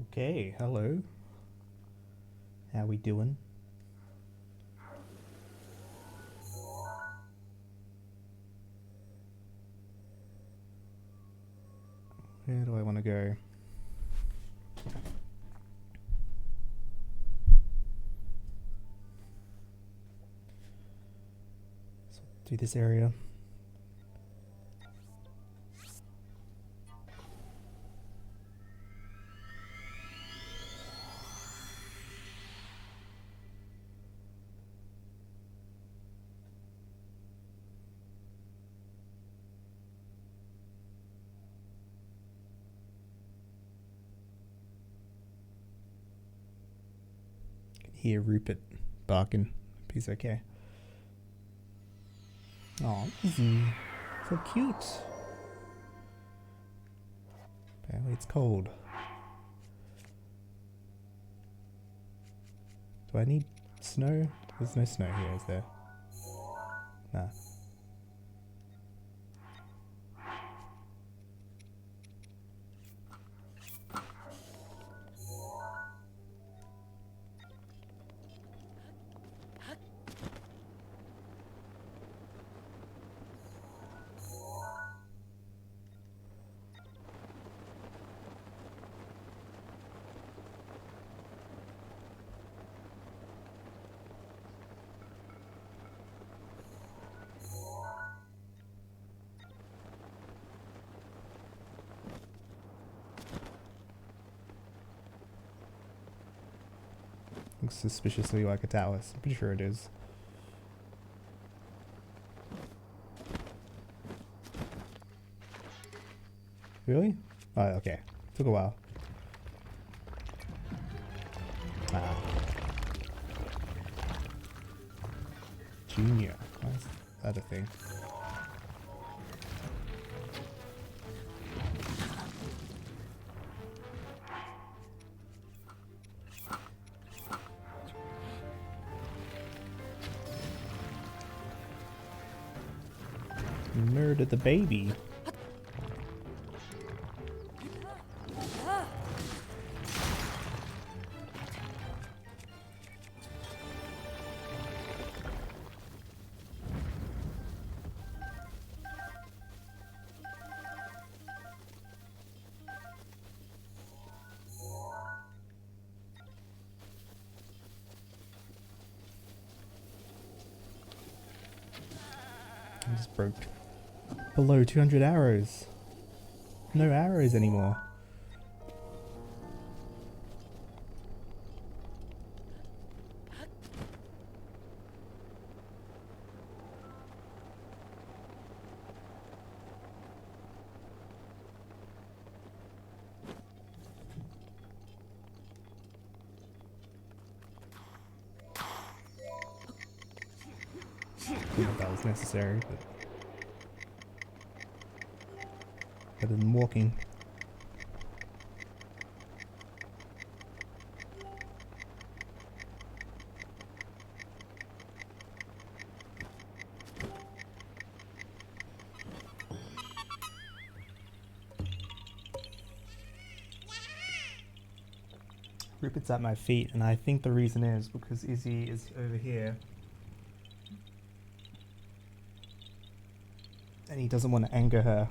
Okay, hello. How we doing? Where do I want to go? So do this area. Hear Rupert barking. He's okay. Oh, Izzy. So cute. Apparently it's cold. Do I need snow? There's no snow here, is there? Nah. Looks suspiciously like a Taoist. I'm pretty sure it is. Really? Oh, okay. Took a while. Ah. Junior. Why is that a thing? Murdered the baby. I just broke below 200 arrows. No arrows anymore. I don't know if that was necessary, but better than walking. Rupert's at my feet, and I think the reason is because Izzy is over here. And he doesn't want to anger her.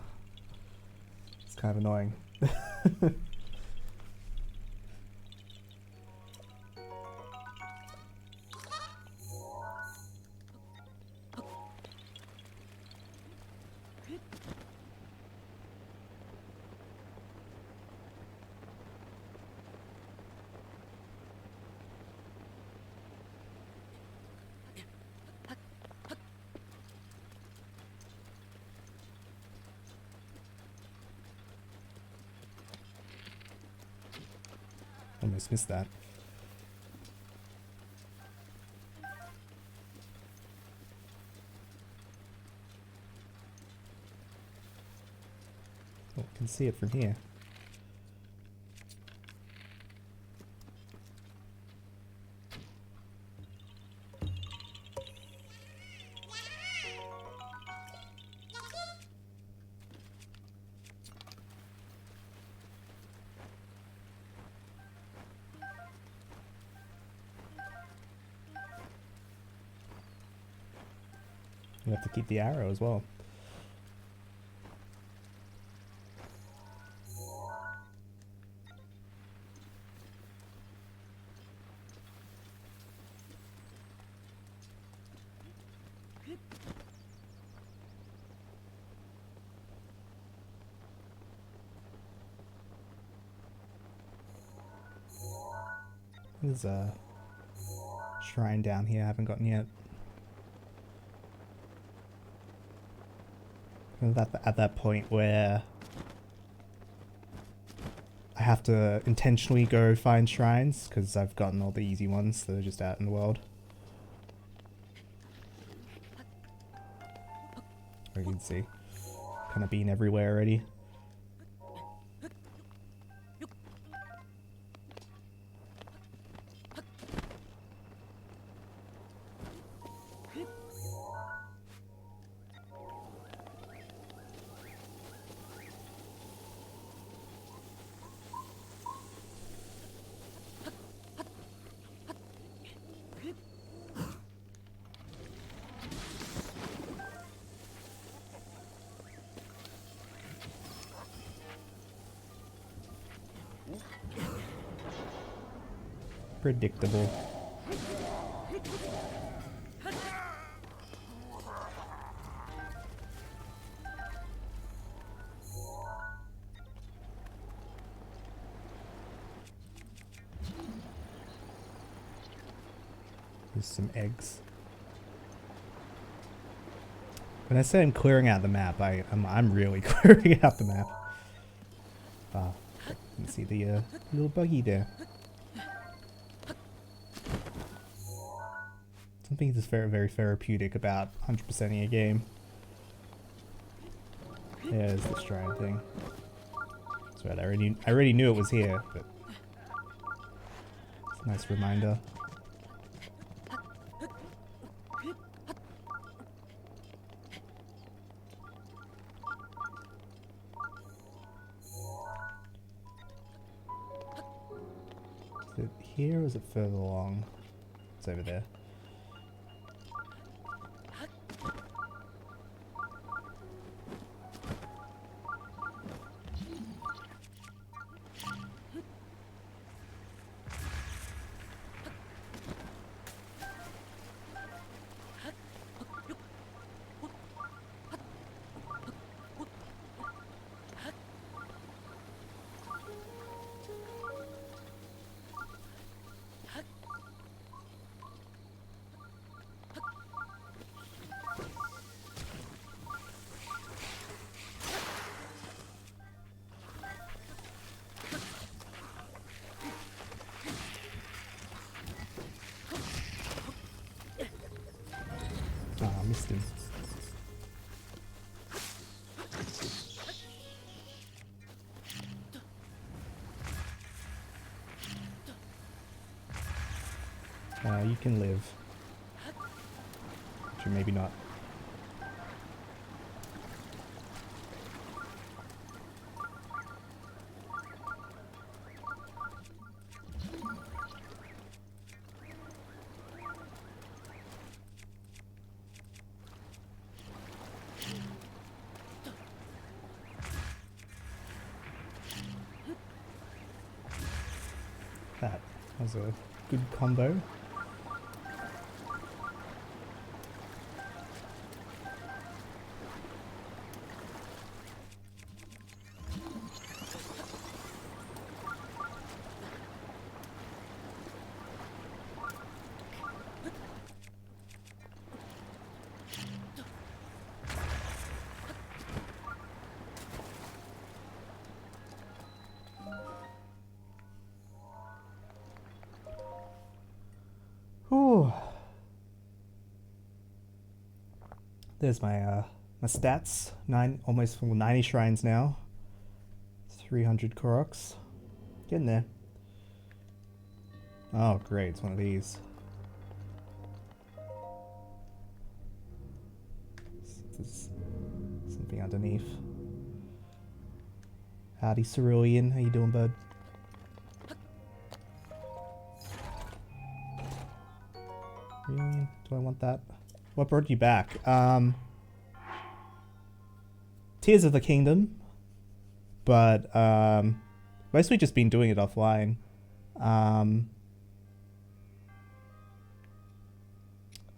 It's kind of annoying. Almost missed that. Oh, I can see it from here. We have to keep the arrow as well. There's a shrine down here I haven't gotten yet. At that point where I have to intentionally go find shrines because I've gotten all the easy ones that are just out in the world. You can see, kind of been everywhere already. Predictable. There's some eggs. When I say I'm clearing out the map, I'm really clearing out the map. Ah, you can see the little buggy there. Something that's very, very therapeutic about 100%ing a game. Yeah, there's the shrine thing. That's right, I already knew it was here, but it's a nice reminder. Is it here or is it further along? It's over there. Ah, I missed him. You can live. Or maybe not. That was a good combo. Whew. There's my my stats. Almost full 90 shrines now. 300 Koroks. Getting there. Oh great, it's one of these. There's something underneath. Howdy Cerulean, how you doing, bud? Really? Do I want that? What brought you back? Tears of the Kingdom, but mostly just been doing it offline. I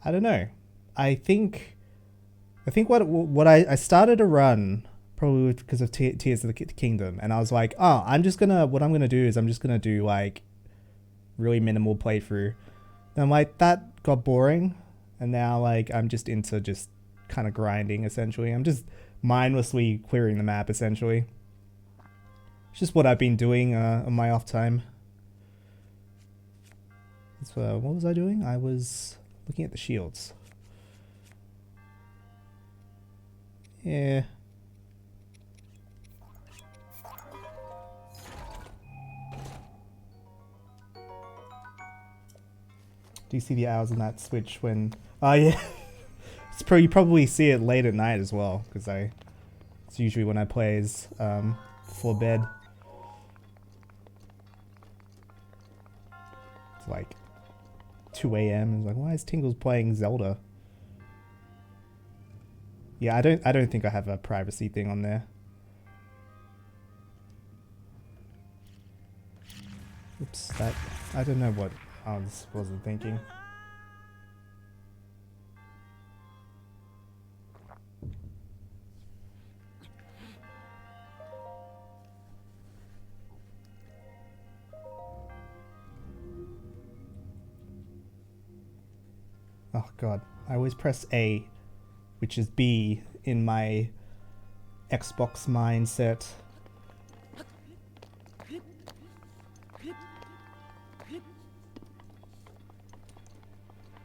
don't know. I think what I started a run probably because of Tears of the Kingdom, and I was like, oh, what I'm gonna do is I'm just gonna do like really minimal playthrough. And I'm like, that got boring, and now like I'm just into just kind of grinding essentially. I'm just mindlessly clearing the map essentially. It's just what I've been doing on my off time. So what was I doing? I was looking at the shields. Yeah. Do you see the hours on that Switch when... Oh yeah. You probably see it late at night as well, because it's usually when I play before bed. It's like 2 a.m. It's like, why is Tingles playing Zelda? Yeah, I don't think I have a privacy thing on there. Oops, I don't know what I wasn't thinking. Oh god, I always press A, which is B in my Xbox mindset.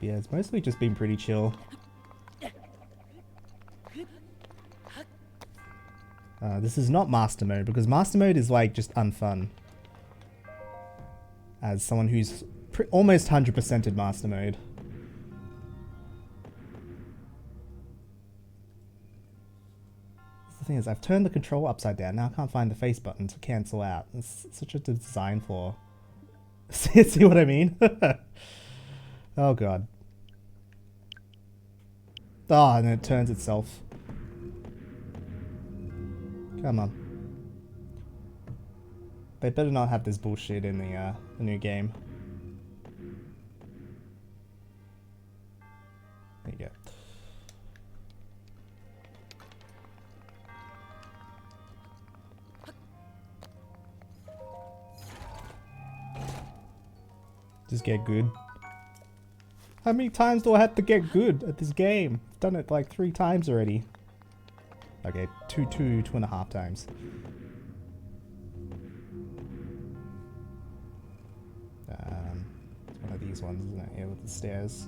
Yeah, it's mostly just been pretty chill. This is not master mode, because master mode is like just unfun. As someone who's almost 100%ed master mode. The thing is, I've turned the control upside down. Now I can't find the face button to cancel out. It's such a design flaw. See what I mean? Oh god. Oh, and it turns itself. Come on. They better not have this bullshit in the new game. There you go. Just get good. How many times do I have to get good at this game? I've done it like 3 times already. Okay, two and a half times. It's one of these ones, isn't it? Yeah, with the stairs.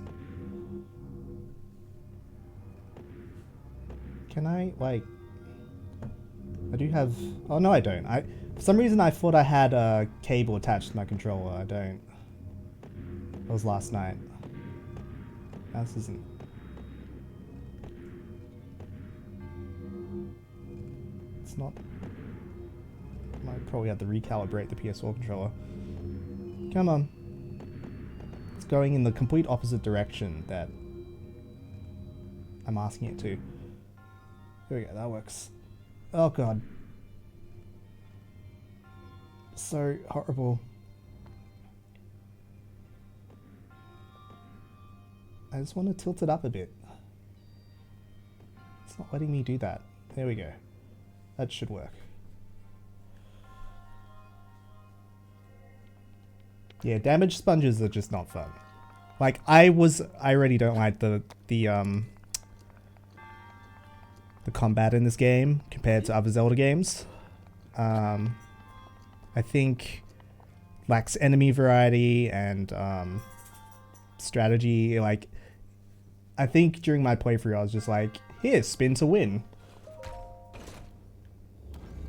Can I, like... I do have... Oh, no, I don't. For some reason, I thought I had a cable attached to my controller. I don't. That was last night. This isn't. It's not. I might probably have to recalibrate the PS4 controller. Come on. It's going in the complete opposite direction that I'm asking it to. There we go, that works. Oh god. So horrible. I just want to tilt it up a bit. It's not letting me do that. There we go. That should work. Yeah, damage sponges are just not fun. Like I already don't like the combat in this game compared to other Zelda games. I think lacks enemy variety and strategy. Like I think during my playthrough I was just like, here, spin to win.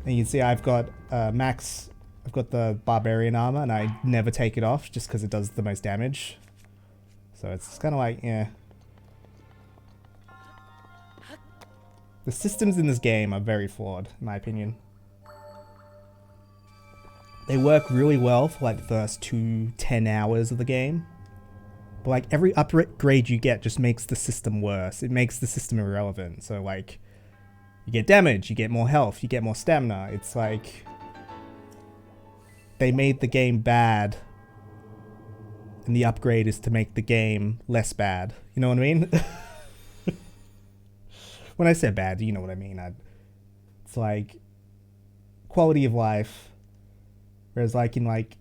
And you can see I've got I've got the barbarian armor and I never take it off just because it does the most damage. So it's kind of like, yeah. The systems in this game are very flawed, in my opinion. They work really well for like the first 10 hours of the game. But like every upgrade you get just makes the system worse. It makes the system irrelevant. So like you get damage, you get more health, you get more stamina. It's like they made the game bad, and the upgrade is to make the game less bad. You know what I mean? When I say bad, you know what I mean. It's like quality of life. Whereas like in like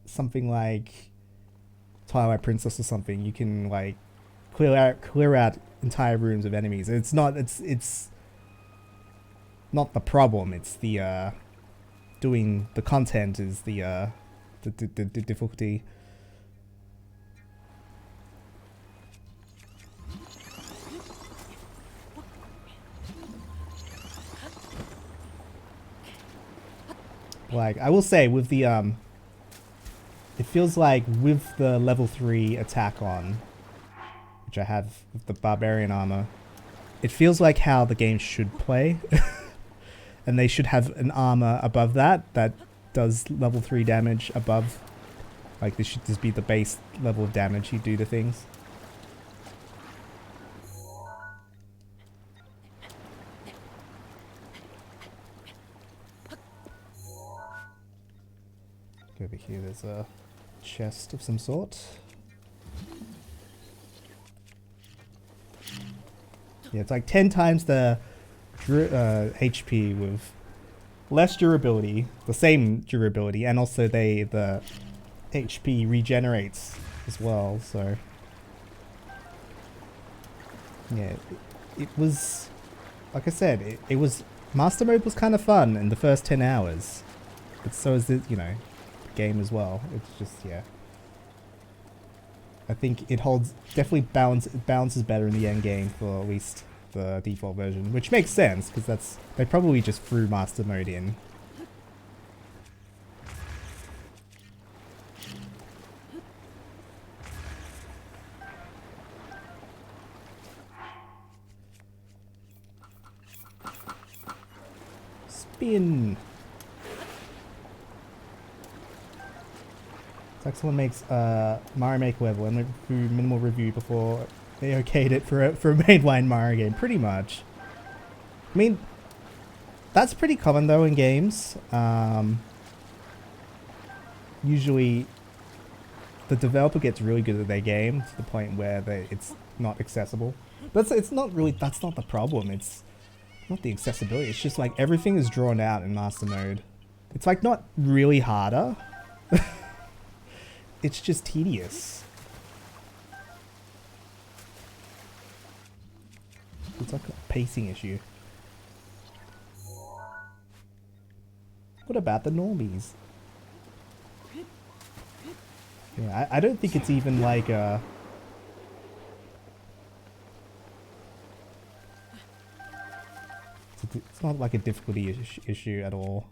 something like Twilight Princess or something, you can like clear out entire rooms of enemies. It's not the problem. It's the doing the content is the difficulty. Like I will say with the it feels like with the level 3 attack on, which I have with the barbarian armor, it feels like how the game should play. And they should have an armor above that does level 3 damage above. Like this should just be the base level of damage you do to things. Over here there's a chest of some sort. Yeah, it's like 10 times the HP with less durability, the same durability, and also the HP regenerates as well, so yeah, it was, like I said, it was, Master Mode was kind of fun in the first 10 hours, but so is the, you know, game as well. It's just, yeah, I think it holds, definitely balances better in the end game for at least the default version, which makes sense because that's, they probably just threw Master Mode in. Spin. It's like someone makes Mario Maker level and went through minimal review before they okayed it for a mainline Mario game, pretty much. I mean, that's pretty common though in games. Usually, the developer gets really good at their game to the point where it's not accessible. But it's not really, that's not the problem. It's not the accessibility. It's just like everything is drawn out in Master Mode. It's like not really harder. It's just tedious. It's like a pacing issue. What about the normies? Yeah, I don't think it's even like a... It's not like a difficulty issue at all.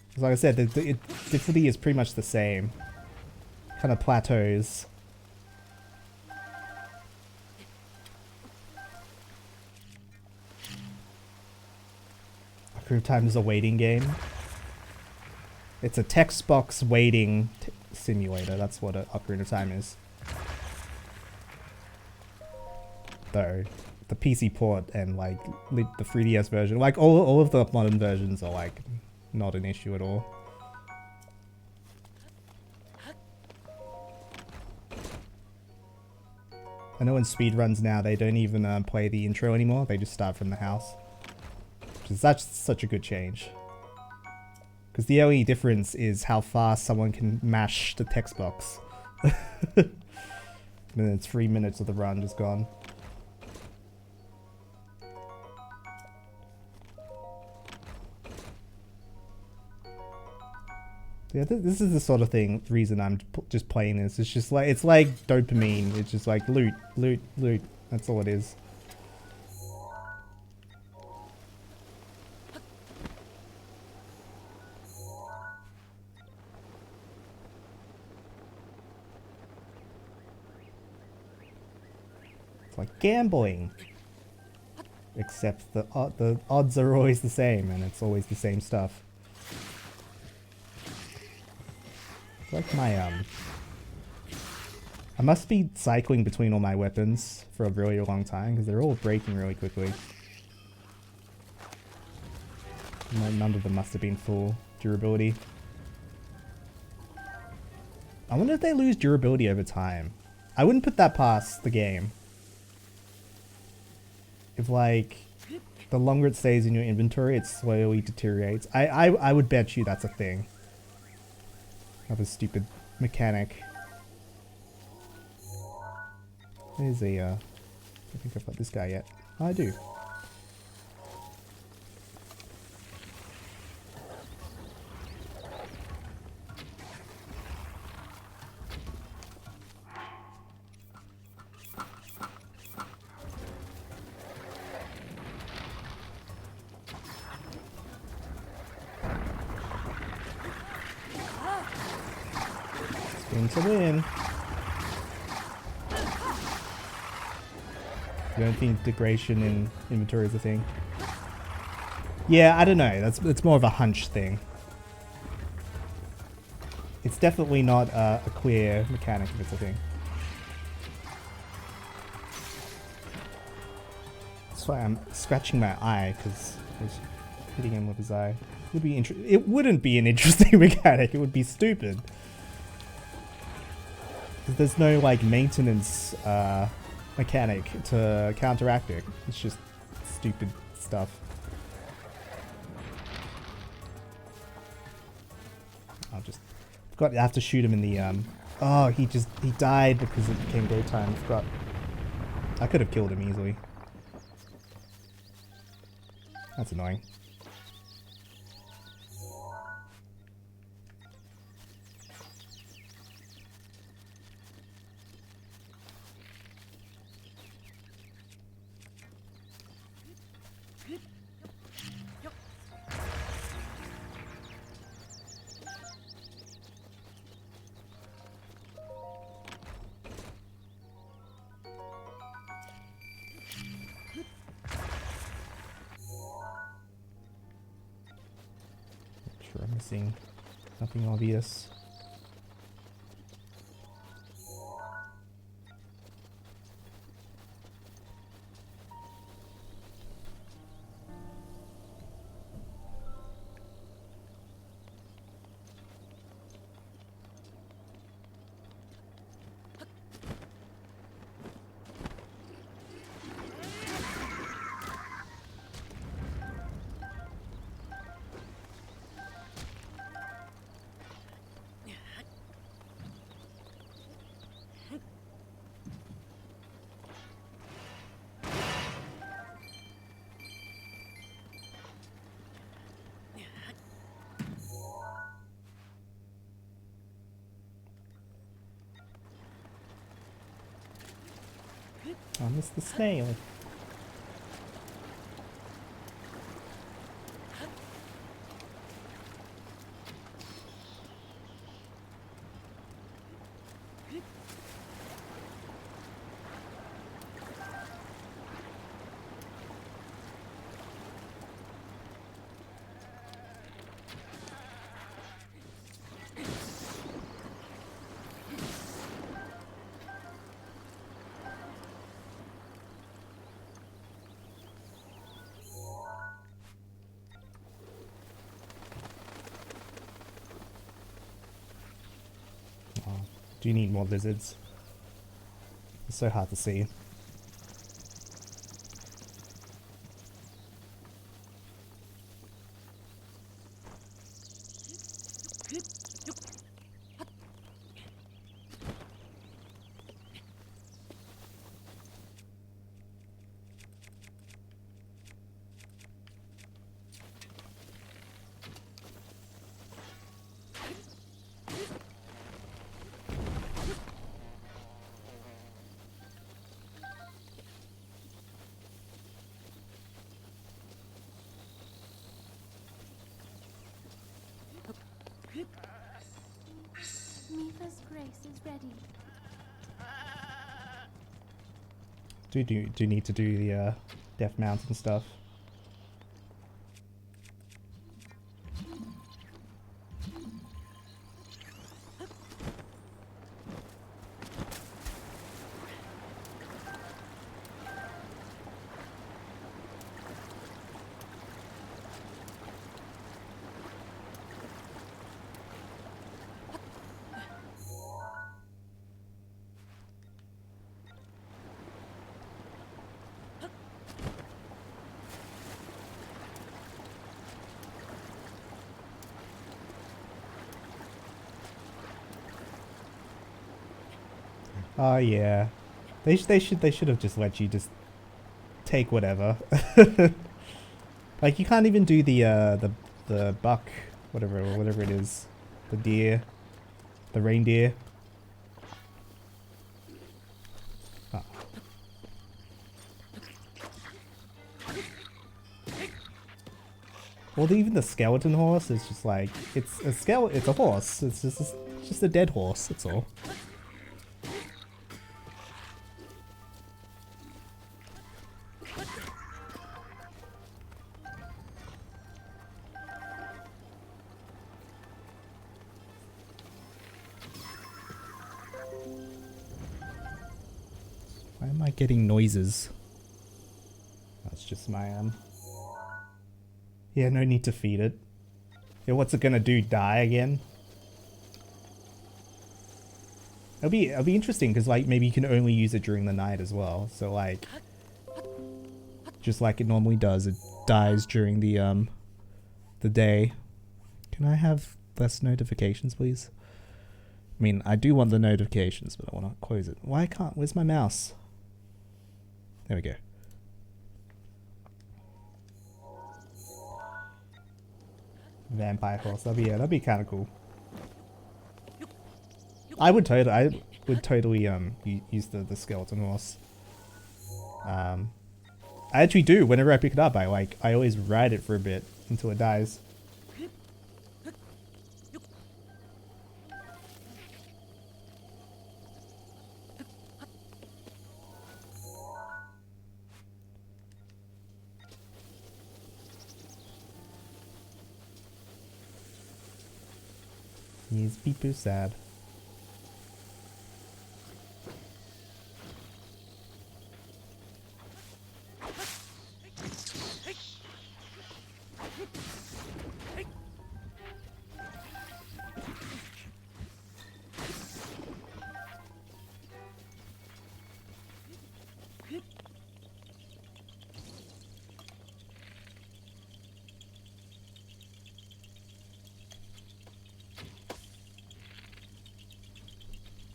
Because like I said, the difficulty is pretty much the same. Kind of plateaus. Ocarina of Time is a waiting game. It's a text box waiting simulator. That's what Ocarina of Time is. Though the PC port and like the 3DS version, like all of the modern versions are like not an issue at all. I know in speedruns now they don't even play the intro anymore. They just start from the house. Which is such a good change. Because the only difference is how fast someone can mash the text box. And then it's 3 minutes of the run just gone. Yeah, this is the sort of reason I'm just playing this. It's just like, it's like dopamine. It's just like loot, loot, loot. That's all it is. It's like gambling. Except the odds are always the same and it's always the same stuff. Like my I must be cycling between all my weapons for a really long time because they're all breaking really quickly. None of them must have been full durability. I wonder if they lose durability over time. I wouldn't put that past the game. If like the longer it stays in your inventory, it slowly deteriorates. I would bet you that's a thing. Another stupid mechanic. There's a I don't think I've got this guy yet. Oh, I do. Spin to win. You don't think degradation in inventory is a thing? Yeah, I don't know. It's more of a hunch thing. It's definitely not a clear mechanic if it's a thing. That's why I'm scratching my eye because I was hitting him with his eye. It wouldn't be an interesting mechanic. It would be stupid. Because there's no like maintenance mechanic to counteract it. It's just stupid stuff. I have to shoot him in the oh, he died because it became daytime. I forgot. I could have killed him easily. That's annoying. I'm missing nothing obvious. I missed the snail. Do you need more lizards? It's so hard to see. Mifa's grace is ready. Do need to do the Death Mountain stuff. Oh yeah, they should have just let you just take whatever. Like you can't even do the buck, whatever it is, the deer, the reindeer. Oh. Well, even the skeleton horse is just like it's a horse. It's just a dead horse. That's all. Why am I getting noises? That's just my Yeah, no need to feed it. Yeah, what's it gonna do? Die again? It'll be interesting because like maybe you can only use it during the night as well. So like, just like it normally does, it dies during the day. Can I have less notifications, please? I mean, I do want the notifications, but I want to close it. Why can't? Where's my mouse? There we go. Vampire horse. That'd be kind of cool. I would totally use the skeleton horse. I actually do. Whenever I pick it up, I always ride it for a bit until it dies. He's people sad.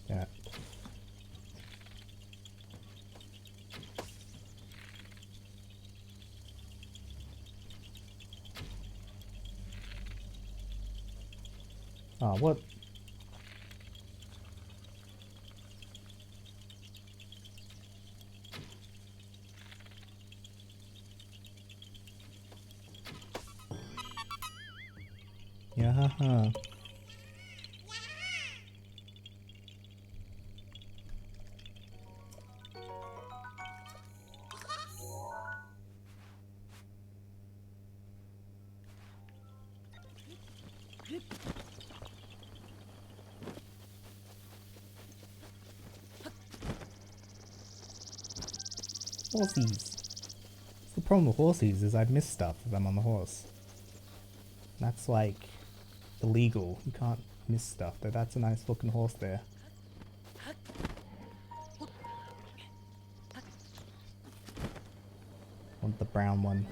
Yeah. Oh, what? Yeah, haha. Horsies. The problem with horsies is I miss stuff if I'm on the horse. That's like illegal. You can't miss stuff. Though that's a nice looking horse there. Want the brown one.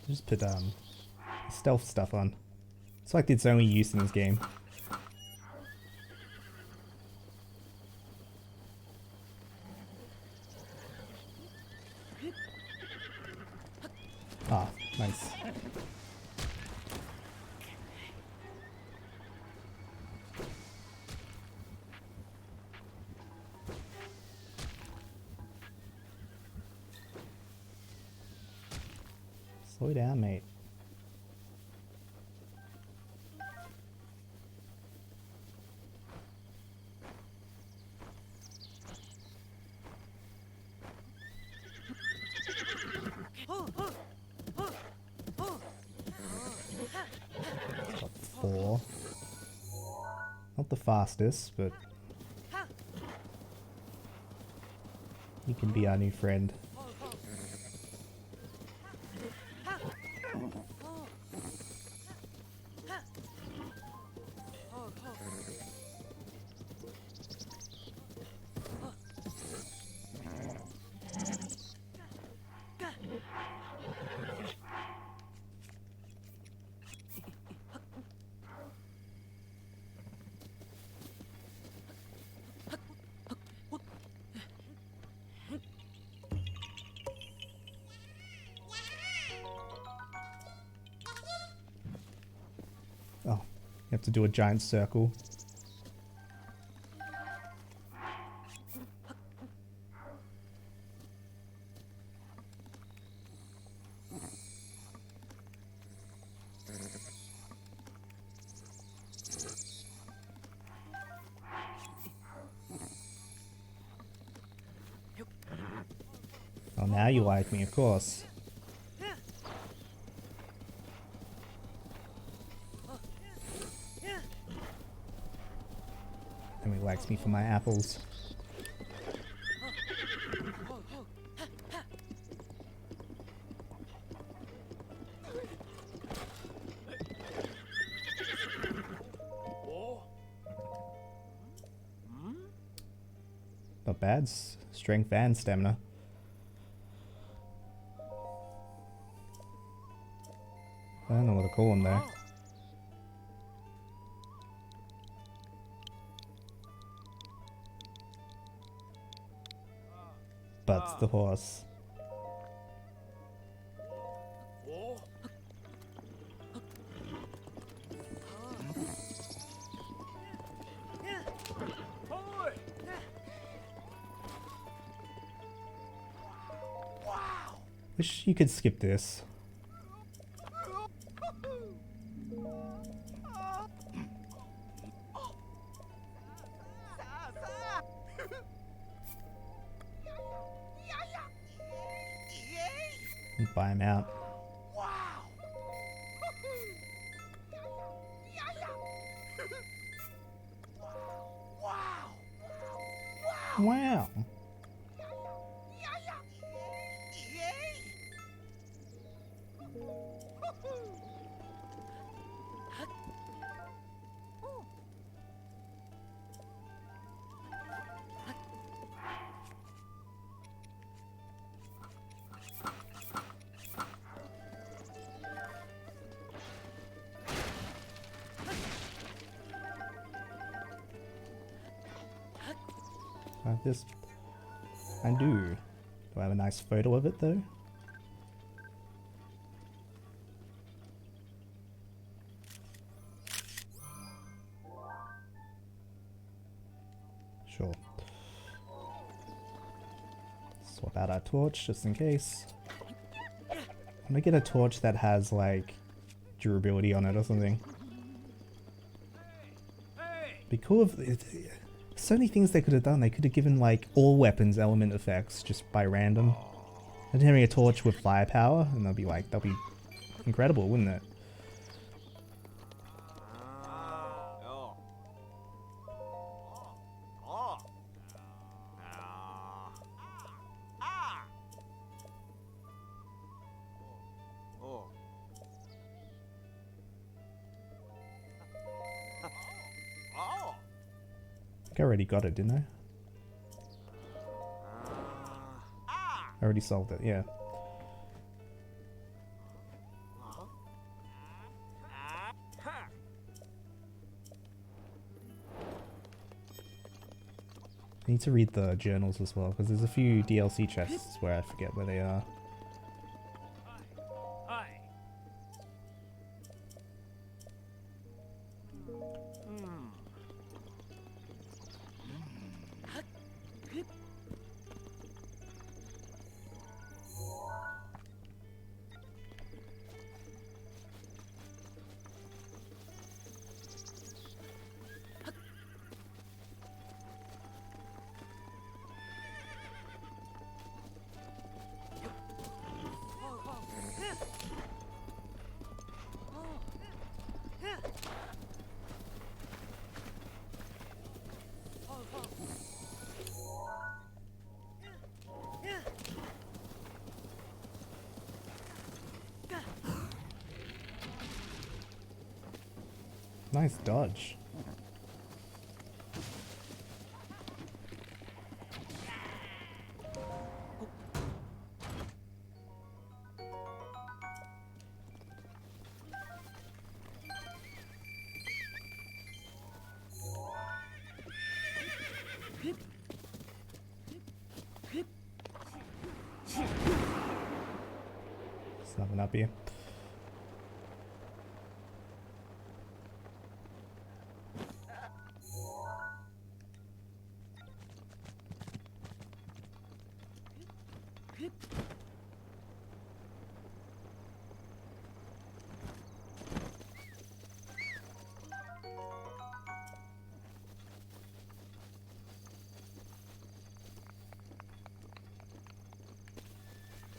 Just put stealth stuff on. It's like its only use in this game. Ah, nice. Slow down, mate. Got 4. Not the fastest, but he can be our new friend. have to do a giant circle. Oh, now you like me, of course. And he likes me for my apples. Not bad. Strength and stamina. I don't know what to call him though. But's the horse. Wish you could skip this. Buy him out. Wow. This I do. Do I have a nice photo of it though? Sure. Swap out our torch just in case. I'm gonna get a torch that has like durability on it or something. Be cool if it, so many things they could have done. They could have given like all weapons element effects just by random. And having a torch with firepower, and that'd be incredible, wouldn't it? I already got it, didn't I? I already solved it, yeah. I need to read the journals as well, because there's a few DLC chests where I forget where they are. Nice dodge. There's nothing up here.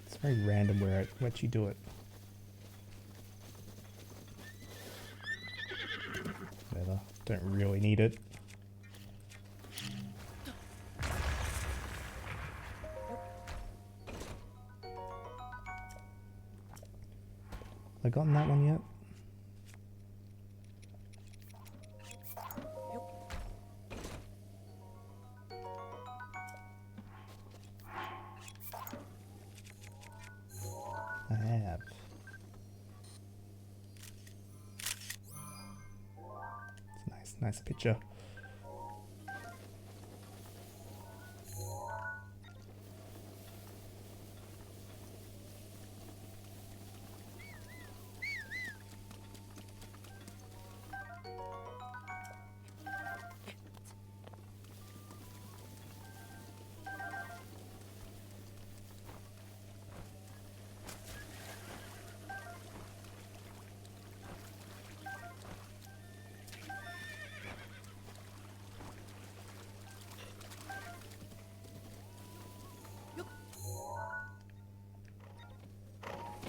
It's very random where it lets you do it. Whatever. Don't really need it. I gotten that one yet? I have. It's a nice picture.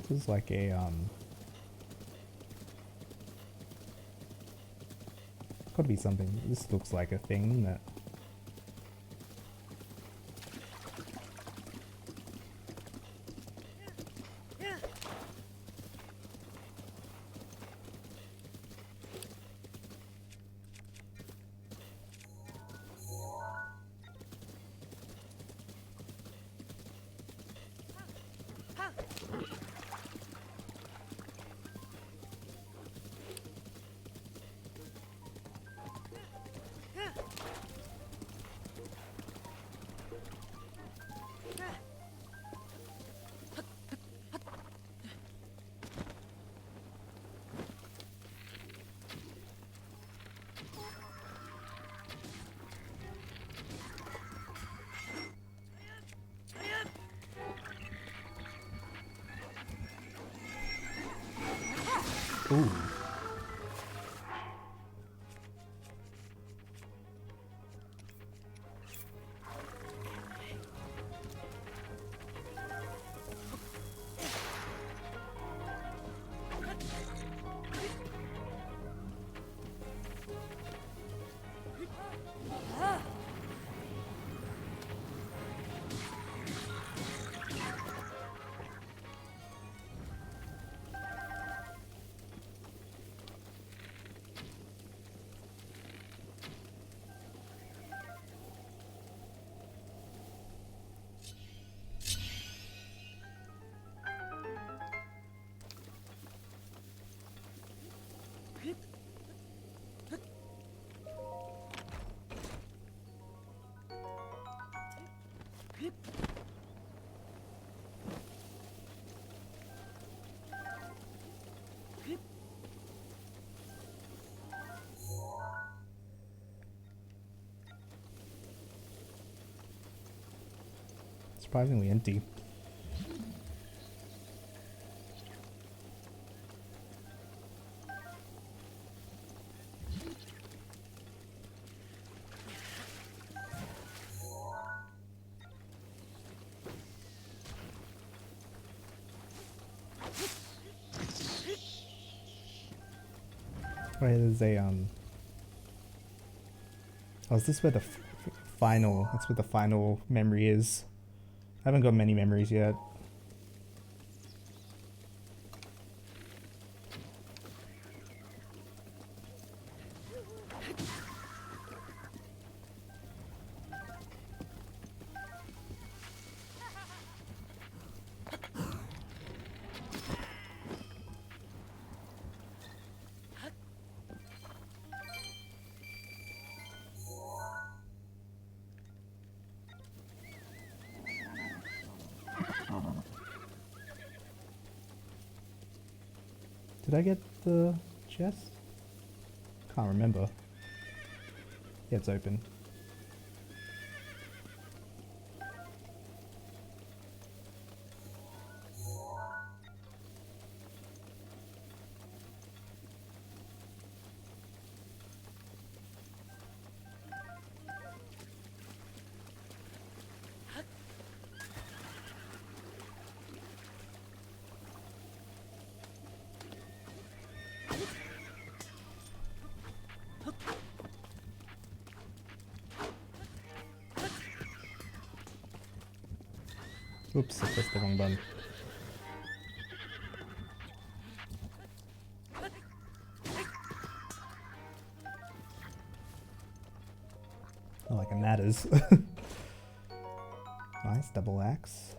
This is like a gotta be something. This looks like a thing that ooh. Surprisingly empty. Right, there's a oh, is this where the final? That's where the final memory is. I haven't got many memories yet. Did I get the chest? Can't remember. Yeah, it's open. Oops, I pressed the wrong button. Not like it matters. Nice, double axe.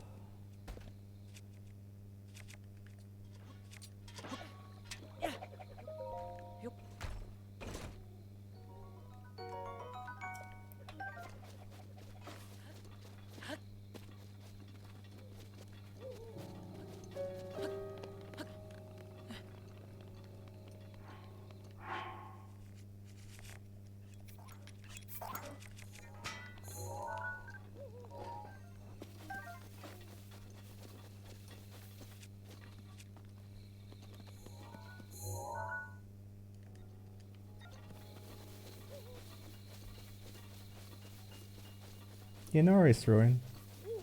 Yeah, no worries, Ruin.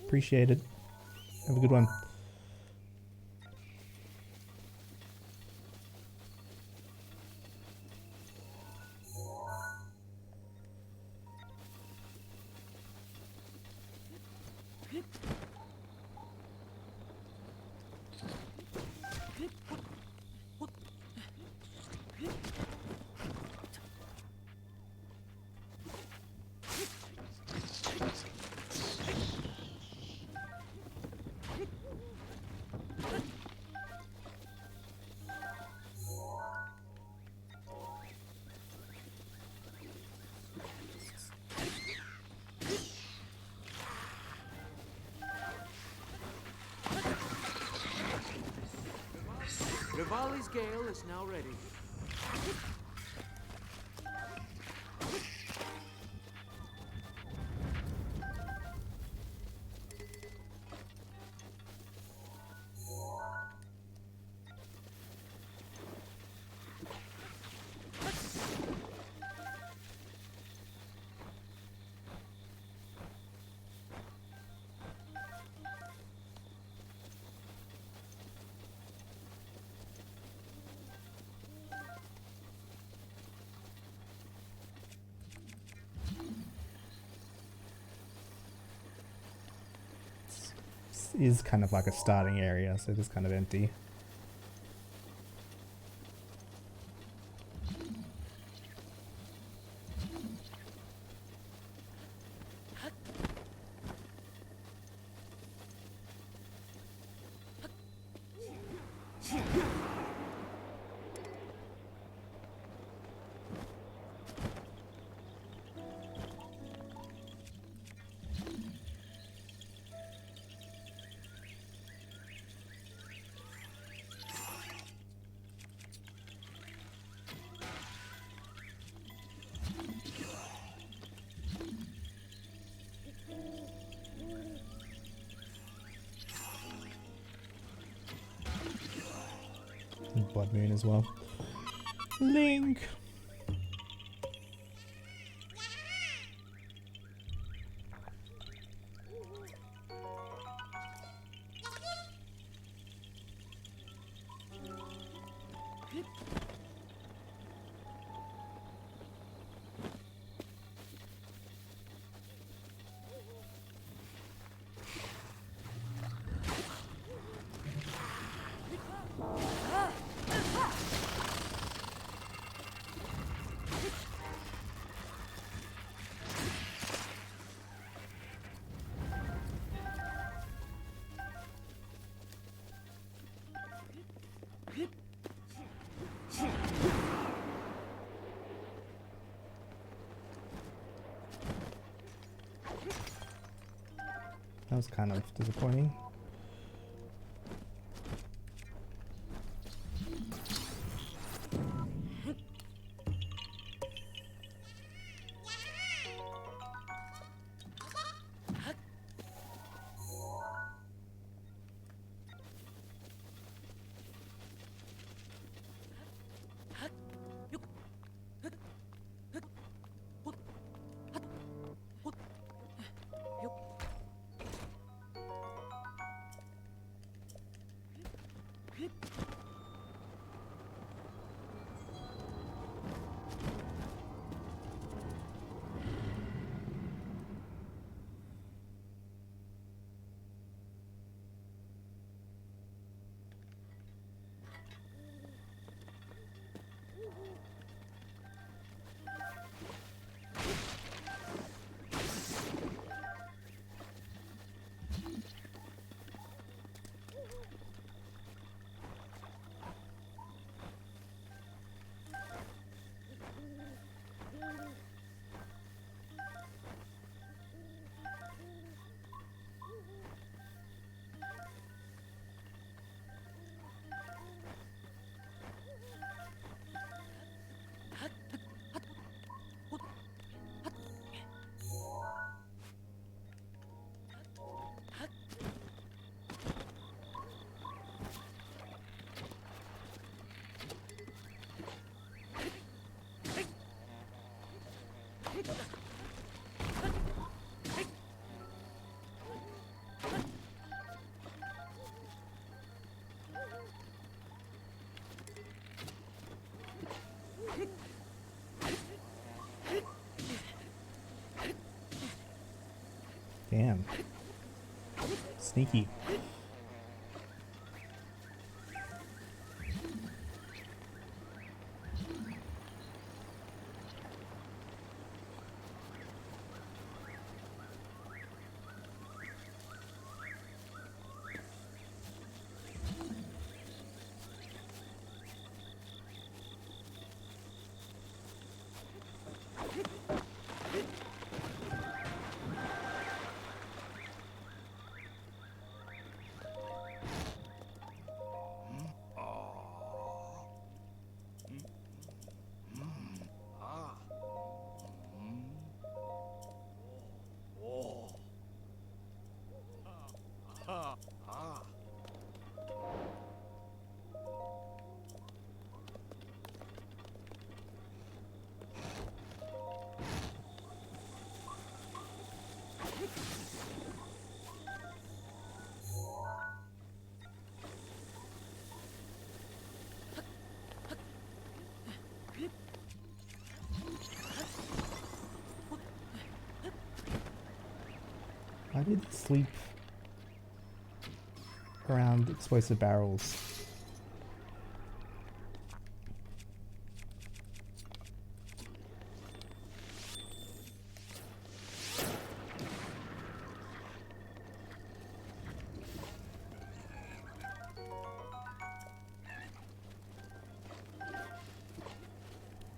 Appreciate it. Have a good one. Rivali's gale is now ready. Is kind of like a starting area, so it is kind of empty. Blood Moon as well. Link! That was kind of disappointing. Damn. Sneaky. Why did he sleep around explosive barrels?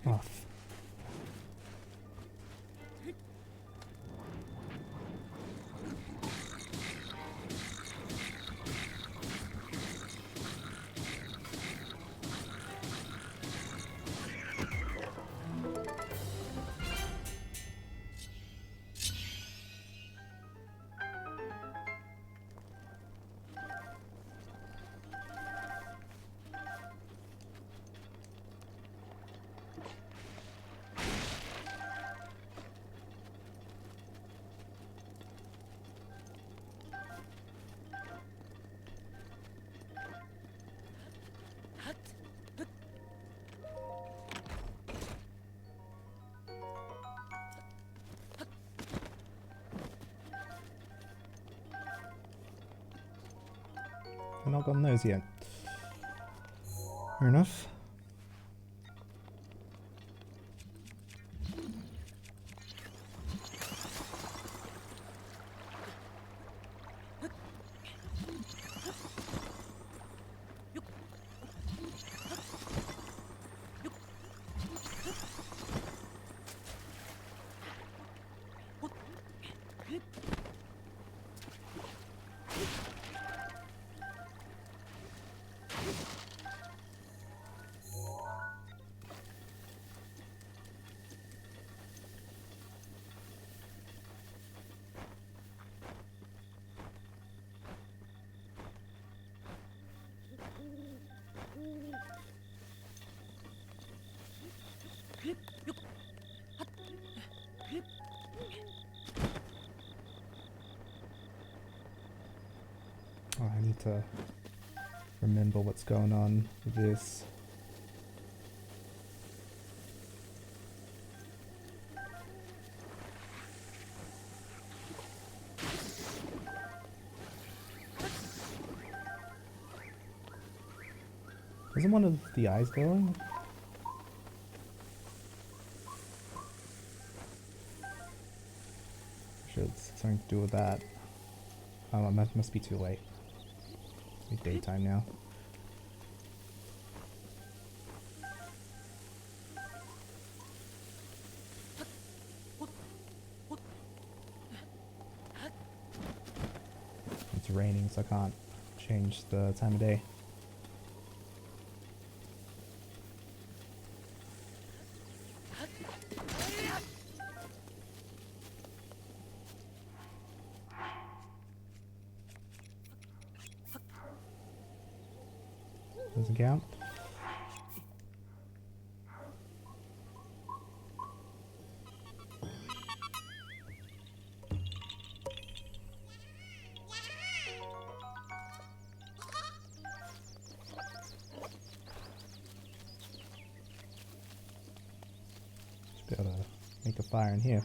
Oh, I've not gotten those yet. Fair enough. Oh, I need to remember what's going on with this. Isn't one of the eyes glowing? Sure, it's something to do with that. Oh, it must be too late. It's like daytime now. It's raining, so I can't change the time of day. Doesn't count. Should be able to make a fire in here.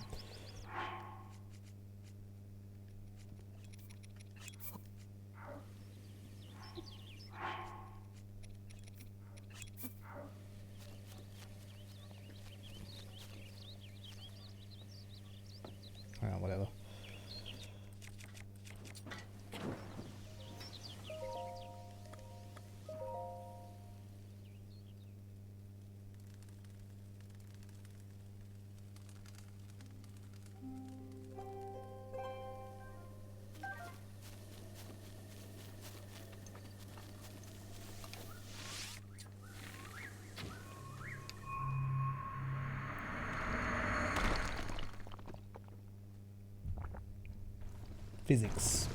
Physics.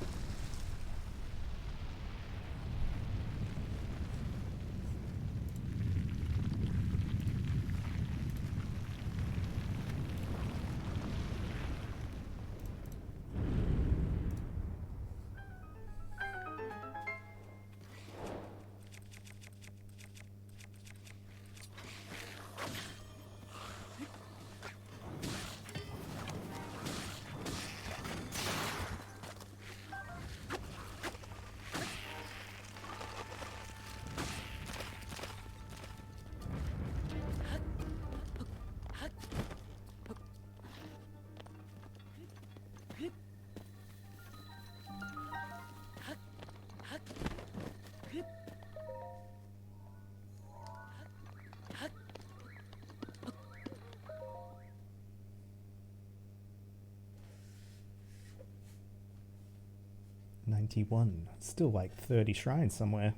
Still like 30 shrines somewhere.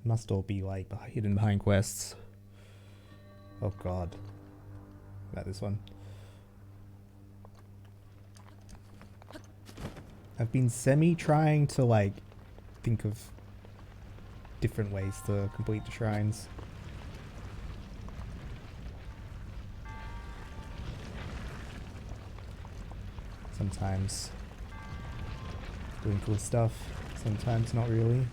Must all be like hidden behind quests. Oh god. About this one. I've been trying to like think of different ways to complete the shrines. Sometimes doing cool stuff, sometimes not really.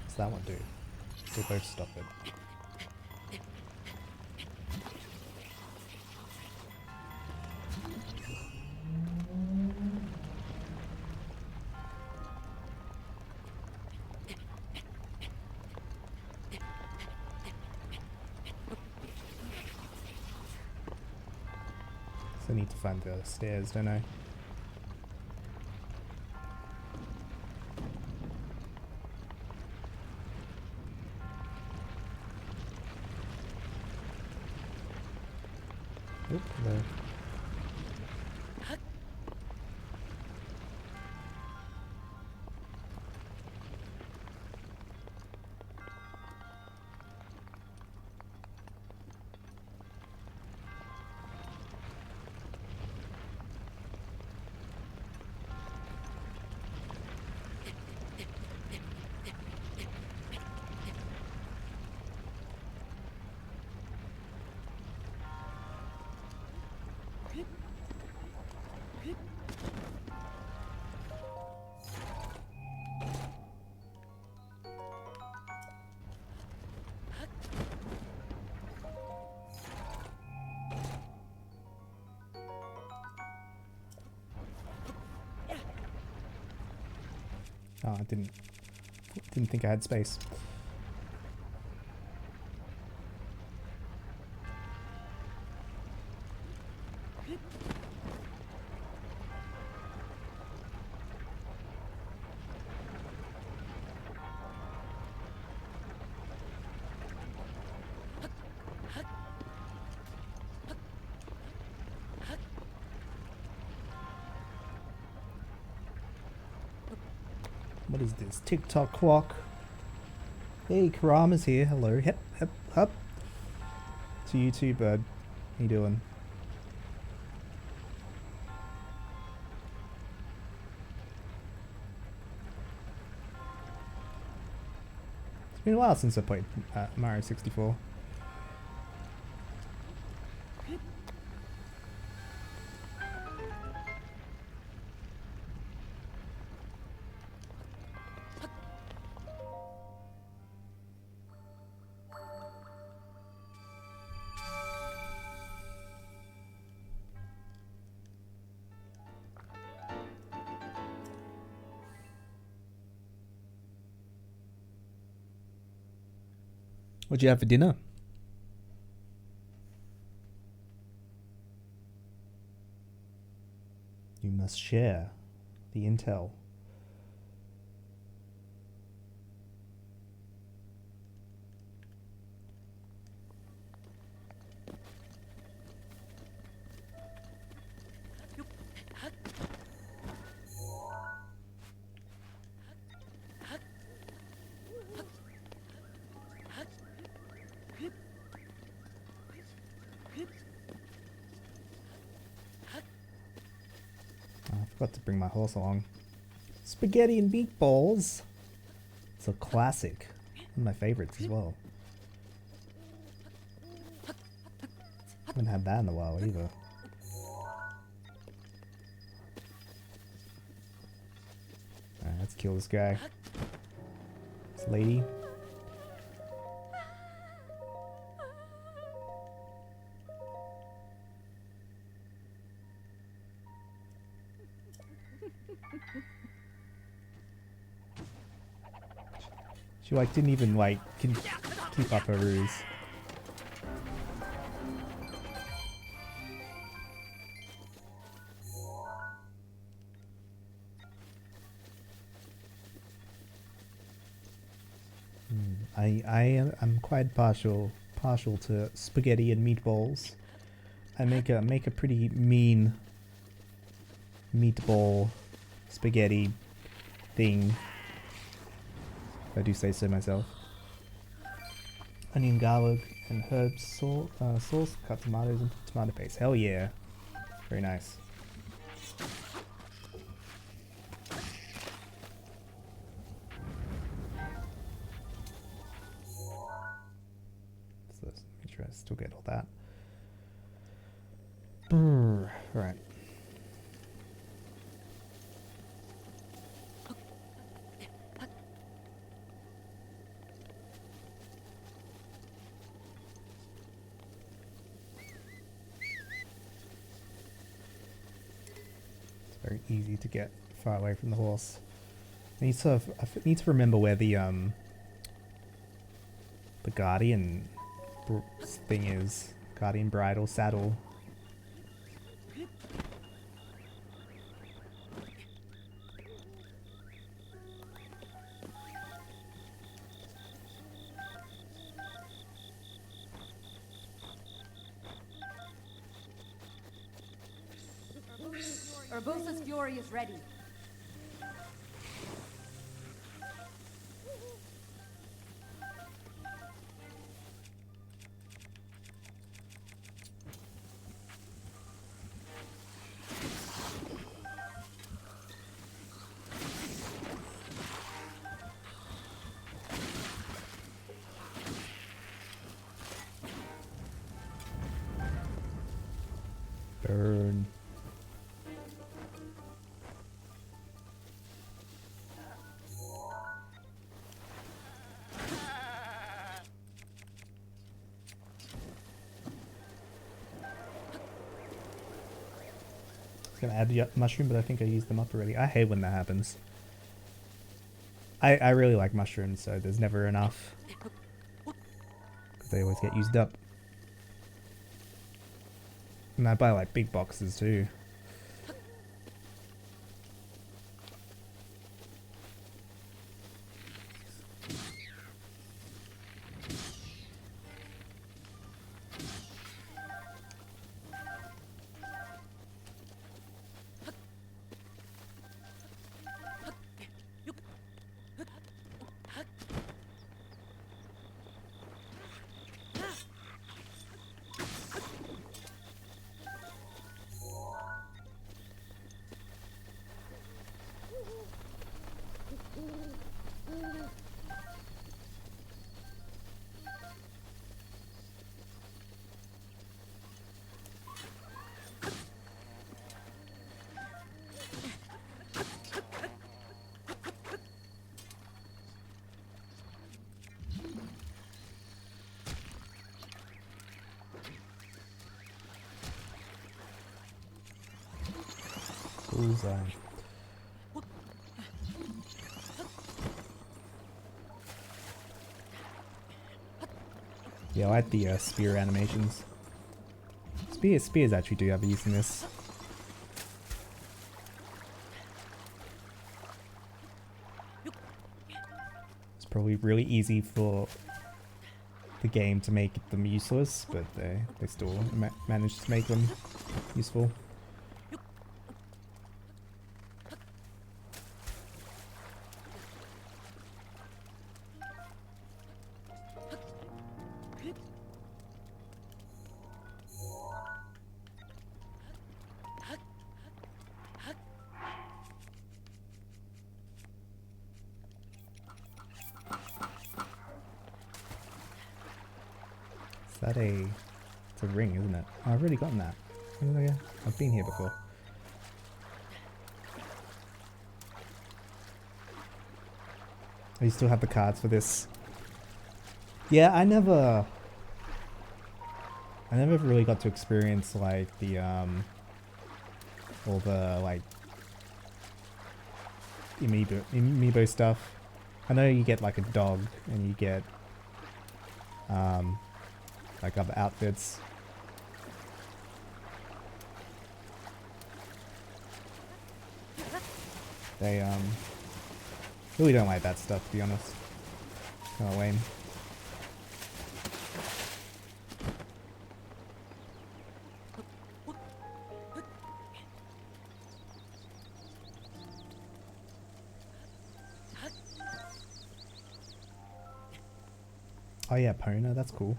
What's that one do? They both stop it. I need to find the stairs, don't I? Oop, hello. Oh, I didn't think I had space. What is this? TikTok clock. Hey, Karama's here. Hello. Hep, hep, hep. To you too, bud. How you doing? It's been a while since I played Mario 64. What'd you have for dinner? You must share the intel. Got to bring my horse along. Spaghetti and meatballs. It's a classic. One of my favorites as well. Haven't had that in a while either. Alright, let's kill this guy. This lady. She like didn't even like keep up her ruse. I'm quite partial to spaghetti and meatballs. I make a pretty mean meatball spaghetti thing. If I do say so myself. Onion, garlic, and herb sauce. Cut tomatoes into tomato paste. Hell yeah! Very nice. So let's make sure I still get all that. Right. Very easy to get far away from the horse. I need to remember where the guardian thing is. Guardian bridle saddle. Urbosa's fury is ready. Burn. Gonna add the mushroom, but I think I used them up already. I hate when that happens. I really like mushrooms, so there's never enough. Because they always get used up. And I buy like big boxes too. Bullseye. Yeah, I like the spear animations. Spears actually do have a use in this. It's probably really easy for the game to make them useless, but they still manage to make them useful. Is that a... It's a ring, isn't it? Oh, I've already gotten that. Oh, yeah. I've been here before. Oh, you still have the cards for this? Yeah, I never really got to experience like the all the like amiibo stuff. I know you get like a dog and you get like other outfits. They really don't like that stuff, to be honest. Kind of lame. Oh yeah, Pona, that's cool.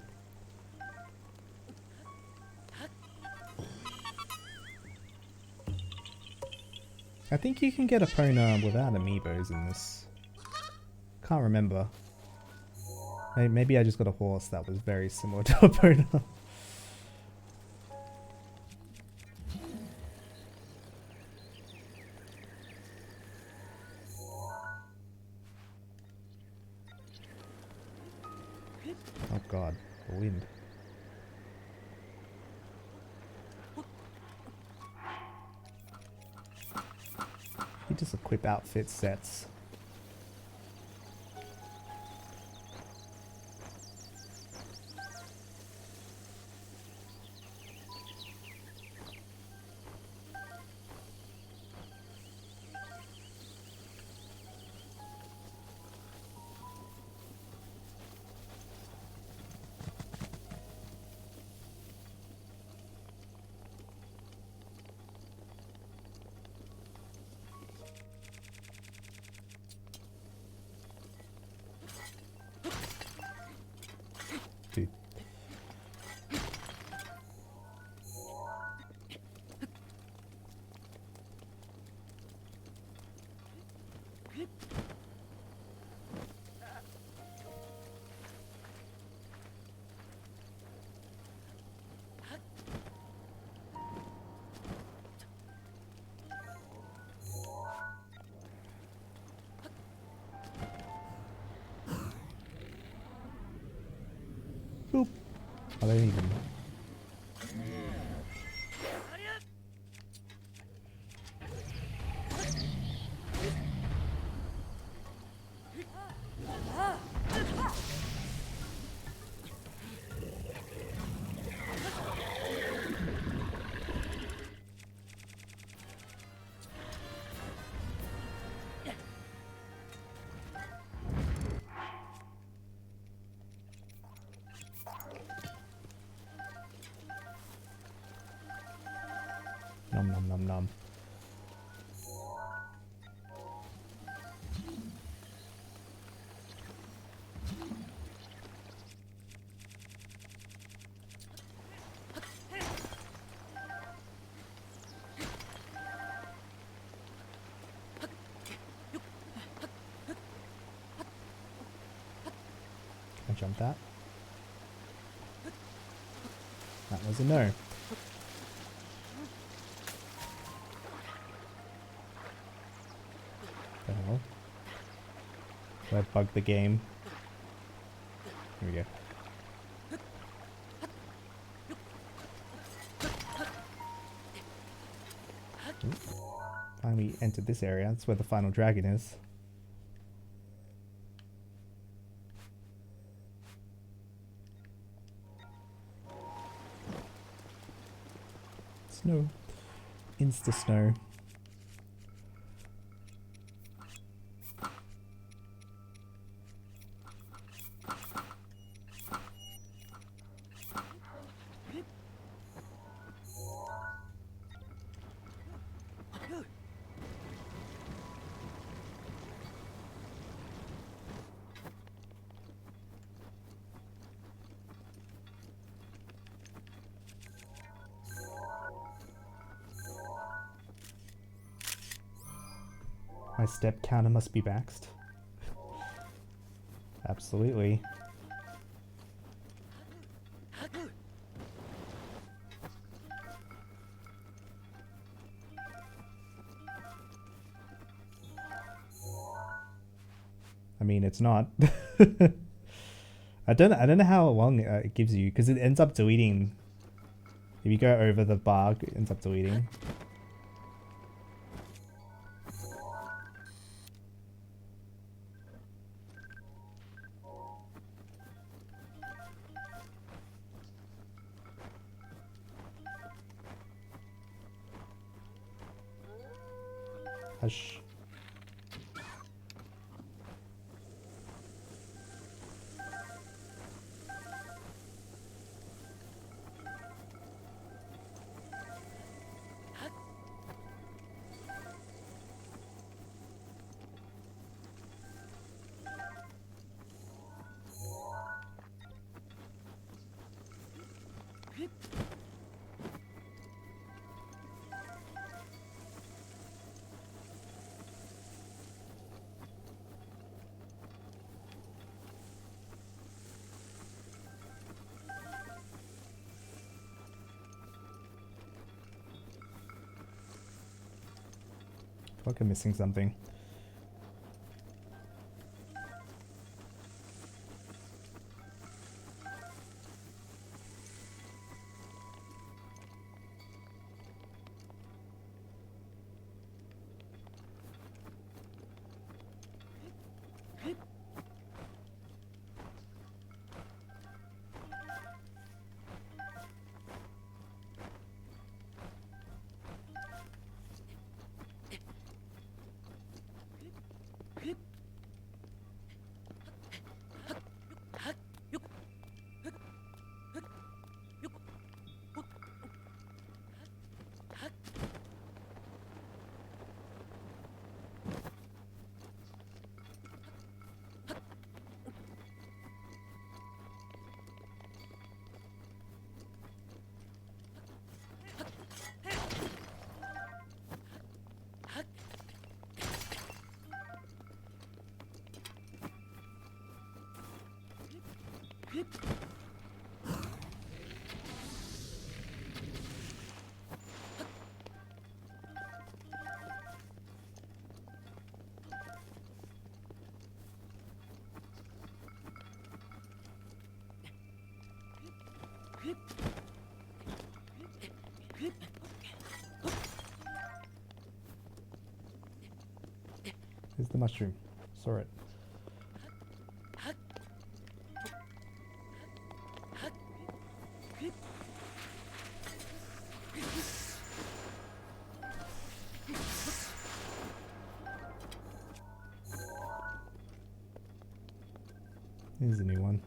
I think you can get a Pona without amiibos in this. Can't remember. Maybe I just got a horse that was very similar to a Pona. Oh god, the wind. You just equip outfit sets. Dude. Boop. I don't even... Nom nom nom nom. Can I jump that? That was a no. The hell? Did I bug the game? Here we go. Ooh. Finally entered this area. That's where the final dragon is. Snow. Insta snow. My step counter must be maxed. Absolutely. I mean, it's not. I don't know how long it gives you, because it ends up deleting. If you go over the bar, it ends up deleting. Hush. I feel like I'm missing something. Here's the mushroom. Saw it. Here's a new one.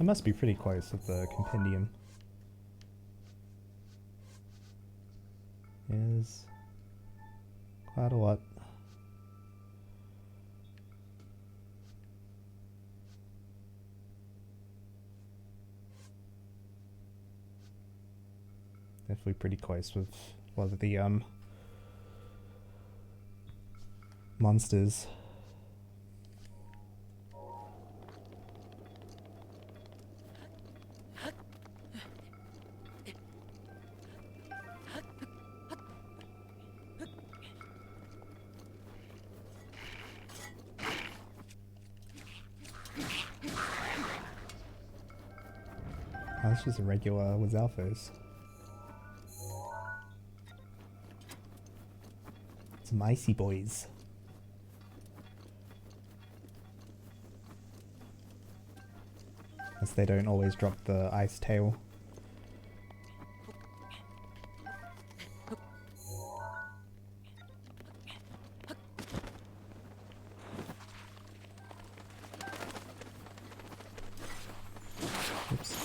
I must be pretty close with the compendium. There's quite a lot. Definitely pretty close with a lot of the monsters. Oh, that's just a regular Wazalfos. Some icy boys. As they don't always drop the ice tail. Oops.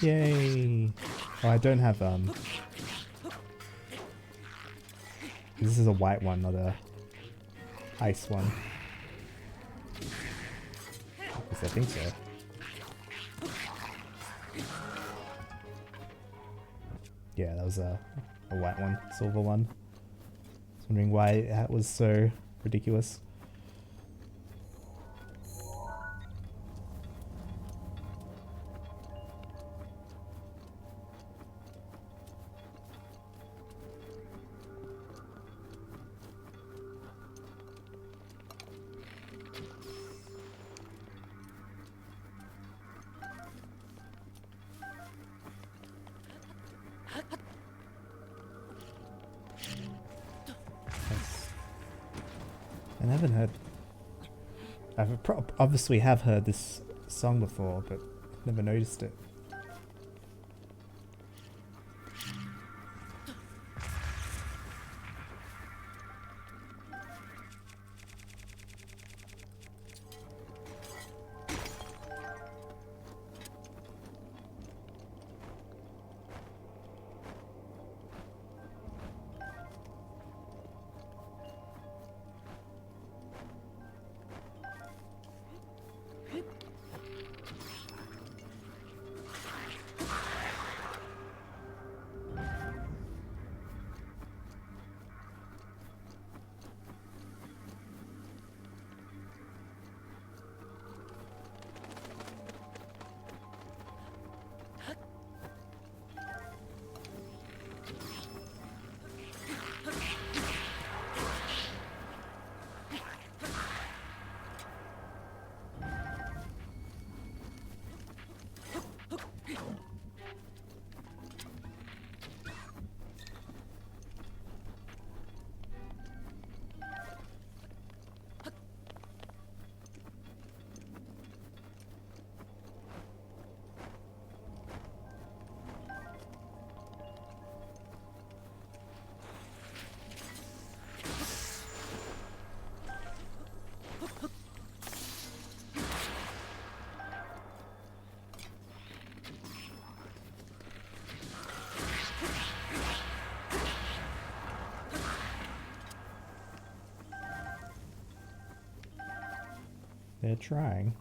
Yay! Oh, I don't have this is a white one, not a ice one. At least I think so. Yeah, that was a white one, silver one. I was wondering why that was so ridiculous. I haven't heard. Obviously have heard this song before, but never noticed it. They're trying.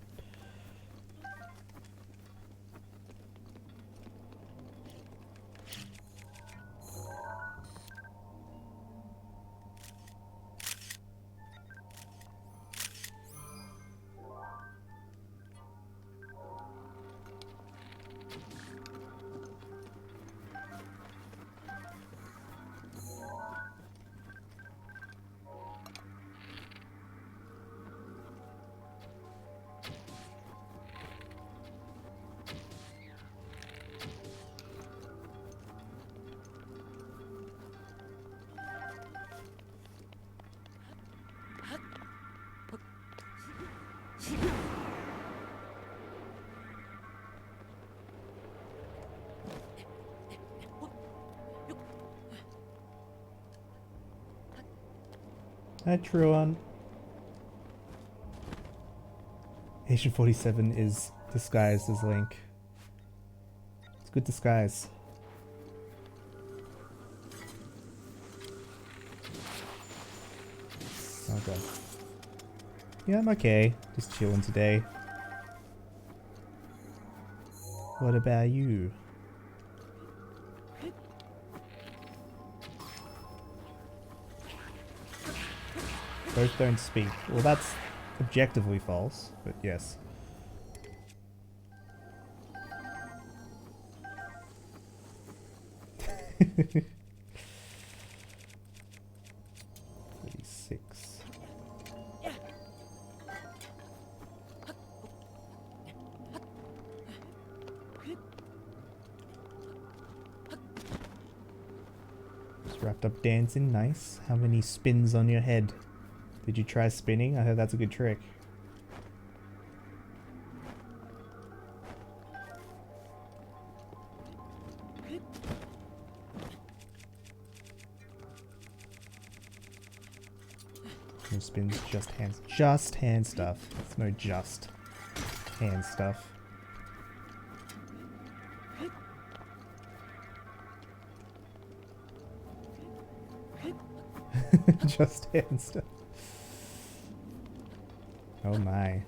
Hi, Truan. Agent 47 is disguised as Link. It's good disguise. Okay. Yeah, I'm okay. Just chilling today. What about you? Both don't speak. Well, that's objectively false, but yes. Wrapped up dancing, nice. How many spins on your head? Did you try spinning? I heard that's a good trick. No spins, just hands. Just hand stuff. It's no just hand stuff. Just hit and stuff. Oh my.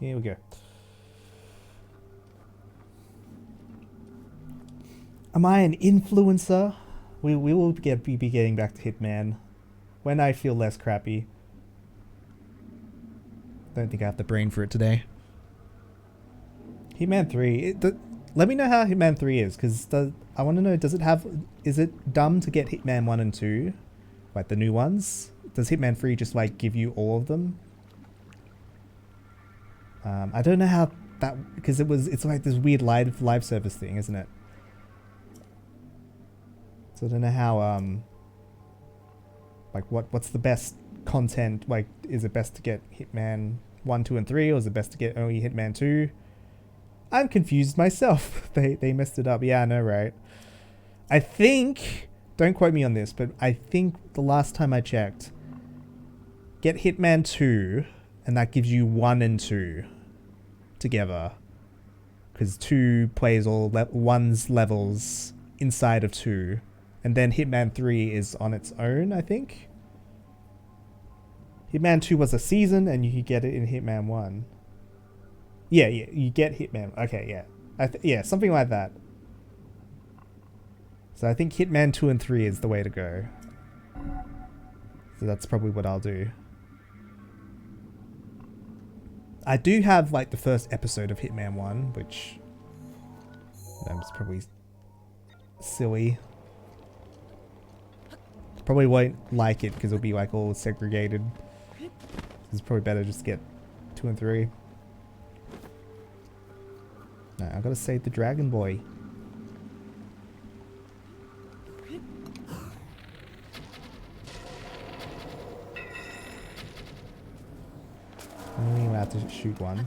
Here we go. Am I an influencer? We will be getting back to Hitman when I feel less crappy. Don't think I have the brain for it today. Hitman 3. Let me know how Hitman 3 is, because I want to know, is it dumb to get Hitman 1 and 2? Like the new ones? Does Hitman 3 just like give you all of them? I don't know how that, because it's like this weird live service thing, isn't it? So I don't know how, like what's the best content, like is it best to get Hitman 1, 2, and 3, or is it best to get only Hitman 2? I'm confused myself. They messed it up. Yeah, I know, right? I think, don't quote me on this, but I think the last time I checked, get Hitman 2, and that gives you 1 and 2 together. Because 2 plays all 1's levels inside of 2. And then Hitman 3 is on its own, I think. Hitman 2 was a season, and you could get it in Hitman 1. Yeah, you get Hitman. Okay, yeah. Yeah, something like that. So I think Hitman 2 and 3 is the way to go. So that's probably what I'll do. I do have like the first episode of Hitman 1, which is probably silly. Probably won't like it because it'll be like all segregated. It's probably better just get 2 and 3. No, I gotta save the dragon boy. I'm only allowed to shoot one.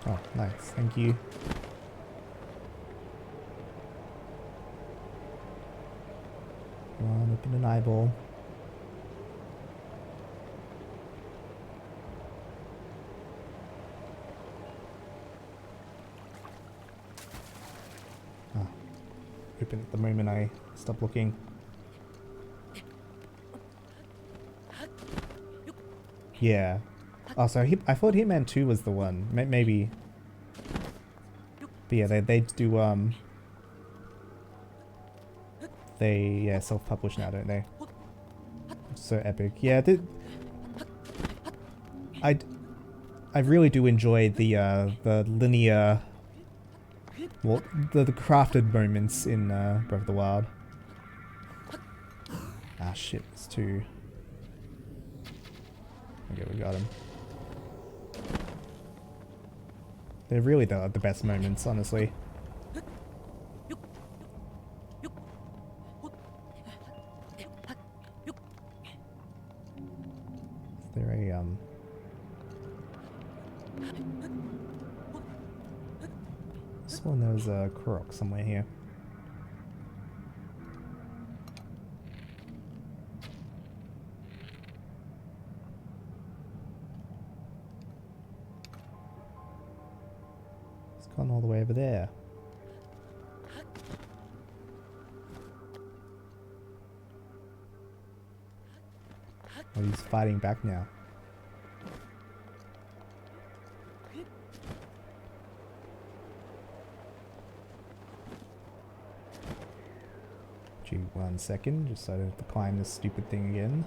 Oh, nice. Thank you. Come on, open an eyeball. Oh. Open at the moment I stop looking. Yeah. Oh, so I thought Hitman 2 was the one. Maybe. But yeah, they do, they, self-publish now, don't they? So epic. Yeah, I really do enjoy the linear, well, the crafted moments in, Breath of the Wild. Ah, shit, it's too... Okay, we got him. They're really the best moments, honestly. Is there a, this one, there's a Korok somewhere here. Gone all the way over there. Oh, he's fighting back now. Gee, 1 second, just so I don't have to climb this stupid thing again.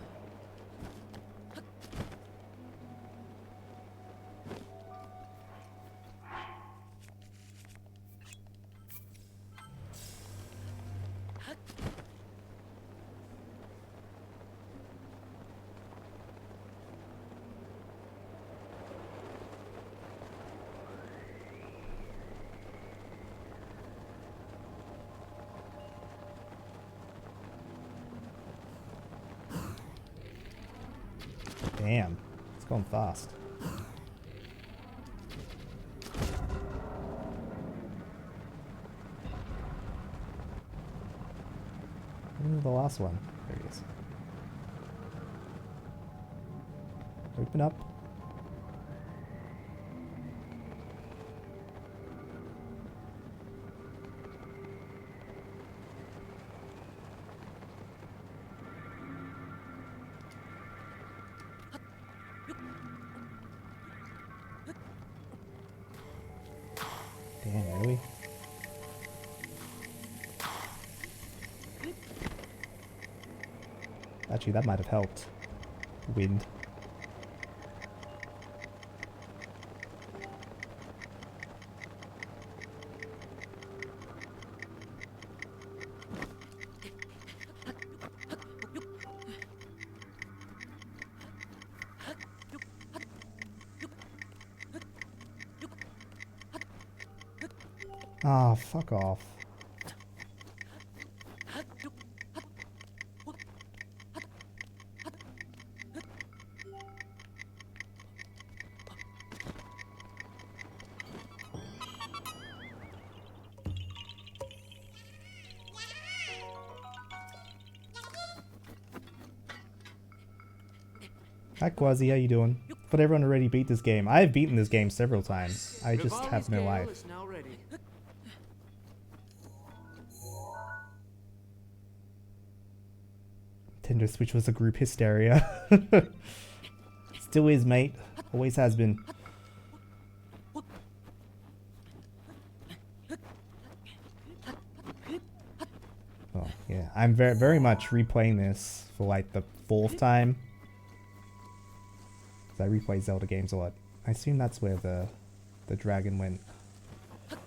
Damn, it's going fast. Where's the last one? There he is. Open up. Damn, really? Actually, that might have helped. Wind. Ah, fuck off. Hi Quasi, how you doing? But everyone already beat this game. I've beaten this game several times. I just have no life. Is now ready. Nintendo Switch was a group hysteria. Still is, mate. Always has been. Oh, yeah. I'm very much replaying this for like the 4th time. I replay Zelda games a lot. I assume that's where the dragon went. I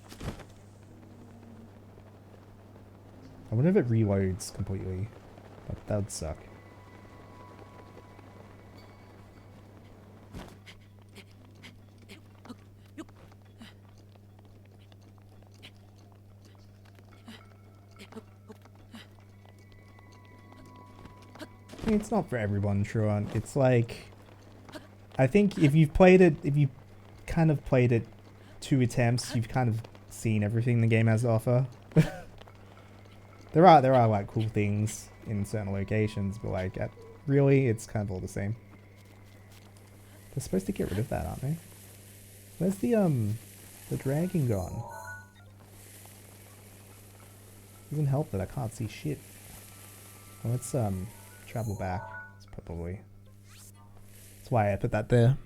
wonder if it reloads completely. But that would suck. I mean, it's not for everyone, Truant. It's like... I think if you've played it, if you kind of played it 2 attempts, you've kind of seen everything the game has to offer. There are like cool things in certain locations, but like really, it's kind of all the same. They're supposed to get rid of that, aren't they? Where's the dragon gone? Doesn't help that I can't see shit. Well, let's travel back. It's probably. That's why I put that there.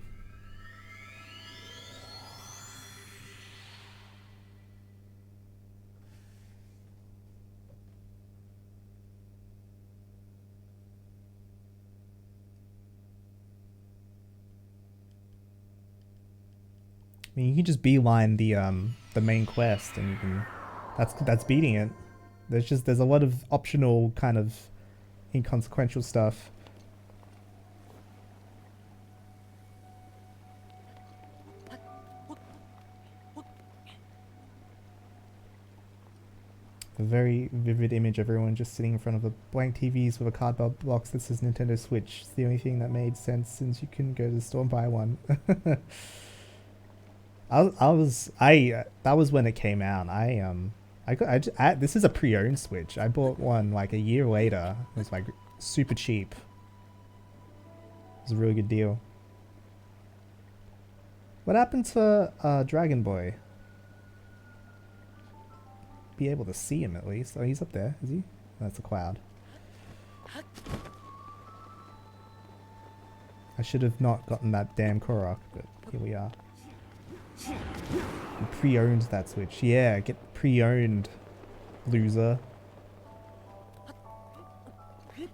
I mean, you can just beeline the main quest, and you can. That's beating it. There's a lot of optional kind of inconsequential stuff. A very vivid image, everyone just sitting in front of a blank TVs with a cardboard box that says Nintendo Switch. It's the only thing that made sense since you couldn't go to the store and buy one. That was when it came out. This is a pre-owned Switch. I bought one like a year later. It was like super cheap. It was a really good deal. What happened to Dragon Boy? Be able to see him at least. Oh, he's up there, is he? That's a cloud. I should have not gotten that damn Korok, but here we are. You pre-owned that Switch. Yeah, get pre-owned, loser. I'm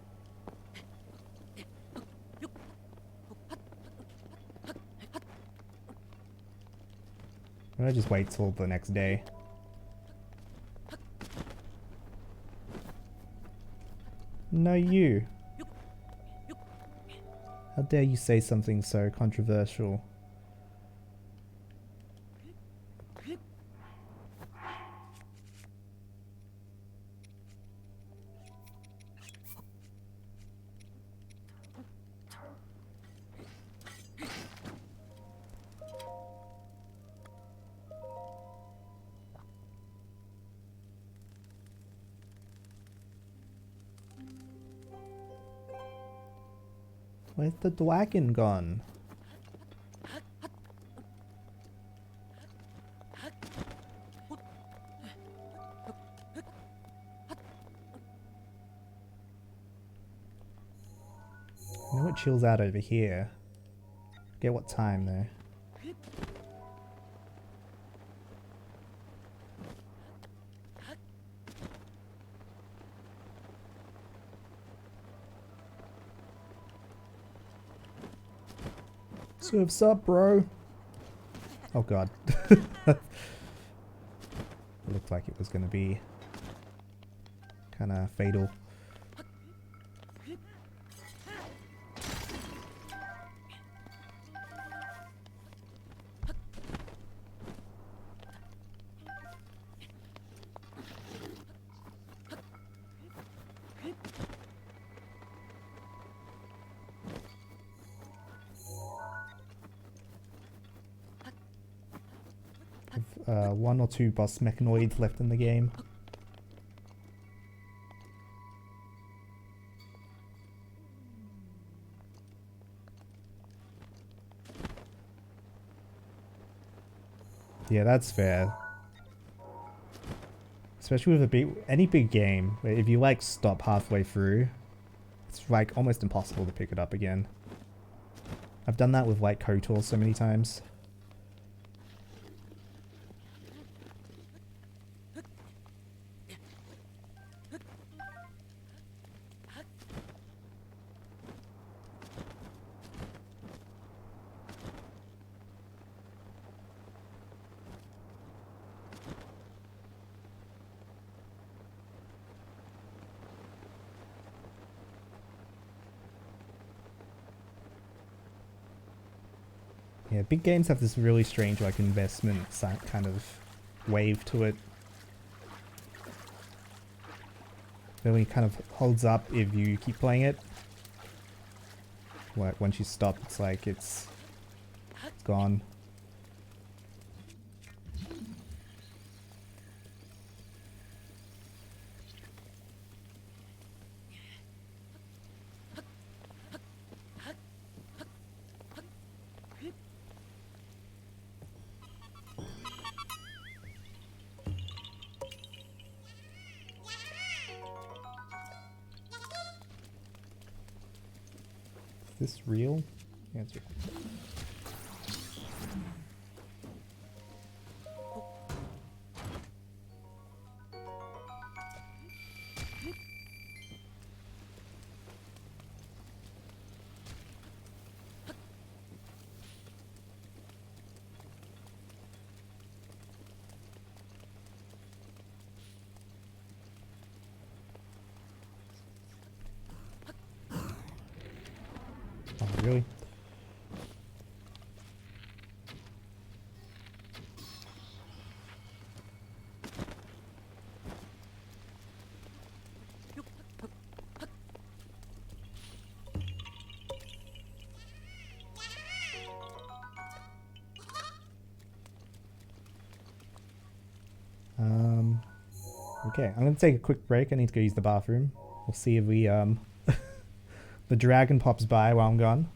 gonna just wait till the next day. No, you. How dare you say something so controversial? Where's the dragon gone? I know it chills out over here. Get what time though. Surf's up, bro. Oh god. It looked like it was going to be kind of fatal. One or two boss mechanoids left in the game. Yeah, that's fair. Especially with any big game, where if you like stop halfway through, it's like almost impossible to pick it up again. I've done that with like KOTOR so many times. Yeah, big games have this really strange like investment kind of wave to it. It only kind of holds up if you keep playing it. Like once you stop, it's like it's gone. Is this real? Yeah, it's real. Oh, really? Okay, I'm gonna take a quick break. I need to go use the bathroom. We'll see if we the dragon pops by while I'm gone.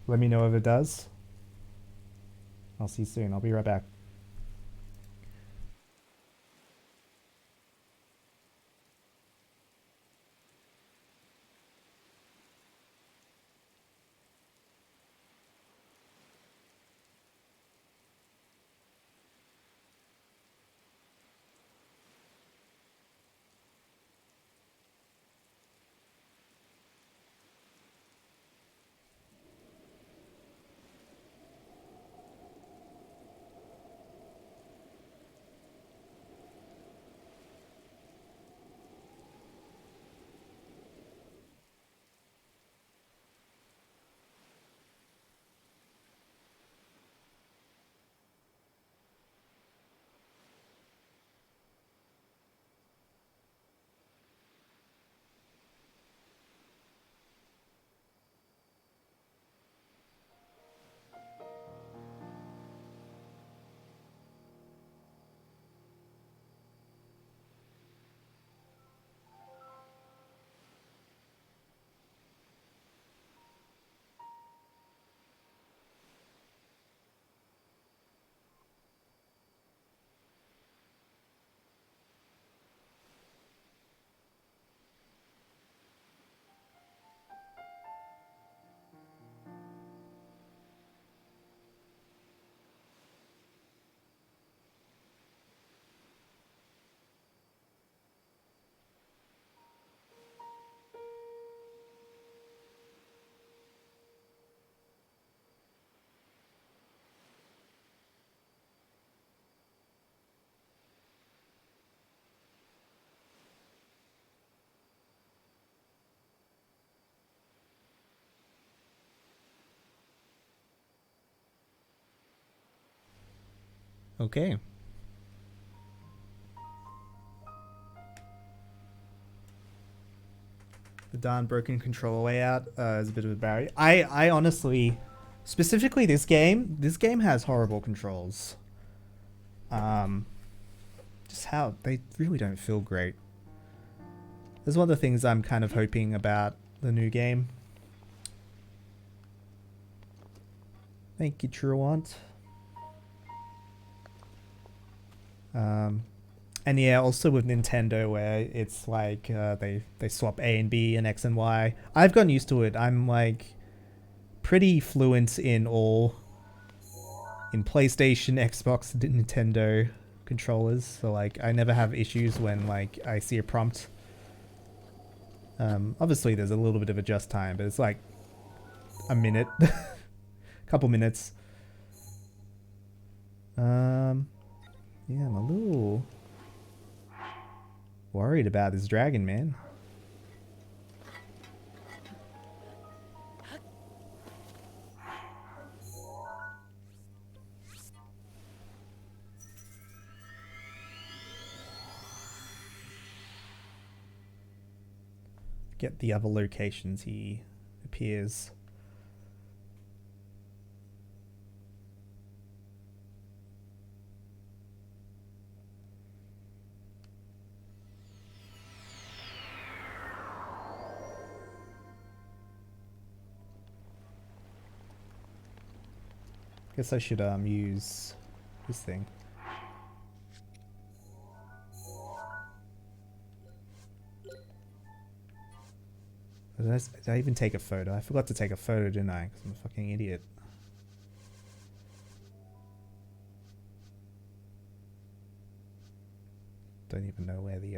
Let me know if it does. I'll see you soon. I'll be right back. Okay. The darn broken controller layout is a bit of a barrier. I honestly, specifically this game has horrible controls. Just how they really don't feel great. That's one of the things I'm kind of hoping about the new game. Thank you, Truant. And yeah, also with Nintendo, where it's like they swap A and B and X and Y. I've gotten used to it. I'm like pretty fluent in PlayStation, Xbox, Nintendo controllers. So like I never have issues when like I see a prompt. Obviously there's a little bit of adjust time, but it's like a minute, couple minutes. Yeah, I'm a little worried about this dragon, man. Get the other locations he appears. Guess I should use this thing. Did I even take a photo? I forgot to take a photo, didn't I? Because I'm a fucking idiot. Don't even know where the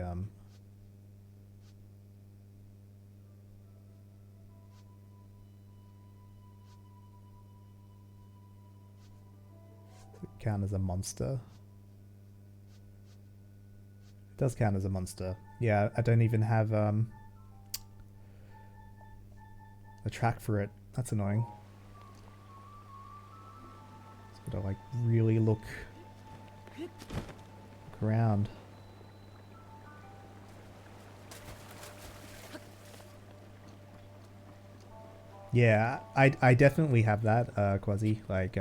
does it count as a monster? It does count as a monster. Yeah, I don't even have a track for it. That's annoying. Just gotta like really look around. Yeah, I definitely have that, Quasi. Like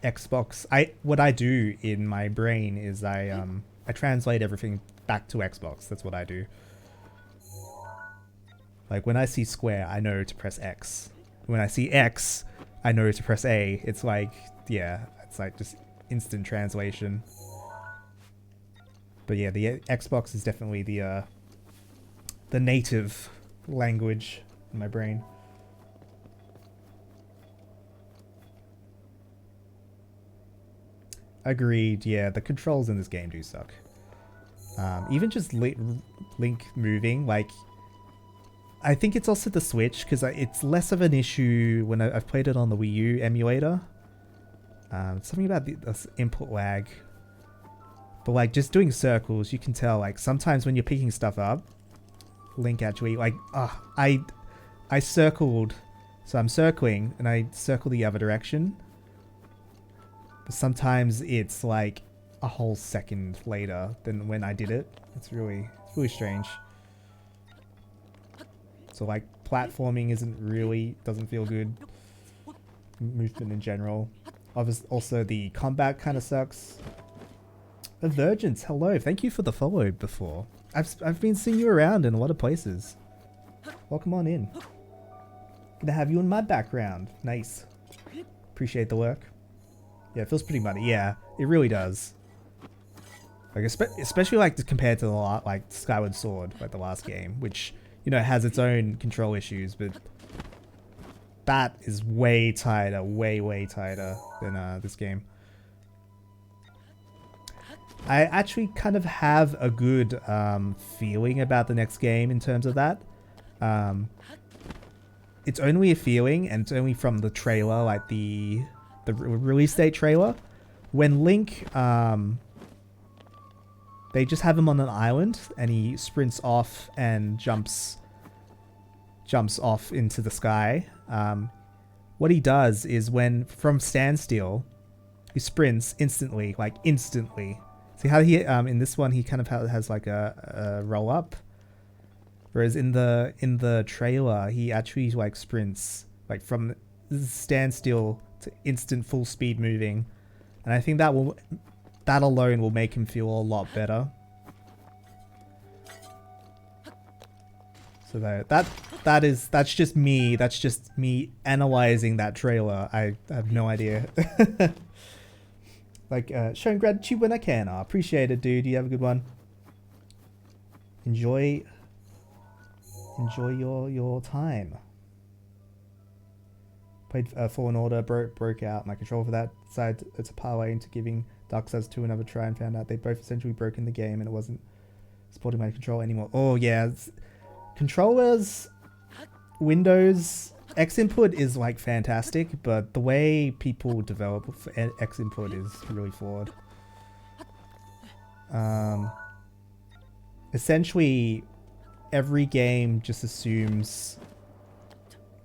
Xbox. What I do in my brain is I translate everything back to Xbox. That's what I do. Like when I see square, I know to press X. When I see X, I know to press A. It's like, yeah, it's like just instant translation. But yeah, the Xbox is definitely the native language in my brain. Agreed. Yeah, the controls in this game do suck. Even just Link moving, like I think it's also the Switch because it's less of an issue when I've played it on the Wii U emulator. Something about the input lag. But like just doing circles, you can tell like sometimes when you're picking stuff up, Link actually like I circled, so I'm circling and I circle the other direction. But sometimes it's like a whole second later than when I did it. It's really strange. So like platforming doesn't feel good. Movement in general. Obviously, also the combat kind of sucks. Virgins, hello. Thank you for the follow before. I've been seeing you around in a lot of places. Welcome on in. Gonna have you in my background. Nice. Appreciate the work. Yeah, it feels pretty muddy. Yeah, it really does. Like especially like compared to the like Skyward Sword, like the last game, which you know has its own control issues, but that is way tighter, way tighter than this game. I actually kind of have a good feeling about the next game in terms of that. It's only a feeling, and it's only from the trailer, like the release date trailer. When Link, they just have him on an island, and he sprints off and jumps off into the sky. What he does is when from standstill, who sprints instantly, like instantly. See how he in this one he kind of has like a roll up, whereas in the trailer he actually like sprints like from standstill to instant full speed moving, and I think that alone will make him feel a lot better. So that's just me. That's just me analyzing that trailer. I have no idea. Like showing gratitude when I can. I appreciate it, dude. You have a good one. Enjoy your time. Played Fallen Order, broke out my control for that side. It's a parlay into giving Dark Souls 2 another try and found out they both essentially broken the game and it wasn't supporting my control anymore. Oh yeah, controllers, Windows, X input is like fantastic, but the way people develop for X input is really flawed. Essentially, every game just assumes,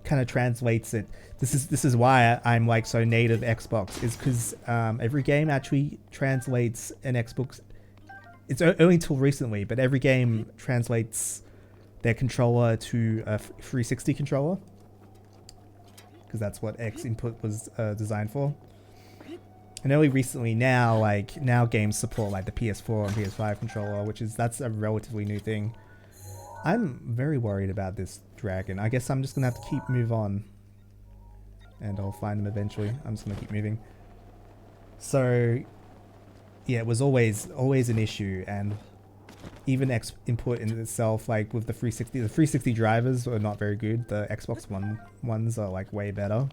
kind of translates it. This is why I'm like so native Xbox, is because every game actually translates an Xbox. It's only until recently, but every game translates their controller to a 360 controller, because that's what X input was designed for. And only recently now games support like the PS4 and PS5 controller, that's a relatively new thing. I'm very worried about this dragon. I guess I'm just gonna have to move on, and I'll find him eventually. I'm just gonna keep moving. So yeah, it was always an issue, and even X input in itself, like with the 360 drivers are not very good. The Xbox One ones are like way better.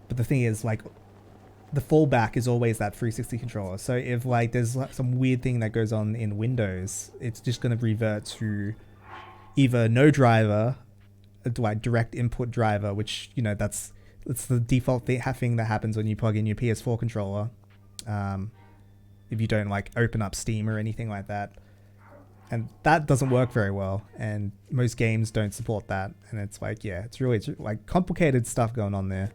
But the thing is, like, the fallback is always that 360 controller. So if like there's like some weird thing that goes on in Windows, it's just going to revert to either no driver, like direct input driver, which, you know, it's the default thing that happens when you plug in your PS4 controller. If you don't like open up Steam or anything like that, and that doesn't work very well, and most games don't support that, and it's like, yeah, it's like complicated stuff going on there.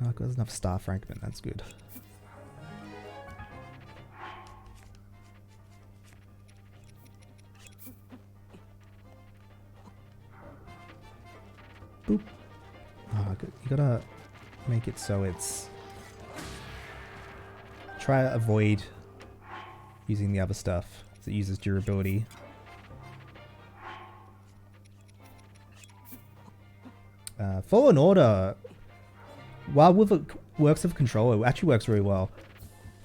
Oh, I've got enough star fragment, that's good. Boop. Oh, you gotta make it so it's... Try to avoid using the other stuff, because it uses durability. Fallen Order, while with it works with controller, it actually works really well.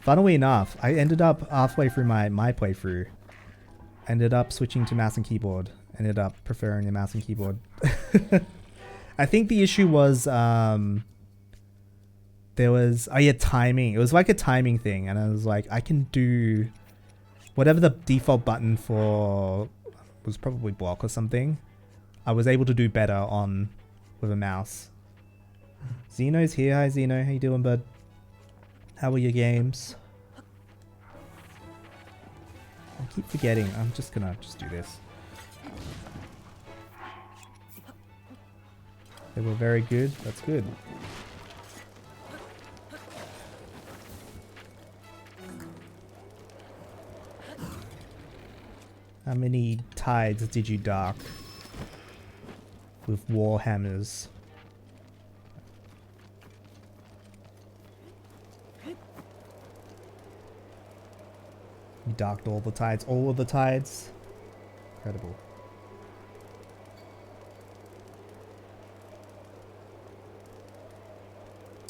Funnily enough, I ended up halfway through my playthrough, ended up switching to mouse and keyboard, ended up preferring the mouse and keyboard. I think the issue was there was timing. It was like a timing thing, and I was like, I can do whatever the default button for was, probably block or something. I was able to do better with a mouse. Xeno's here. Hi Xeno, how you doing, bud? How are your games? I keep forgetting. I'm just gonna do this. They were very good. That's good. How many tides did you dark with war hammers? You darked all the tides? All of the tides? Incredible.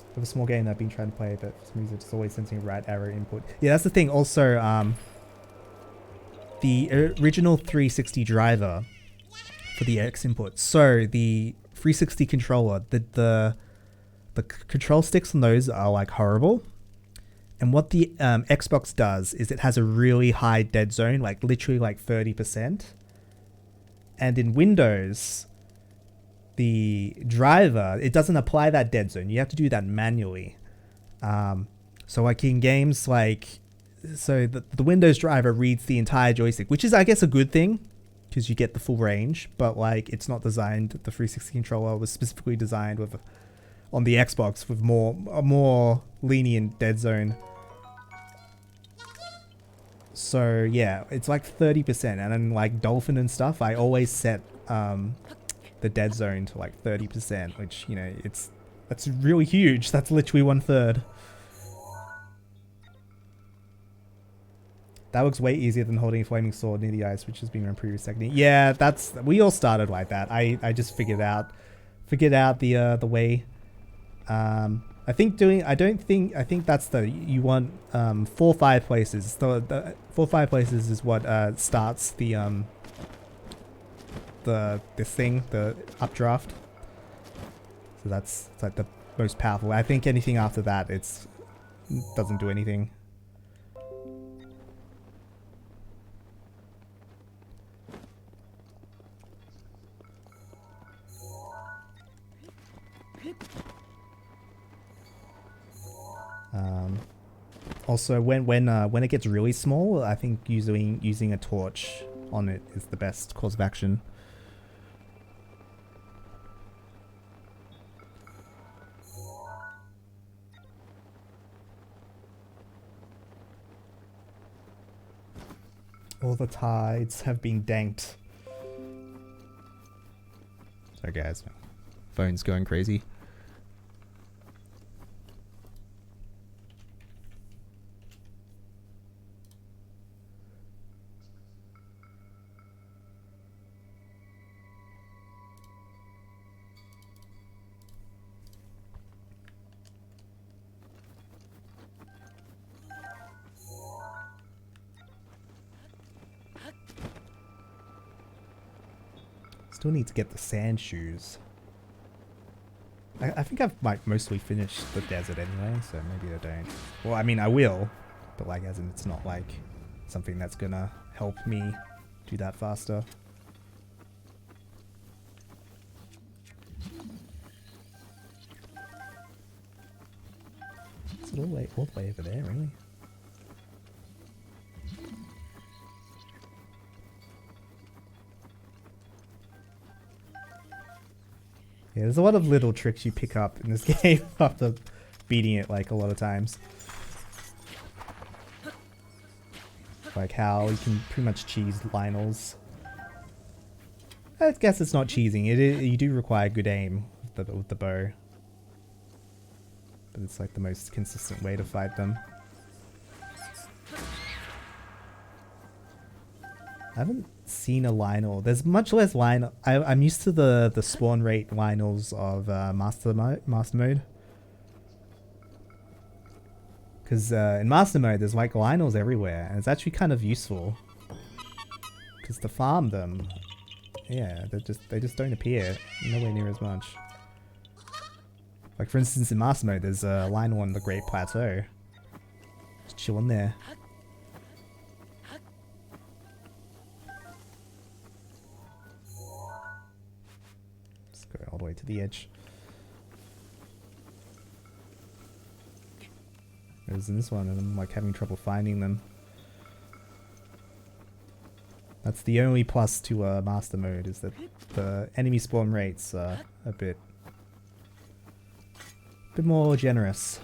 I have a small game that I've been trying to play, but for some reason it's always sensing right arrow input. Yeah, that's the thing. Also, the original 360 driver for the X input. So the 360 controller, the control sticks on those are like horrible. And what the Xbox does is it has a really high dead zone, like literally like 30%. And in Windows, the driver, it doesn't apply that dead zone. You have to do that manually. So like in games like, so the Windows driver reads the entire joystick, which is, I guess, a good thing. because you get the full range, but like it's not designed. The 360 controller was specifically designed with on the Xbox with a more lenient dead zone. So yeah, it's like 30%, and then like Dolphin and stuff, I always set the dead zone to like 30%, which, you know, that's really huge. That's literally 1/3. That looks way easier than holding a flaming sword near the ice, which has been in previous technique. Yeah, we all started like that. I just figured out the way. I think that's you want 4 fireplaces. The 4 fireplaces is what starts the updraft. So that's like the most powerful. I think anything after that doesn't do anything. Also, when it gets really small, I think using a torch on it is the best course of action. All the tides have been danked. Sorry guys, my phone's going crazy. Still need to get the sand shoes. I think I've like mostly finished the desert anyway, so maybe I don't. Well, I mean I will, but like as in it's not like something that's gonna help me do that faster. Is it all the way over there, really? Yeah, there's a lot of little tricks you pick up in this game after beating it like a lot of times. Like how you can pretty much cheese Lionels. I guess it's not cheesing. You do require good aim with the bow. But it's like the most consistent way to fight them. I haven't seen a Lionel. There's much less Lionel. I'm used to the spawn rate Lionels of master mode. Because in master mode there's like Lionels everywhere, and it's actually kind of useful. Because to farm them, yeah, they just don't appear nowhere near as much. Like for instance in master mode there's a Lionel on the Great Plateau. Just chilling there. Go all the way to the edge. It was in this one and I'm like having trouble finding them. That's the only plus to master mode, is that the enemy spawn rates are a bit more generous.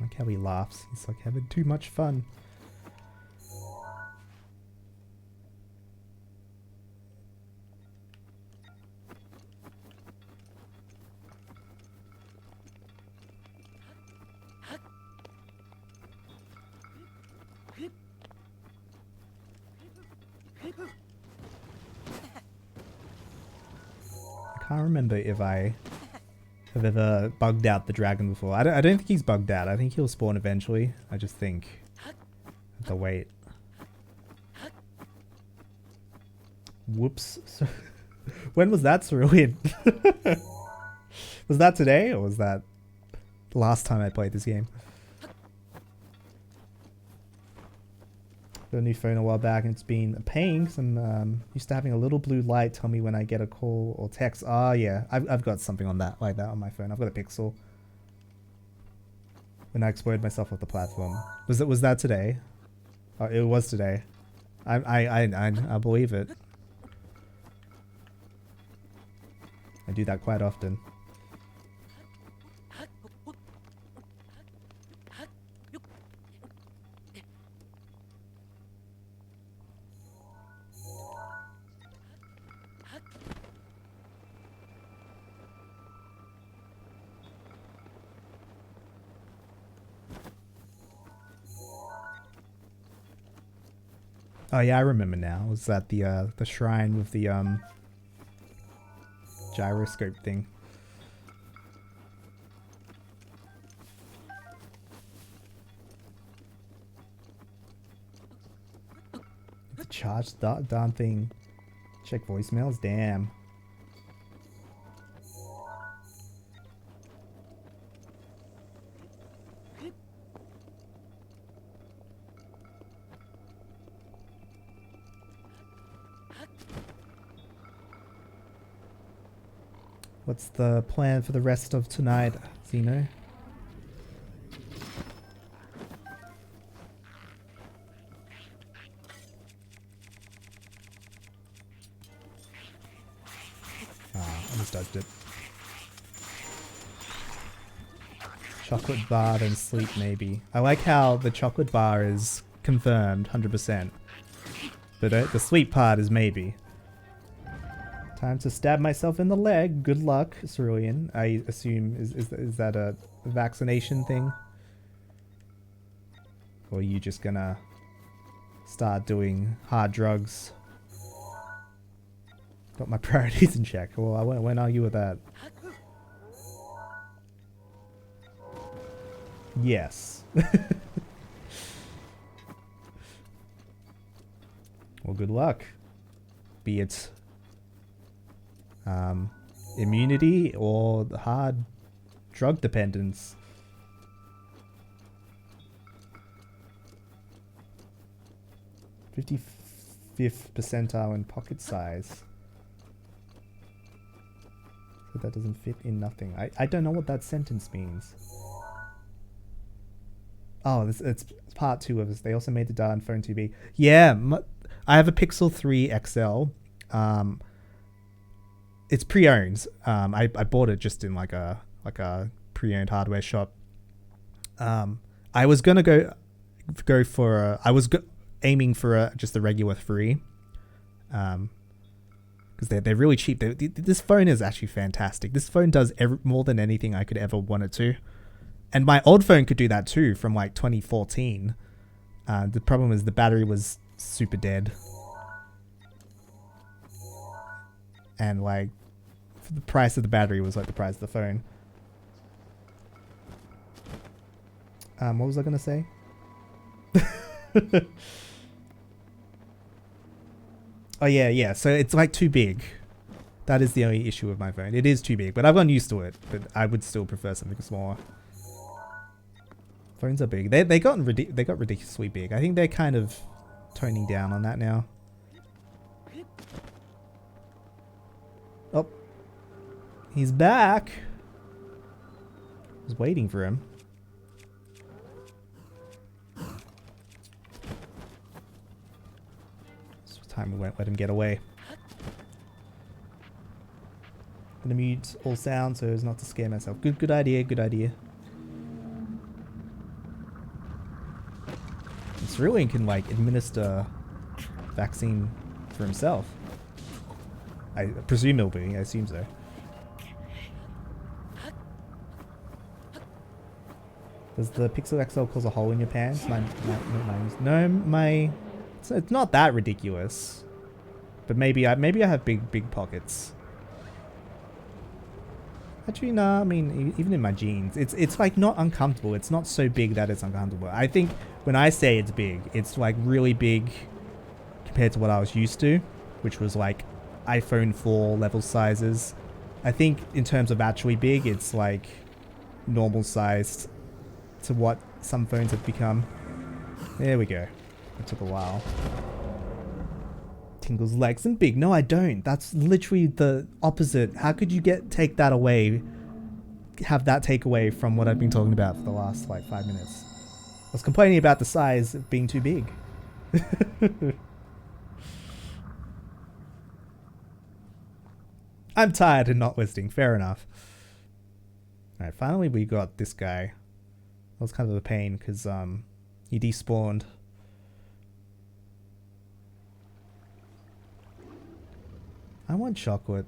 Like how he laughs. He's like having too much fun. I can't remember if I have ever bugged out the dragon before. I don't think he's bugged out. I think he'll spawn eventually. I just think I have to wait. Whoops. When was that cerulean? Was that today or was that last time I played this game. Got a new phone a while back and it's been a pain because I'm used to having a little blue light tell me when I get a call or text. Ah, yeah, I've got something on that like that on my phone. I've got a Pixel. When I exploded myself off the platform, was that today? Oh, it was today. I believe it. I do that quite often. Oh yeah, I remember now. Was that the shrine with the gyroscope thing? The charge darn thing. Check voicemails. Damn. What's the plan for the rest of tonight, Zeno? Ah, I just dodged it. Chocolate bar and sleep maybe. I like how the chocolate bar is confirmed 100%. But the sleep part is maybe. Time to stab myself in the leg. Good luck, Cerulean. I assume is that a vaccination thing? Or are you just gonna start doing hard drugs? Got my priorities in check. Well, I won't argue with that. Yes. Well, good luck. Be it immunity or the hard drug dependence. $55th percentile in pocket size. So that doesn't fit in nothing. I don't know what that sentence means. Oh, it's part 2 of this. They also made the darn phone 2B. Yeah, I have a Pixel 3 XL. It's pre-owned. I bought it just in like a pre-owned hardware shop. I was gonna go for aiming for just a regular 3, because they're really cheap. This phone is actually fantastic. This phone does more than anything I could ever want it to, and my old phone could do that too from like 2014. The problem is the battery was super dead. And like the price of the battery was like the price of the phone. What was I gonna say? Oh yeah, so it's like too big. That is the only issue with my phone. It is too big, but I've gotten used to it. But I would still prefer something smaller. Phones are big. They got ridiculously big. I think they're kind of toning down on that now. Oh, he's back. I was waiting for him. This time we won't let him get away. Gonna mute all sound so as not to scare myself. Good idea. Good idea. Cerulean can like administer vaccine for himself. Presumably, I assume so. Does the Pixel XL cause a hole in your pants? It's not that ridiculous. But maybe I have big pockets. Actually, no. I mean, even in my jeans, it's like not uncomfortable. It's not so big that it's uncomfortable. I think when I say it's big, it's like really big compared to what I was used to, which was like iPhone 4 level sizes. I think in terms of actually big, it's like normal sized to what some phones have become. There we go. It took a while. Tingles legs and big. No, I don't. That's literally the opposite. How could you take that away? Have that take away from what I've been talking about for the last like 5 minutes. I was complaining about the size of being too big. I'm tired and not listening. Fair enough. Alright, finally we got this guy. That was kind of a pain because he despawned. I want chocolate.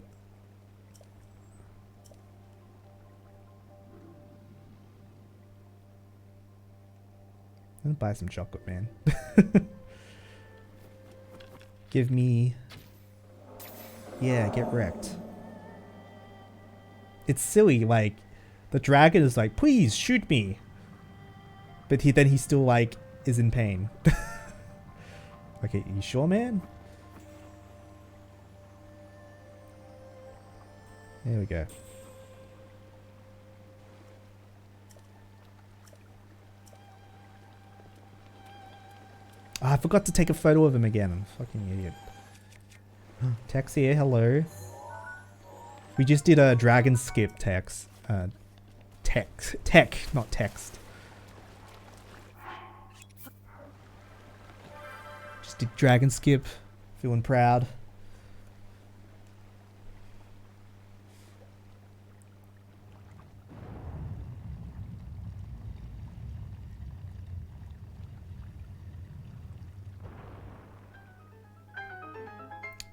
I'm gonna buy some chocolate, man. Give me... Yeah, get wrecked. It's silly, like, the dragon is like, please shoot me. But then he still, like, is in pain. Okay, you sure, man? There we go. Oh, I forgot to take a photo of him again. I'm a fucking idiot. Tex here, hello. We just did a dragon skip, Tex. Tech, not text. Just did dragon skip. Feeling proud.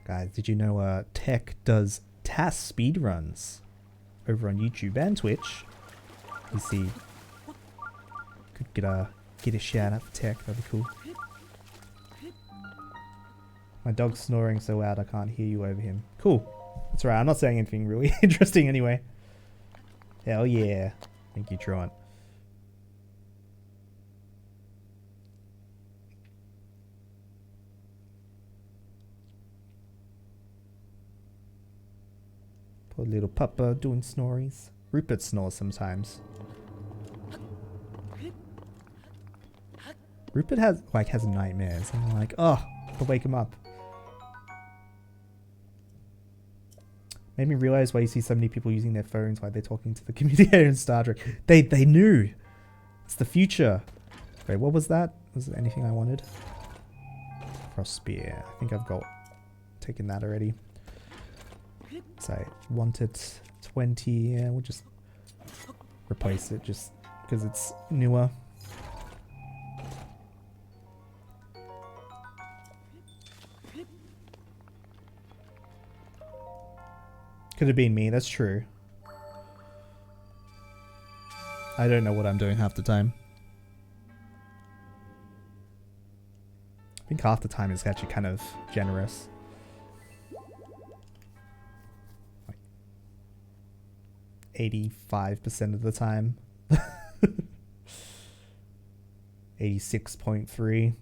Guys, did you know Tech does TAS speedruns over on YouTube and Twitch? You see, could get a shout out for Tech. That'd be cool. My dog's snoring so loud I can't hear you over him. Cool. That's right. I'm not saying anything really interesting anyway. Hell yeah. Thank you, Truant. Poor little puppa doing snories. Rupert snores sometimes. Rupert has nightmares. And I'm like, oh, to wake him up. Made me realize why you see so many people using their phones while they're talking to the communicator in Star Trek. They knew. It's the future. Wait, what was that? Was there anything I wanted? Cross spear. I think I've taken that already. So I wanted 20. Yeah, we'll just replace it just because it's newer. Could have been me, that's true. I don't know what I'm doing half the time. I think half the time is actually kind of generous. Like 85% of the time. 86.3.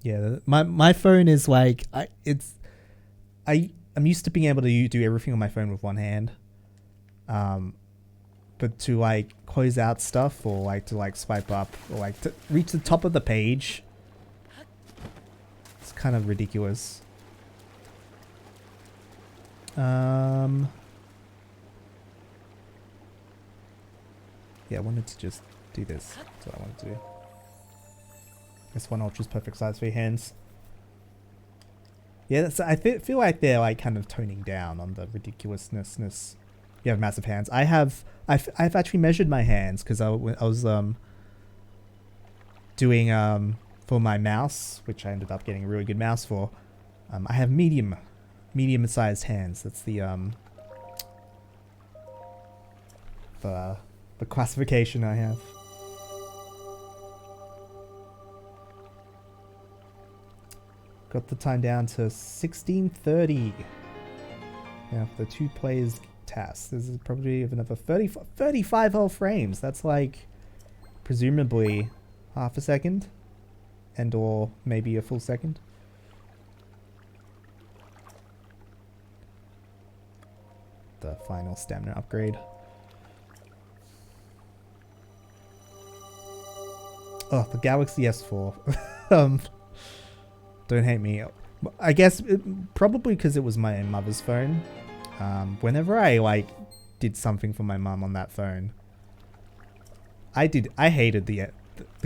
Yeah, my phone is like I'm used to being able to do everything on my phone with one hand, but to like close out stuff or like to like swipe up or like to reach the top of the page, it's kind of ridiculous. Yeah, I wanted to just do this. That's what I wanted to do. S1 Ultra's perfect size for your hands. Yeah, I feel like they're like kind of toning down on the ridiculousness. You have massive hands. I've actually measured my hands because I was doing for my mouse, which I ended up getting a really good mouse for. I have medium sized hands. That's the classification I have. Got the time down to 16:30. Now for the 2 players task, this is probably of another 35 whole frames. That's like presumably half a second and or maybe a full second. final stamina upgrade. Oh, the Galaxy S4. Don't hate me. I guess probably because it was my mother's phone. Whenever I like did something for my mum on that phone, I hated the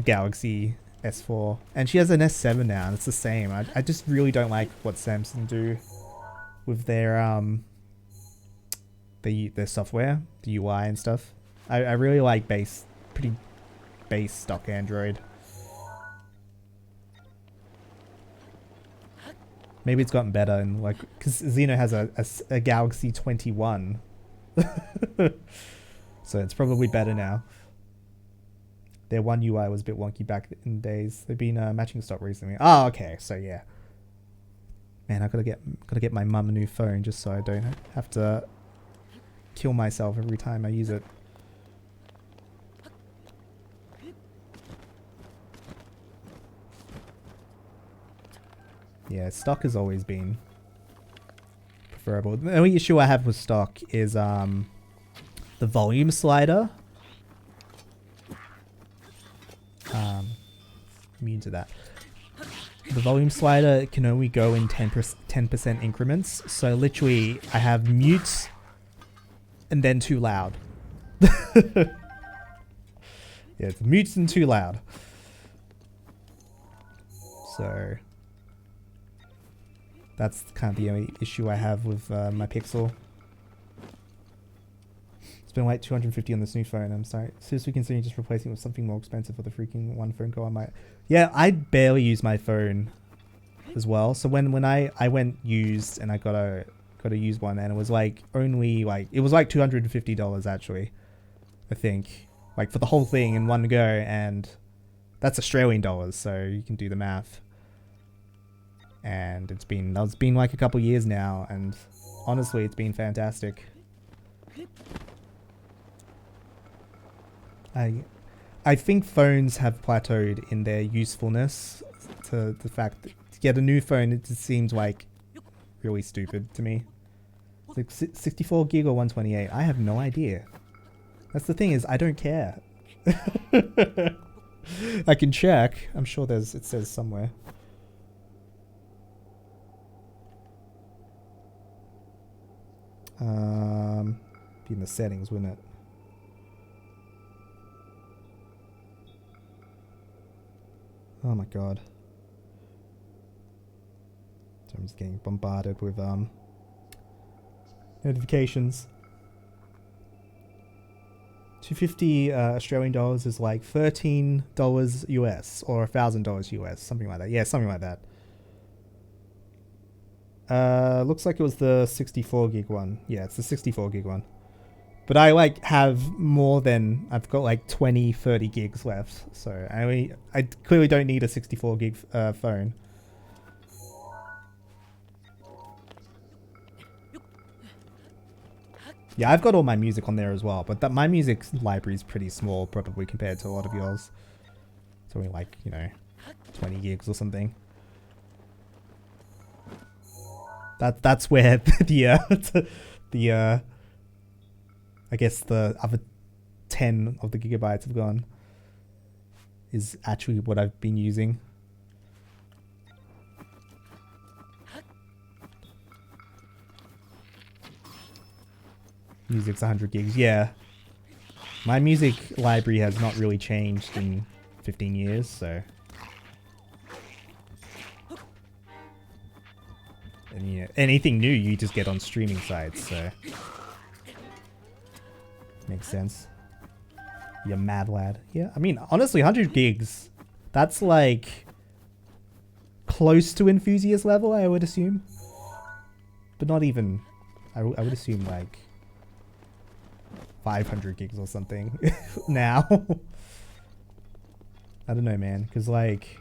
Galaxy S4, and she has an S7 now, and it's the same. I just really don't like what Samsung do with their software, the UI and stuff. I really like pretty base stock Android. Maybe it's gotten better, and like, because Xeno has a Galaxy 21, so it's probably better now. Their one UI was a bit wonky back in the days. They've been matching stock recently. Oh, okay, so yeah. Man, I gotta get my mum a new phone just so I don't have to kill myself every time I use it. Yeah, stock has always been preferable. The only issue I have with stock is the volume slider. Immune to that. The volume slider can only go in 10% increments. So literally, I have mute and then too loud. Yeah, it's mute and too loud. So that's kind of the only issue I have with my Pixel. It's been like $250 on this new phone. I'm sorry. Seriously considering just replacing it with something more expensive for the freaking one phone call I might. Yeah, I barely use my phone as well. So when I went used and I got a used one, and it was like only like it was like $250 actually, I think, like for the whole thing in one go, and that's Australian dollars, so you can do the math. And it's been like a couple years now, and honestly, it's been fantastic. I think phones have plateaued in their usefulness to the fact that to get a new phone, it just seems like really stupid to me. It's like 64 gig or 128. I have no idea. That's the thing, is I don't care. I can check. I'm sure it says somewhere. Be in the settings, wouldn't it? Oh my god. So I'm just getting bombarded with notifications. 250 Australian dollars is like $13 US or $1,000 US, something like that. Yeah, something like that. Looks like it was the 64 gig one. Yeah, it's the 64 gig one. But I like have more than, I've got like 20, 30 gigs left. So I clearly don't need a 64 gig phone. Yeah, I've got all my music on there as well, but my music library is pretty small probably compared to a lot of yours. It's only like, 20 gigs or something. That's where the I guess the other 10 of the gigabytes have gone, is actually what I've been using. Music's 100 gigs, yeah. My music library has not really changed in 15 years, so. And yeah, anything new you just get on streaming sites, so. Makes sense. You mad lad. Yeah, I mean, honestly, 100 gigs, that's like close to enthusiast level, I would assume. But not even, I would assume like 500 gigs or something now. I don't know, man, because like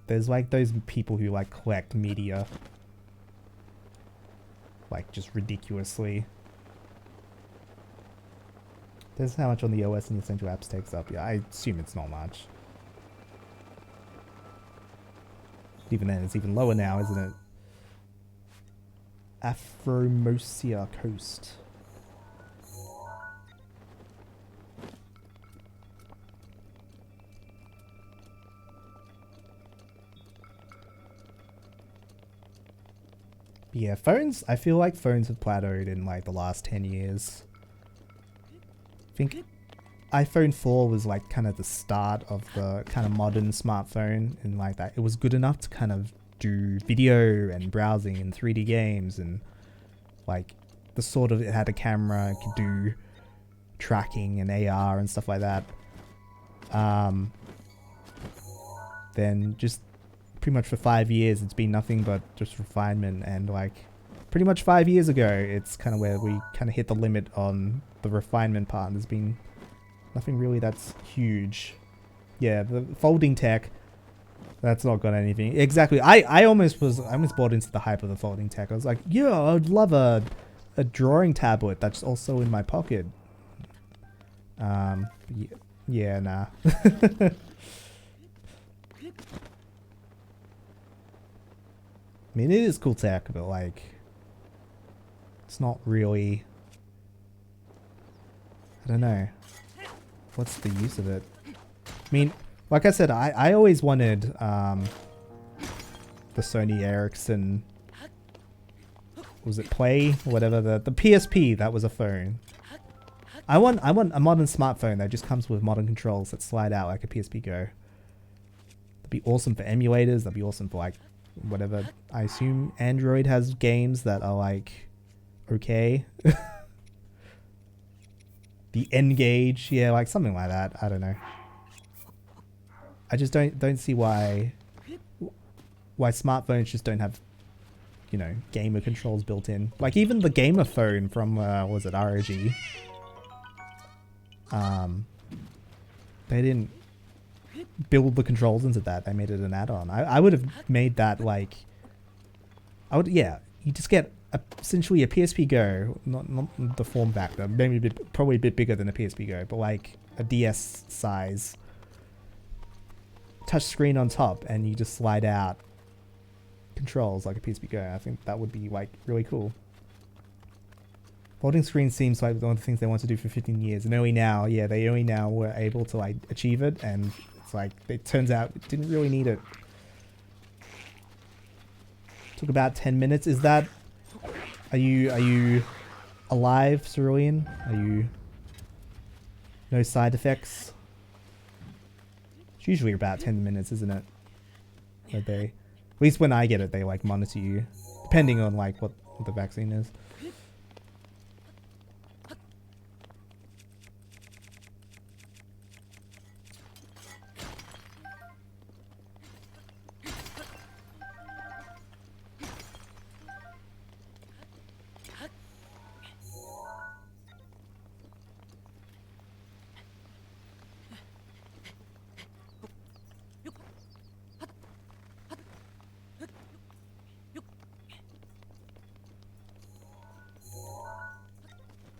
there's like those people who like collect media like just ridiculously. There's how much on the OS and the Essential Apps takes up. Yeah, I assume it's not much. Even then, it's even lower now, isn't it? Afromosia Coast. Yeah, phones, I feel like phones have plateaued in like the last 10 years. I think iPhone 4 was like kind of the start of the kind of modern smartphone, and like that it was good enough to kind of do video and browsing and 3D games, and like the sort of, it had a camera, it could do tracking and AR and stuff like that. Then just pretty much for 5 years it's been nothing but just refinement, and like pretty much 5 years ago it's kind of where we kind of hit the limit on the refinement part. There's been nothing really that's huge. Yeah, the folding tech, that's not got anything. Exactly. I almost bought into the hype of the folding tech. I was like, yeah, I'd love a drawing tablet that's also in my pocket. Yeah, nah. I mean, it is cool tech, but like, it's not really, I don't know. What's the use of it? I mean, like I said, I always wanted the Sony Ericsson, was it Play or whatever, the PSP. That was a phone. I want a modern smartphone that just comes with modern controls that slide out like a PSP Go. That'd be awesome for emulators. That'd be awesome for like whatever. I assume Android has games that are like okay. The N-Gage, yeah, like something like that. I don't know. I just don't see why smartphones just don't have, you know, gamer controls built in. Like even the gamer phone from what was it, ROG? They didn't build the controls into that. They made it an add-on. I would have made that like, yeah, you just get essentially a PSP Go, not the form factor, maybe probably a bit bigger than a PSP Go, but like a DS size touch screen on top, and you just slide out controls like a PSP Go. I think that would be like really cool. Folding screen seems like one of the things they want to do for 15 years, and only now were able to like achieve it, and it's like it turns out it didn't really need it. Took about 10 minutes. Is that, are you alive, Cerulean? Are you, no side effects? It's usually about 10 minutes, isn't it? That they, at least when I get it, they like monitor you, depending on like what the vaccine is.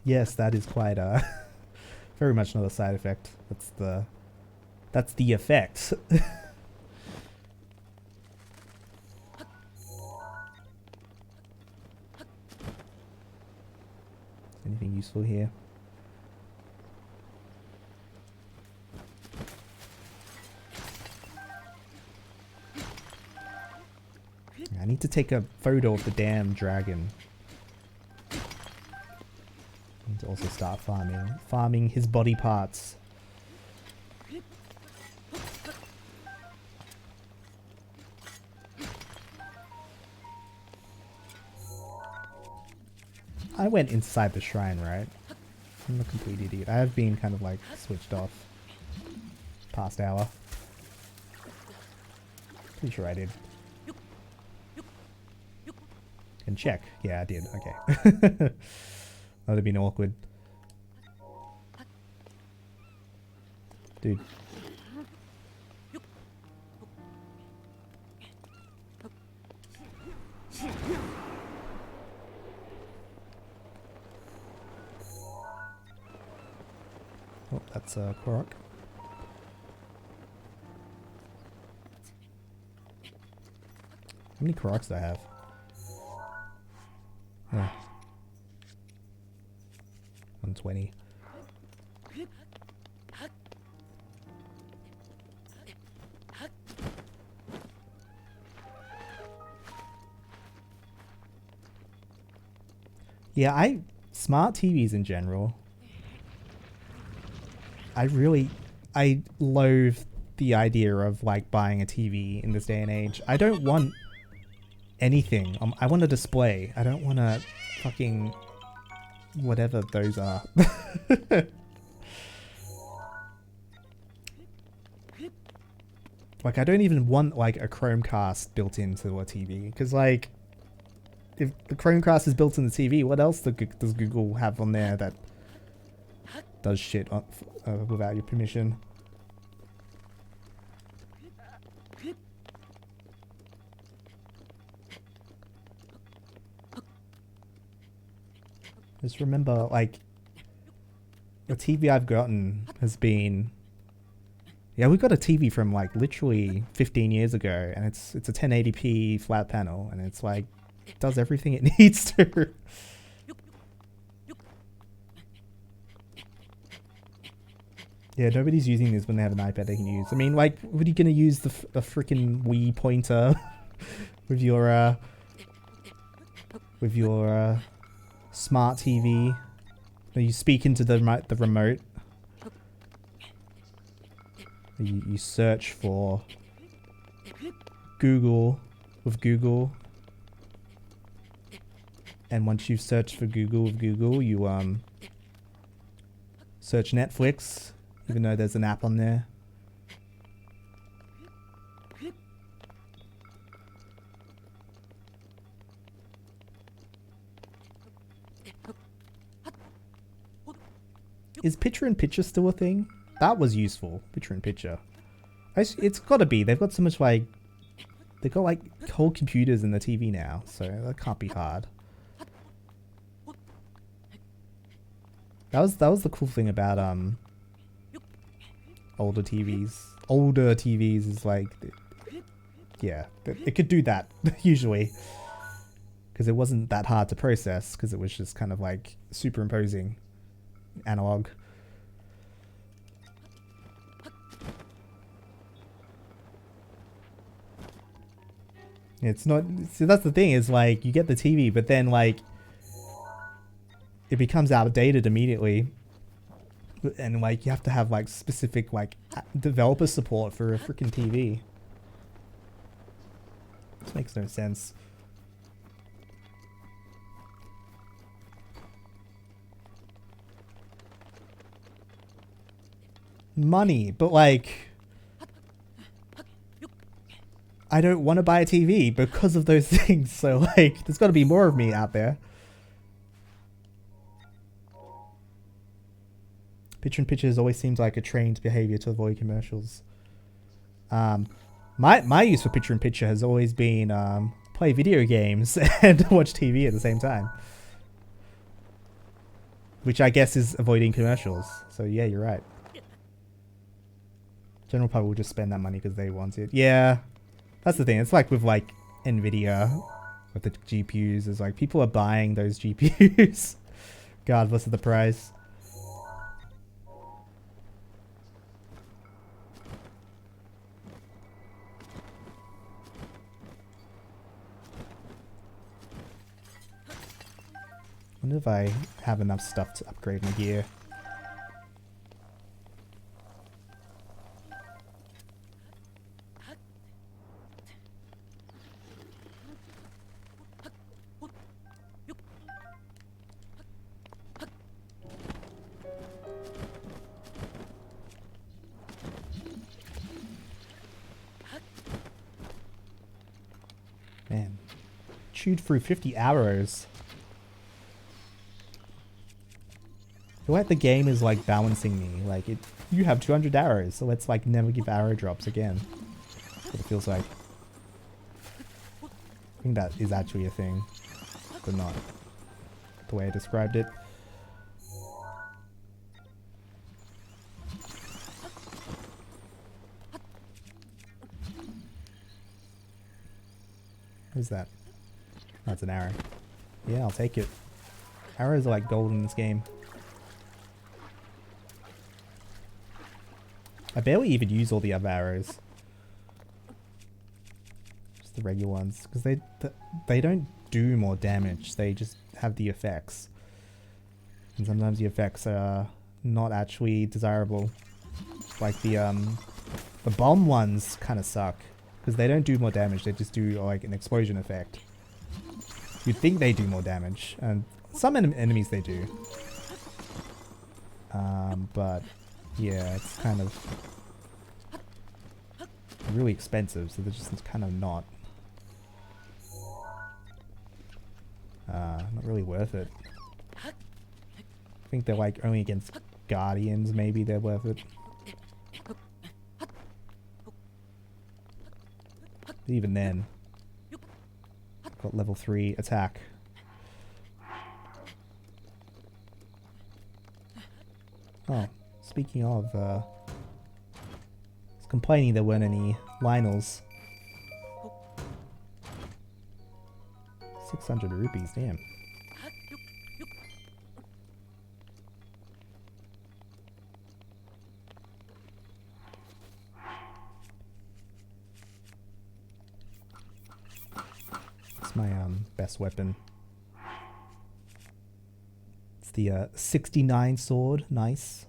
Yes, that is quite very much not a side effect. That's the effect. Anything useful here? I need to take a photo of the damn dragon. Need to also start farming his body parts. I went inside the shrine, right? I'm a complete idiot. I have been kind of like switched off past hour. Pretty sure I did. And check. Yeah, I did. Okay. That would have been awkward. Dude. Oh, that's a Korok. How many Koroks do I have? Yeah. 120. Yeah, smart TVs in general. I loathe the idea of like buying a TV in this day and age. I don't want anything. I want a display. I don't want a fucking whatever those are. Like I don't even want like a Chromecast built into a TV because like if the Chromecast is built in the TV, what else does Google have on there that does shit without your permission? Just remember, like, the TV I've gotten has been... Yeah, we got a TV from, like, literally 15 years ago, and it's a 1080p flat panel, and it's, like, it does everything it needs to. Yeah, nobody's using this when they have an iPad they can use. I mean, like, what are you going to use the freaking Wii pointer with your smart TV? You speak into the remote. You search for Google with Google. And once you've searched for Google with Google, you search Netflix, even though there's an app on there. Is picture-in-picture still a thing? That was useful, picture-in-picture. It's gotta be. They've got so much, like... They've got, like, whole computers in the TV now, so that can't be hard. That was the cool thing about, older TVs. Older TVs is, like... Yeah, it could do that, usually. Because it wasn't that hard to process, because it was just kind of, like, superimposing analog. It's not... See, that's the thing, is like, you get the TV, but then, like, it becomes outdated immediately. And, like, you have to have, like, specific, like, developer support for a freaking TV. This makes no sense. Money, but like I don't want to buy a TV because of those things, so like there's got to be more of me out there. Picture-in-pictures always seems like a trained behavior to avoid commercials. My use for picture-in-picture has always been play video games and watch TV at the same time, which I guess is avoiding commercials. So yeah, you're right. General public will just spend that money because they want it. Yeah, that's the thing. It's like with like Nvidia with the GPUs. It's like people are buying those GPUs regardless of the price. I wonder if I have enough stuff to upgrade my gear. Man, chewed through 50 arrows. I feel like the game is like balancing me. Like you have 200 arrows, so let's like never give arrow drops again. That's what it feels like. I think that is actually a thing, but not the way I described it. What is that? That's an arrow. Yeah, I'll take it. Arrows are like gold in this game. I barely even use all the other arrows. Just the regular ones. Because they don't do more damage. They just have the effects. And sometimes the effects are not actually desirable. Like the bomb ones kind of suck. Because they don't do more damage. They just do like an explosion effect. You'd think they do more damage. And some enemies they do. But yeah, it's kind of really expensive, so they're just kind of not really worth it. I think they're like only against guardians, maybe they're worth it. Even then, got level 3 attack. Oh, speaking of, I was complaining there weren't any Lionels. 600 rupees, damn. It's my best weapon. It's the 69 sword, nice.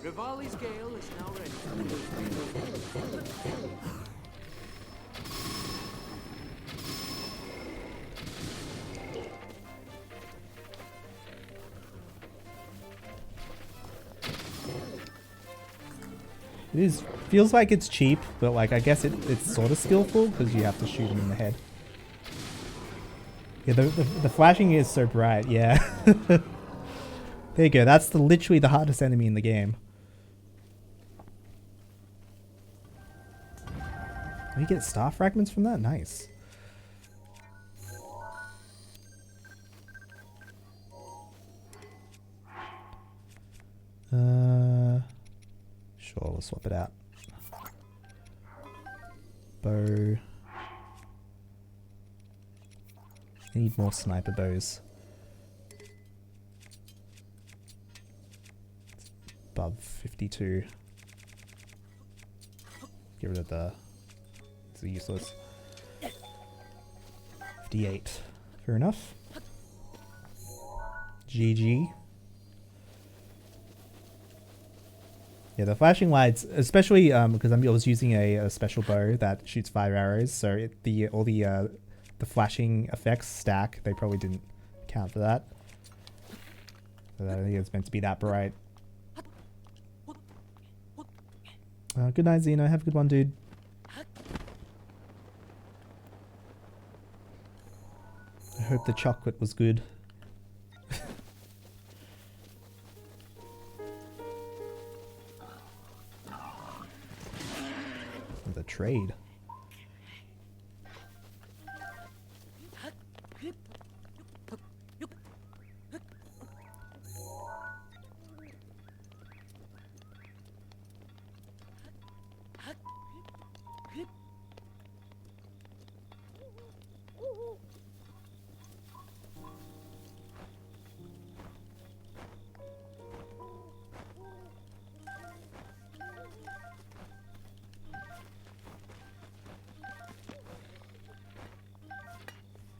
Rivali's Gale is now ready. Feels like it's cheap, but like I guess it's sort of skillful because you have to shoot him in the head. Yeah, the flashing is so bright. Yeah. There you go. That's literally the hardest enemy in the game. Oh, you get star fragments from that? Nice. Sure, we'll swap it out. Bow. I need more sniper bows. Above 52. Get rid of the... It's useless. 58. Fair enough. GG. Yeah, the flashing lights, especially because I was using a special bow that shoots 5 arrows, so all the flashing effects stack. They probably didn't account for that. So I think it's meant to be that bright. Good night, Xeno. Have a good one, dude. I hope the chocolate was good. The trade.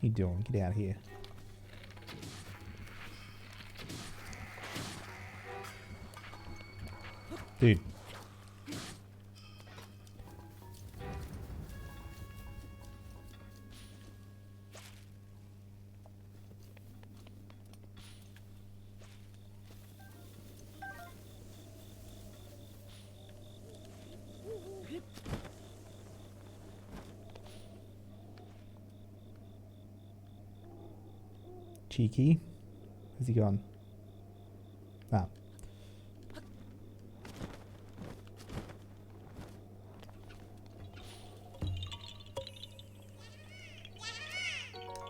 What you doing? Get out of here. Dude. Cheeky. Where's he gone? Ah.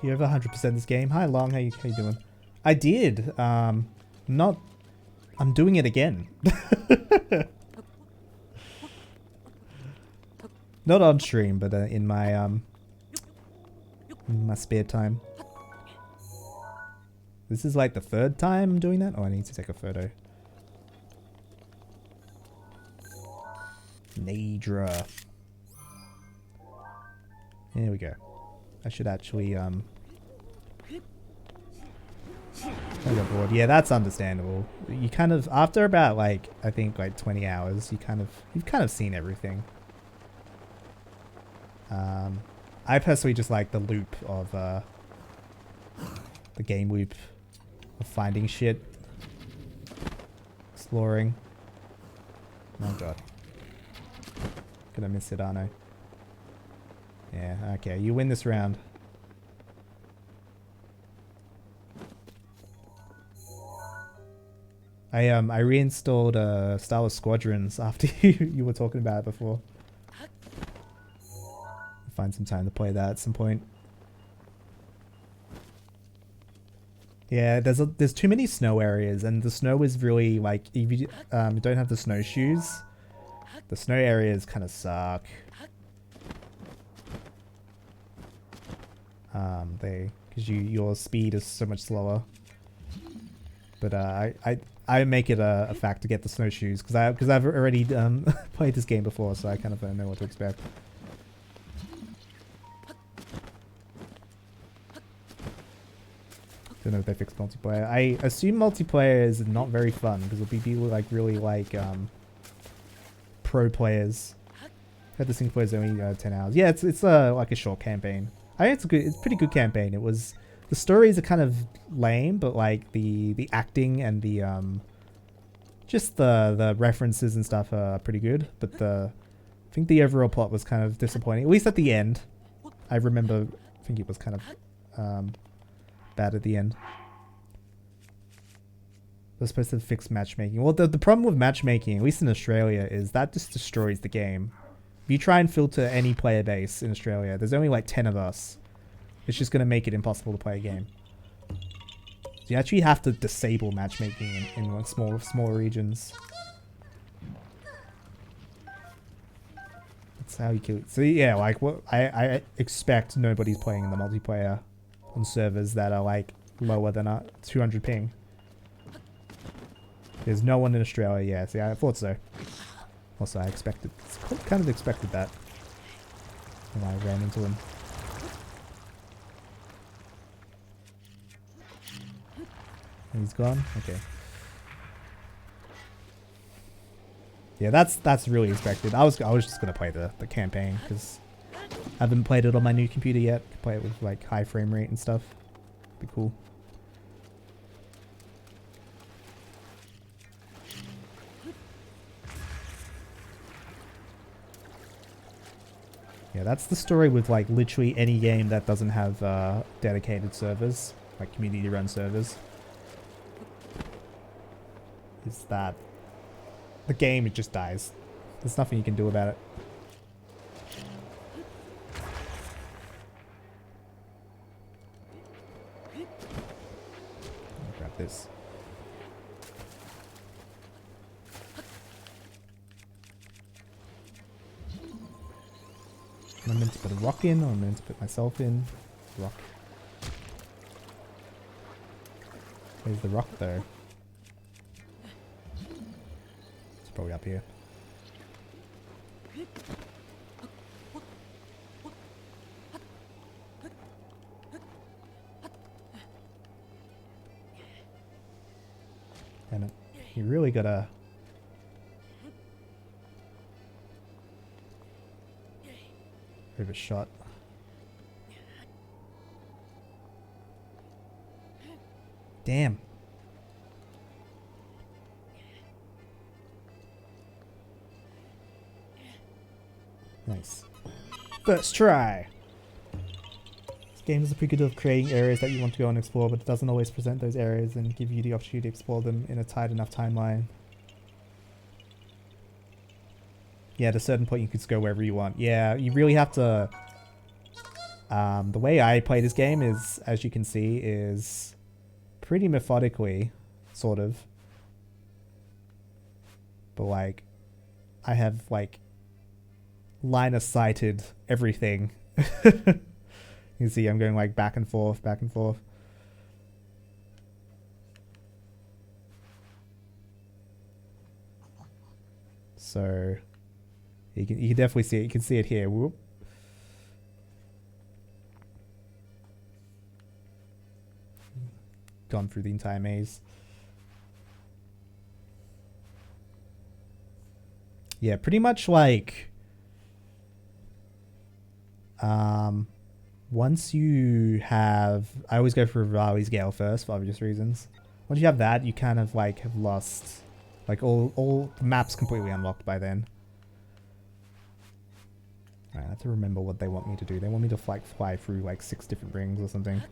You over 100% this game? Hi Long, how you doing? I did. Not. I'm doing it again. Not on stream, but in my spare time. This is like the third time I'm doing that. Oh, I need to take a photo. Nadra. There we go. I should actually I got bored. Yeah, that's understandable. You kind of after about like I think like 20 hours, you've kind of seen everything. I personally just like the loop of the game loop of finding shit, exploring. Oh god, gonna miss it, aren't I? Yeah, okay, you win this round. I reinstalled Star Wars Squadrons after you were talking about it before. Find some time to play that at some point. Yeah, there's too many snow areas, and the snow is really like if you don't have the snowshoes, the snow areas kind of suck. Because your speed is so much slower. But I make it a fact to get the snowshoes because I've already played this game before, so I kind of know what to expect. Don't know if they fixed multiplayer. I assume multiplayer is not very fun because it'll be people like really like pro players. Had this thing plays only 10 hours. Yeah, it's like a short campaign. I think it's a pretty good campaign. It was the stories are kind of lame, but like the acting and the just the references and stuff are pretty good. But I think the overall plot was kind of disappointing. At least at the end, I remember. I think it was kind of bad at the end. They're supposed to fix matchmaking. Well, the problem with matchmaking, at least in Australia, is that just destroys the game. If you try and filter any player base in Australia, there's only like 10 of us. It's just going to make it impossible to play a game. So you actually have to disable matchmaking in like small regions. That's how you kill it. So yeah, like what I expect nobody's playing in the multiplayer on servers that are like lower than a 200 ping. There's no one in Australia. Yeah, see, I thought so. Also, I kind of expected that when I ran into him. He's gone. Okay. Yeah, that's really expected. I was just gonna play the campaign because I haven't played it on my new computer yet. Could play it with like high frame rate and stuff. Be cool. Yeah, that's the story with like literally any game that doesn't have dedicated servers, like community run servers. Is that the game, it just dies. There's nothing you can do about it. I'll grab this. Am I meant to put a rock in, or am I meant to put myself in? Rock. Where's the rock though? It's probably up here. Damn it. You really gotta... Overshot. Damn. Nice. First try. Let's games are pretty good at creating areas that you want to go and explore, but it doesn't always present those areas and give you the opportunity to explore them in a tight enough timeline. Yeah, at a certain point you could just go wherever you want. Yeah, you really have to... the way I play this game is, as you can see, is pretty methodically, sort of. But like, I have like line of sighted everything. You can see I'm going like back and forth, back and forth. So you can definitely see it. You can see it here. Whoop. Gone through the entire maze. Yeah, pretty much like once you have, I always go for Rivali's Gale first for obvious reasons. Once you have that, you kind of like have lost like all the maps completely unlocked by then. Alright, I have to remember what they want me to do. They want me to like fly through like 6 different rings or something. How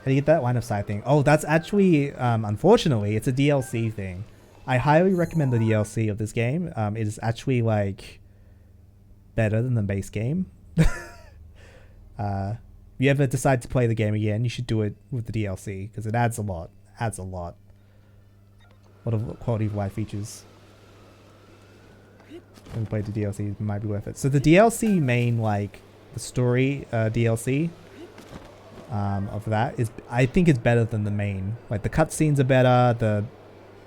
do you get that line of sight thing? Oh, that's actually, unfortunately, it's a DLC thing. I highly recommend the DLC of this game. It is actually like better than the base game. If you ever decide to play the game again, you should do it with the DLC because it adds a lot. Adds a lot. A lot of quality of life features. When you play the DLC, it might be worth it. So the DLC main, like the story DLC of that is, I think, is better than the main. Like the cutscenes are better. The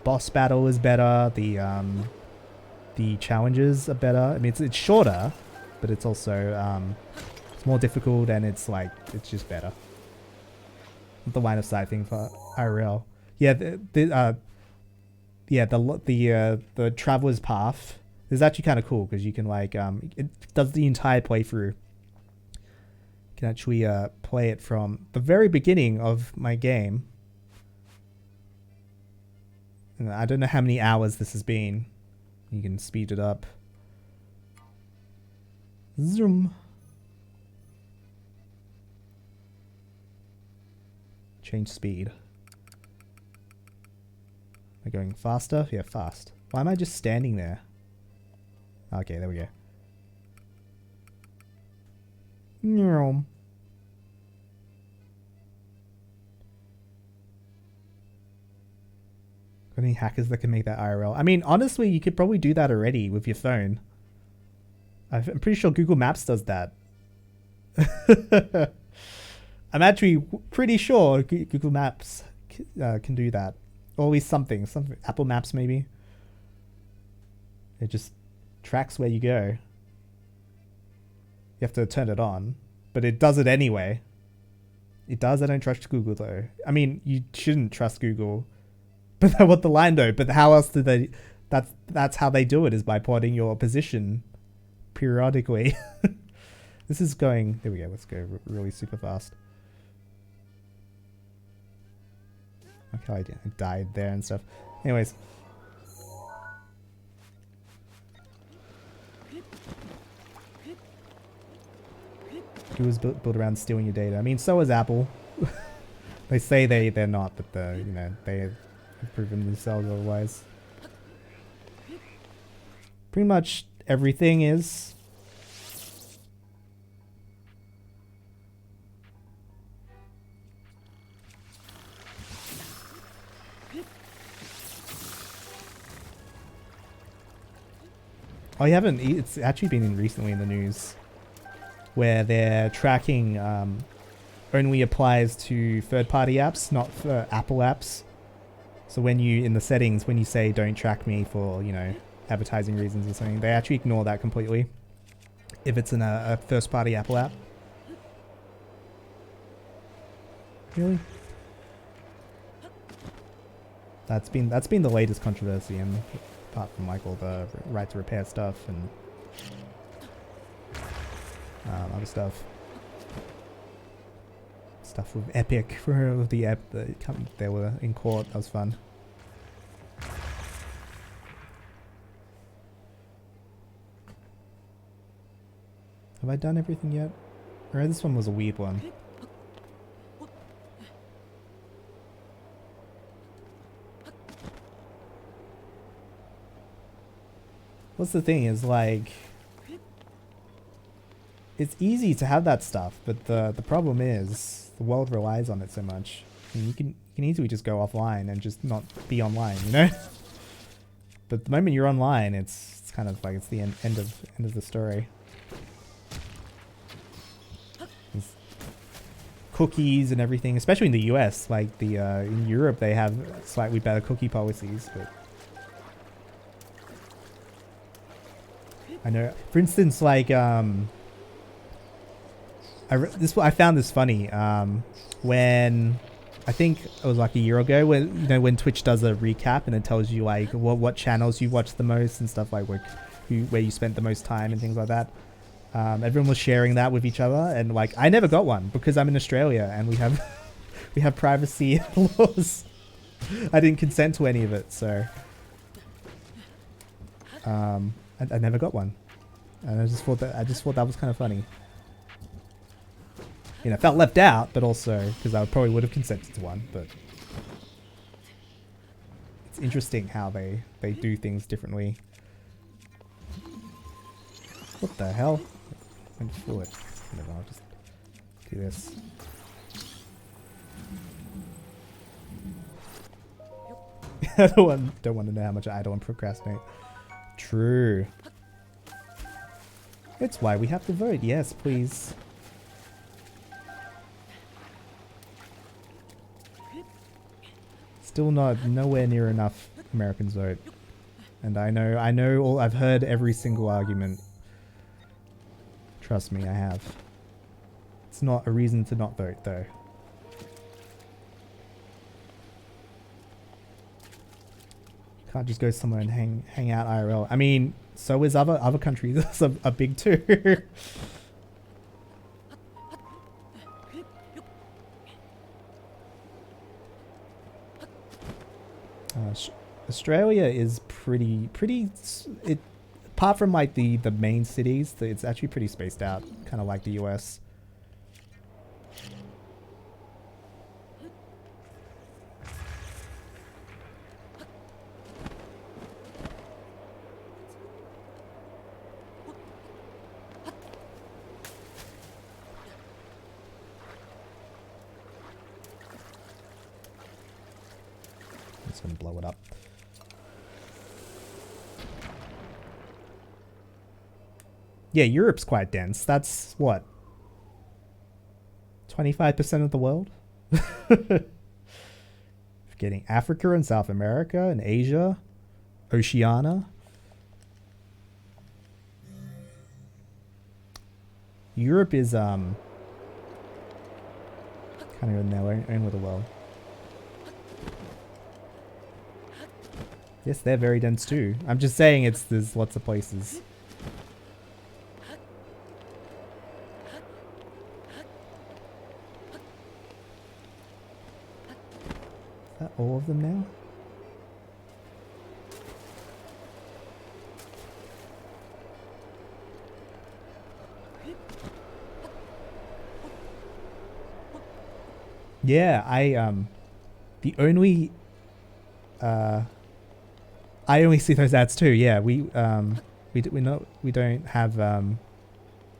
boss battle is better. The challenges are better. I mean, it's shorter, but it's also it's more difficult and it's like it's just better. The line of sight thing for IRL. Yeah, the Traveler's Path is actually kind of cool because you can like it does the entire playthrough. You can actually play it from the very beginning of my game. And I don't know how many hours this has been. You can speed it up. Zoom. Change speed. Am I going faster? Yeah, fast. Why am I just standing there? Okay, there we go. Any hackers that can make that IRL? I mean, honestly, you could probably do that already with your phone. I'm pretty sure Google Maps does that. I'm actually pretty sure Google Maps can do that. Or at least something. Apple Maps, maybe. It just tracks where you go. You have to turn it on. But it does it anyway. It does. I don't trust Google, though. I mean, you shouldn't trust Google. But they want the line, though. But how else do they... That's how they do it, is by plotting your position periodically. This is going... There we go. Let's go really super fast. Okay, I died there and stuff. Anyways. Google's built around stealing your data. I mean, so is Apple. They say they're not, but they have proven themselves otherwise. Pretty much everything is. Oh, you haven't? It's actually been recently in the news where they're tracking only applies to third-party apps, not for Apple apps. So when you, in the settings, when you say don't track me for, advertising reasons or something, they actually ignore that completely if it's in a first-party Apple app. Really? That's been the latest controversy, and apart from like all the right to repair stuff and other stuff with Epic for the app that they were in court. That was fun. Have I done everything yet? Or this one was a weird one. What's the thing is like, it's easy to have that stuff, but the problem is the world relies on it so much. And you can easily just go offline and just not be online, you know? But the moment you're online, it's kind of like it's the end of the story. There's cookies and everything, especially in the US. Like the in Europe, they have slightly better cookie policies, but I know, for instance, like I found this funny when I think it was like a year ago when, you know, when Twitch does a recap and it tells you like what channels you watch the most and stuff, like where you spent the most time and things like that. Everyone was sharing that with each other, and like I never got one because I'm in Australia and we have we have privacy laws. I didn't consent to any of it, so I never got one, and I just thought that was kind of funny. You know, felt left out, but also because I probably would have consented to one. But it's interesting how they do things differently. What the hell? Went through it. Whatever, I'll just do this. I don't want to know how much I idle and procrastinate. True. It's why we have to vote. Yes, please. Still nowhere near enough Americans vote. And I've heard every single argument. Trust me, I have. It's not a reason to not vote though. Can't just go somewhere and hang out IRL. I mean, so is other countries are big too. Australia is pretty it, apart from like the main cities, it's actually pretty spaced out, kind of like the US. Just gonna blow it up. Yeah, Europe's quite dense. That's what? 25% of the world? Forgetting Africa and South America and Asia, Oceania. Europe is kind of in their own little world. Yes, they're very dense too. I'm just saying there's lots of places. Is that all of them now? Yeah, I only see those ads too. Yeah, we don't have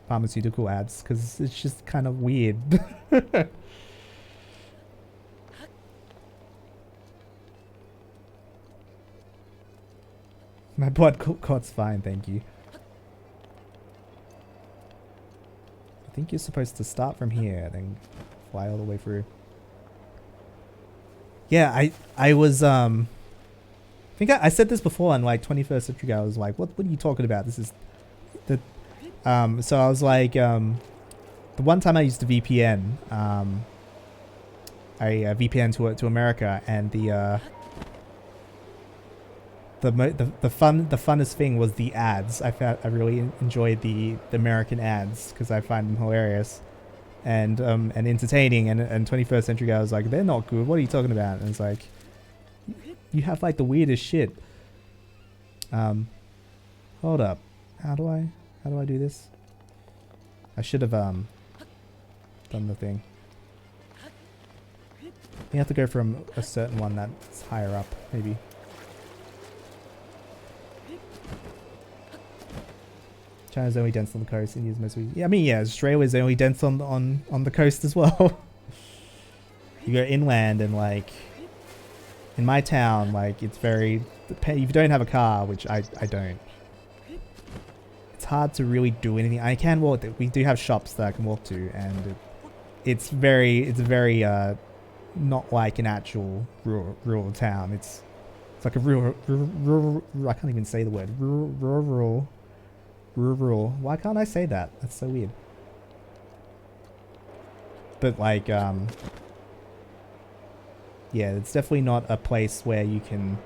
pharmaceutical ads because it's just kind of weird. My blood clot's fine, thank you. I think you're supposed to start from here, then fly all the way through. Yeah, I was I think I said this before on like 21st Century Guy. I was like, what are you talking about? This is the so I was like the one time I used to VPN I VPN to America, and the funnest thing was the ads. I really enjoyed the American ads because I find them hilarious and entertaining, and 21st Century Guy was like, they're not good, what are you talking about? And it's like, you have like the weirdest shit. Hold up, how do I do this? I should have done the thing. You have to go from a certain one that's higher up, maybe. China's only dense on the coast. India's mostly... Yeah, I mean, yeah, Australia's only dense on the coast as well. You go inland and, like... In my town, like, it's very... If you don't have a car, which I don't. It's hard to really do anything. I can walk... We do have shops that I can walk to, and it's very... not like an actual rural town. It's like a rural... I can't even say the word. Rural. Why can't I say that? That's so weird. But like, yeah, it's definitely not a place where you can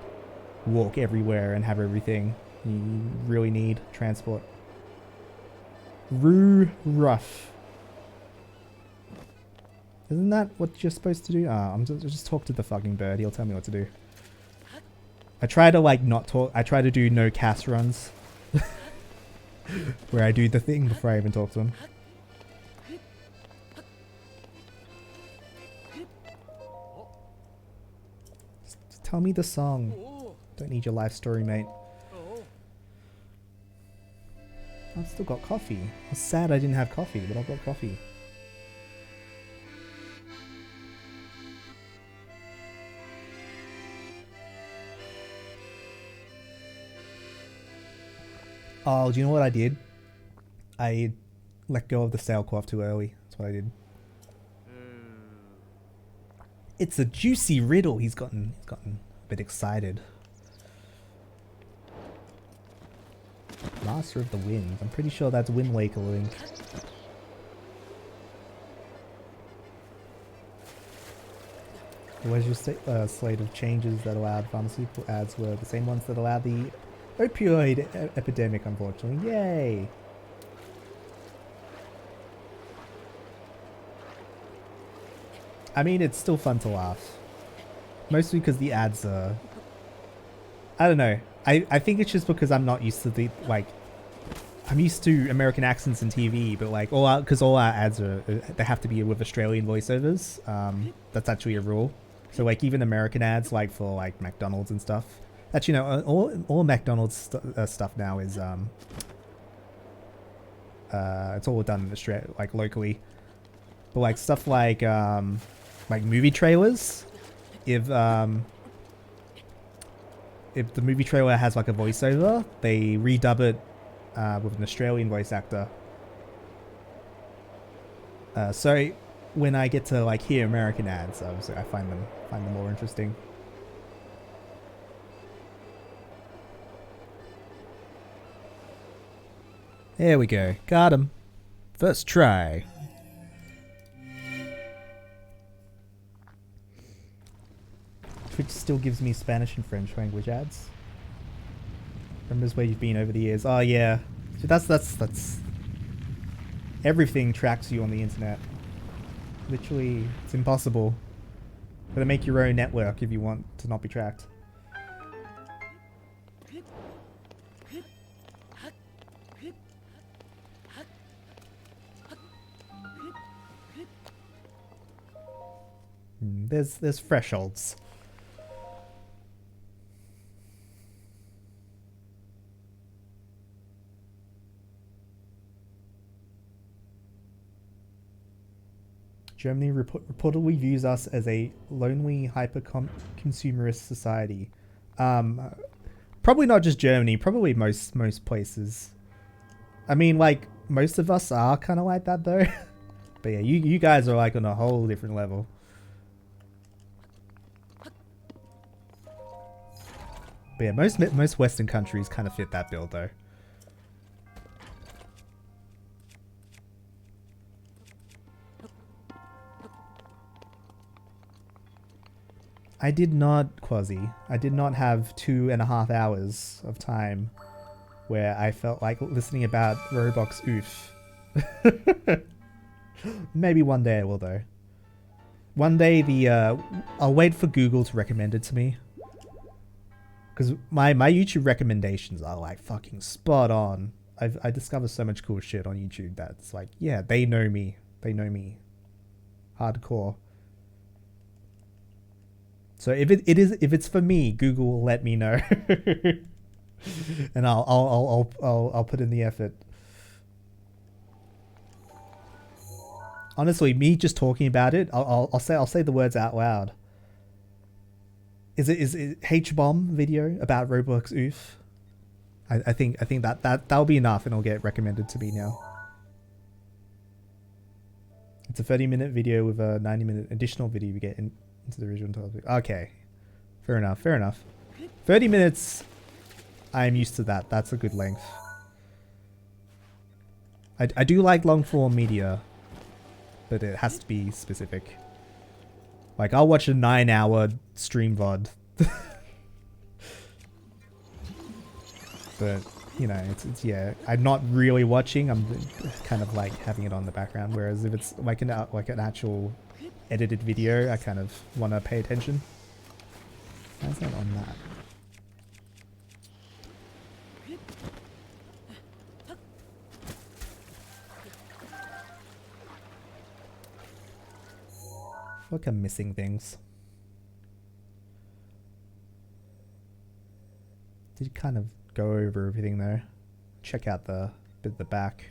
walk everywhere and have everything. You really need transport. Rough. Isn't that what you're supposed to do? I'm just talk to the fucking bird. He'll tell me what to do. I try to like not talk. I try to do no cast runs. Where I do the thing before I even talk to him. Just tell me the song. Don't need your life story, mate. I've still got coffee. I was sad I didn't have coffee, but I've got coffee. Oh, do you know what I did? I let go of the sailcloth too early. That's what I did. It's a juicy riddle. He's gotten a bit excited. Master of the Wind. I'm pretty sure that's Wind Waker Link. Where's your slate of changes that allowed pharmaceutical ads were the same ones that allowed the opioid epidemic, unfortunately. Yay! I mean, it's still fun to laugh. Mostly because the ads are... I don't know. I think it's just because I'm not used to the, like... I'm used to American accents in TV, but like, because all our ads are... They have to be with Australian voiceovers. That's actually a rule. So like, even American ads, like for like McDonald's and stuff. Actually, no, all McDonald's stuff now is it's all done in Australia, like locally. But like stuff like movie trailers, if the movie trailer has like a voiceover, they redub it with an Australian voice actor. So when I get to like hear American ads, obviously I find them more interesting. There we go. Got him. First try. Twitch still gives me Spanish and French language ads. Remembers where you've been over the years. Oh yeah. So that's everything tracks you on the internet. Literally, it's impossible. Gotta make your own network if you want to not be tracked. There's thresholds. Germany reportedly views us as a lonely, hyper-consumerist society. Probably not just Germany. Probably most places. I mean, like most of us are kind of like that, though. But yeah, you guys are like on a whole different level. But yeah, most Western countries kind of fit that bill, though. I did not, Quasi. I did not have 2.5 hours of time where I felt like listening about Roblox oof. Maybe one day I will, though. One day I'll wait for Google to recommend it to me. Because my YouTube recommendations are like fucking spot on. I discover so much cool shit on YouTube that's like, yeah, they know me. They know me. hardcore. So if if it's for me, Google will let me know, and I'll put in the effort. Honestly, me just talking about it, I'll say the words out loud. Is it H-bomb video about Roblox oof? I think that'll be enough, and it'll get recommended to me now. It's a 30-minute video with a 90-minute additional video we get into the original topic. Okay, fair enough. 30 minutes. I'm used to that. That's a good length. I do like long form media, but it has to be specific. Like, I'll watch a 9-hour stream VOD. But, you know, it's yeah, I'm not really watching. I'm kind of like having it on the background. Whereas if it's like an actual edited video, I kind of want to pay attention. Why is that on that? Look, I'm missing things. Did kind of go over everything there. Check out the bit at the back.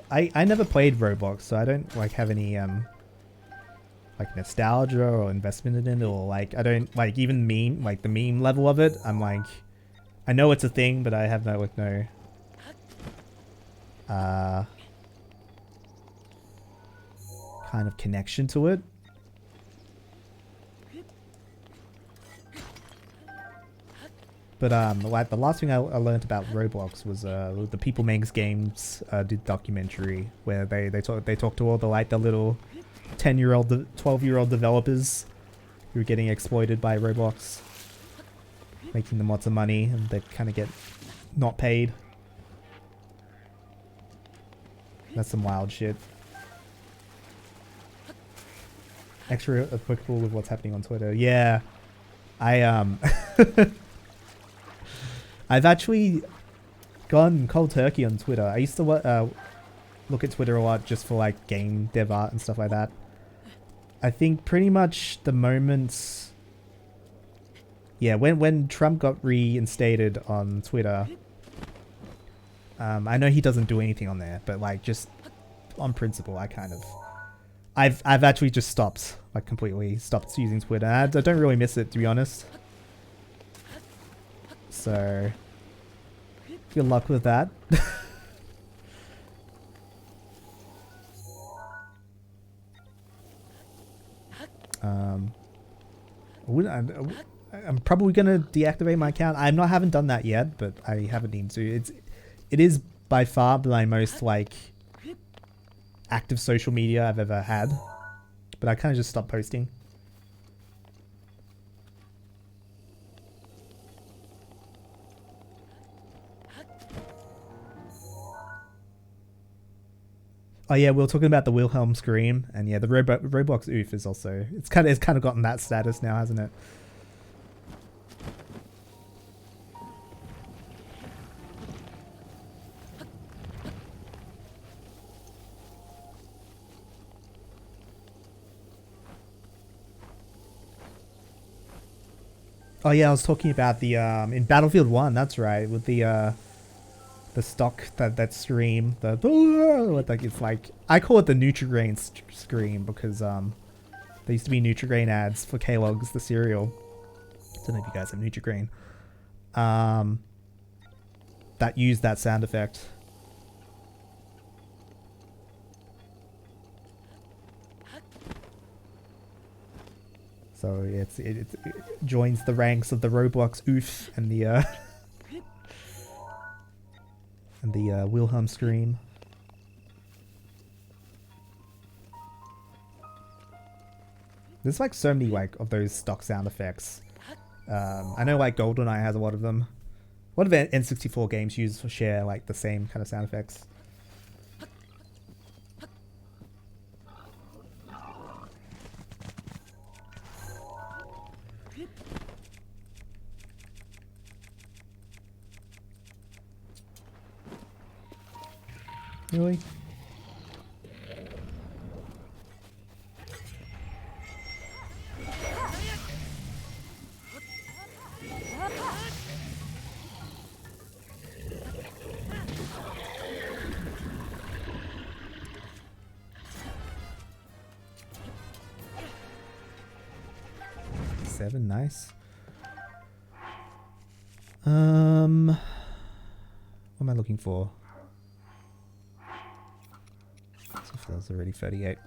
I never played Roblox, so I don't like have any like nostalgia or investment in it, or like I don't like even meme like the meme level of it. I'm like, I know it's a thing, but I have no kind of connection to it. But like the last thing I learned about Roblox was the People Makes Games did documentary where they talk to all the like the little 10-year-old 12-year-old developers who are getting exploited by Roblox, making them lots of money, and they kind of get not paid. That's some wild shit. Extra applicable with what's happening on Twitter. Yeah, I've actually gone cold turkey on Twitter. I used to look at Twitter a lot just for like game dev art and stuff like that. I think pretty much the moments, yeah, when Trump got reinstated on Twitter, I know he doesn't do anything on there, but like just on principle, I kind of, I've actually just stopped, like completely stopped using Twitter. I don't really miss it, to be honest. So, good luck with that. I'm probably gonna deactivate my account. Haven't done that yet, but I haven't needed to. It is by far my most like active social media I've ever had, but I kind of just stopped posting. Oh yeah, we were talking about the Wilhelm scream, and yeah, the Roblox oof is also it's kind of gotten that status now, hasn't it? Oh yeah, I was talking about the in Battlefield 1. That's right, with the stock that scream, like it's like I call it the Nutri-Grain scream because there used to be Nutri-Grain ads for Kellogg's the cereal. I don't know if you guys have Nutri-Grain. That used that sound effect. So it joins the ranks of the Roblox oof and the and the Wilhelm scream. There's like so many like of those stock sound effects. I know like GoldenEye has a lot of them. A lot of N64 games share like the same kind of sound effects. Really? Seven, nice. What am I looking for? So if that was already 38.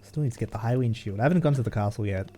Still need to get the high wind shield. I haven't gone to the castle yet.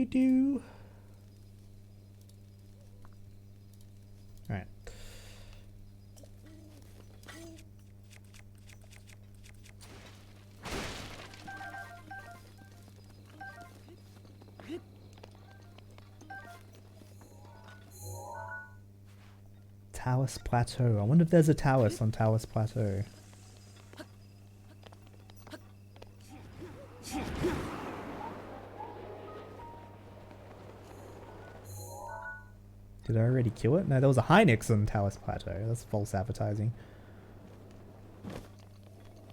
Do. Alright. Taos Plateau. I wonder if there's a Taos on Taos Plateau. Did I already kill it? No, there was a Hynix on Taos Plateau. That's false advertising.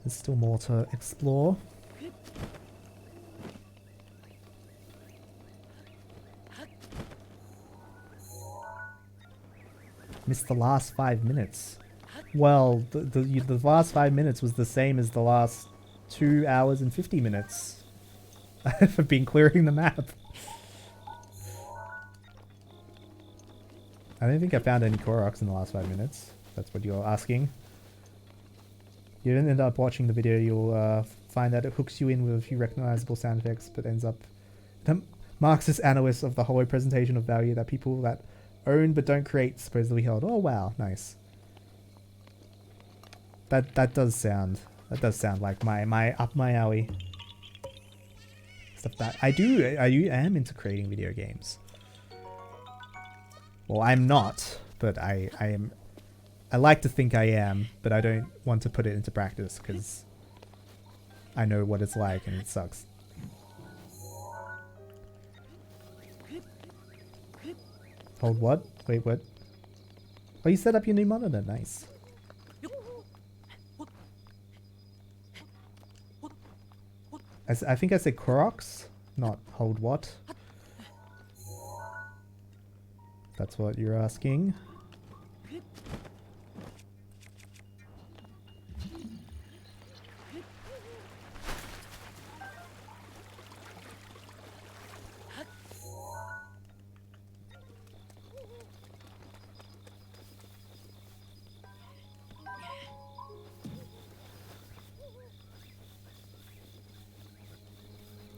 There's still more to explore. Missed the last 5 minutes. Well, the last 5 minutes was the same as the last 2 hours and 50 minutes. I've been clearing the map. I don't think I found any Koroks in the last 5 minutes. That's what you're asking. You didn't end up watching the video, you'll find that it hooks you in with a few recognizable sound effects, but ends up the Marxist analysts of the hollow presentation of value that people that own but don't create supposedly held. Oh wow, nice. That does sound like my up my alley. Stuff that I am into creating video games. Well, I'm not, but I am. I like to think I am, but I don't want to put it into practice because I know what it's like and it sucks. Hold what? Wait, what? Oh, you set up your new monitor. Nice. I think I said Koroks, not hold what. That's what you're asking.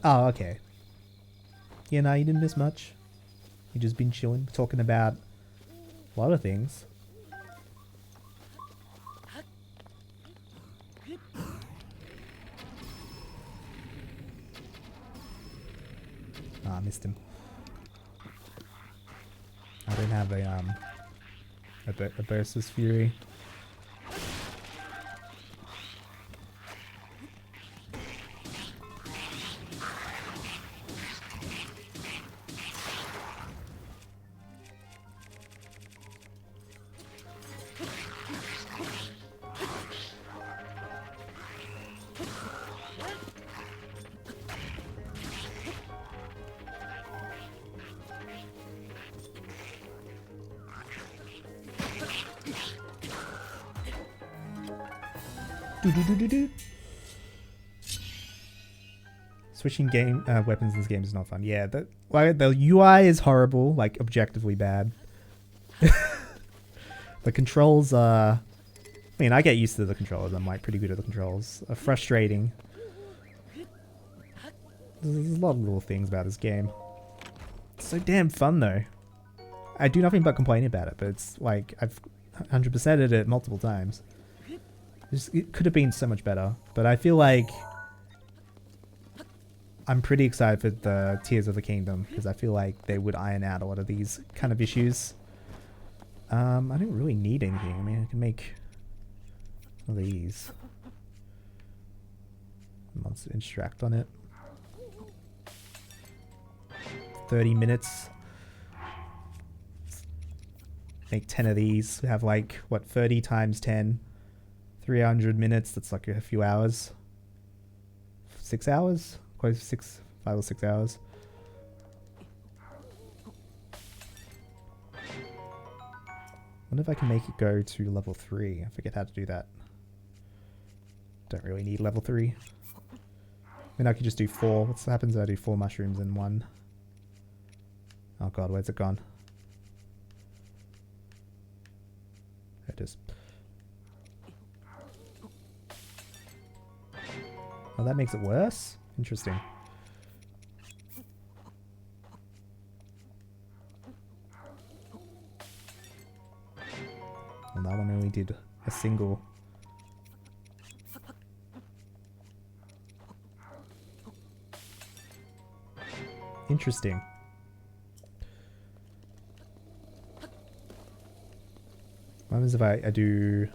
Oh, okay. Yeah, no, you didn't miss much. You just been chilling, talking about a lot of things. Ah, I missed him. I don't have a Burst's Fury. Switching game weapons in this game is not fun. Yeah, the UI is horrible, like objectively bad. The controls are... I mean, I get used to the controls. I'm like pretty good at the controls. Frustrating. There's a lot of little things about this game. It's so damn fun though. I do nothing but complain about it, but it's like I've 100%ed it multiple times. It could have been so much better, but I feel like I'm pretty excited for the Tears of the Kingdom because I feel like they would iron out a lot of these kind of issues. I don't really need anything. I mean, I can make one of these. Monster extract on it. 30 minutes. Make 10 of these. We have like, what, 30 times 10? 300 minutes. That's like a few hours. 6 hours? Close to 5 or 6 hours. Wonder if I can make it go to level 3. I forget how to do that. Don't really need level 3. I mean, I could just do 4. What happens if I do 4 mushrooms in 1? Oh god, where's it gone? There it is. Oh, that makes it worse? Interesting. Well, that one only did a single. Interesting. What happens if I do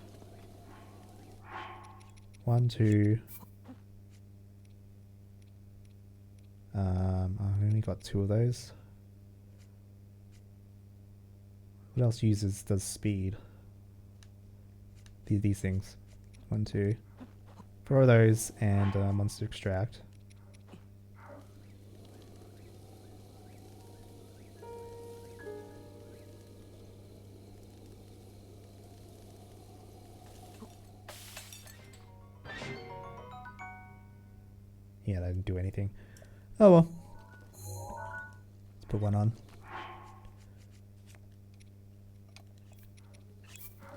1, 2... I've only got 2 of those. What else does speed? These things. 1, 2. 4 of those and monster extract. Yeah, that didn't do anything. Oh well. Let's put one on.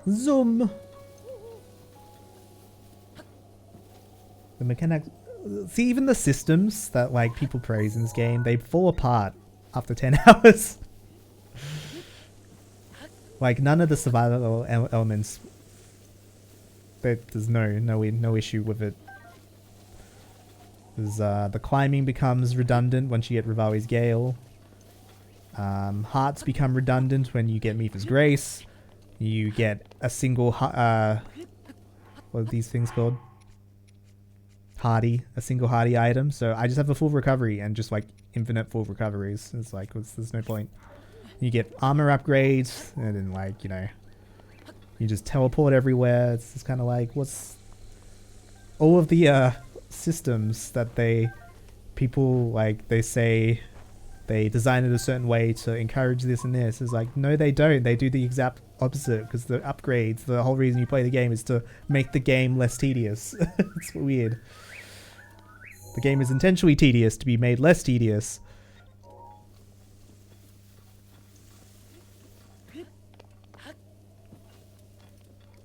Zoom! The mechanics... See, even the systems that like people praise in this game, they fall apart after 10 hours. Like, none of the survival elements... There's no issue with it. The climbing becomes redundant once you get Rivali's Gale. Hearts become redundant when you get Mipha's Grace. You get a single... what are these things called? Hardy. A single Hardy item. So I just have a full recovery and just like infinite full recoveries. It's like, there's no point. You get armor upgrades and then like, you know... You just teleport everywhere. It's just kind of like, what's... All of the... systems that people like they say they design it a certain way to encourage this and this is like, no they don't, they do the exact opposite because the upgrades, the whole reason you play the game is to make the game less tedious. It's weird. The game is intentionally tedious to be made less tedious.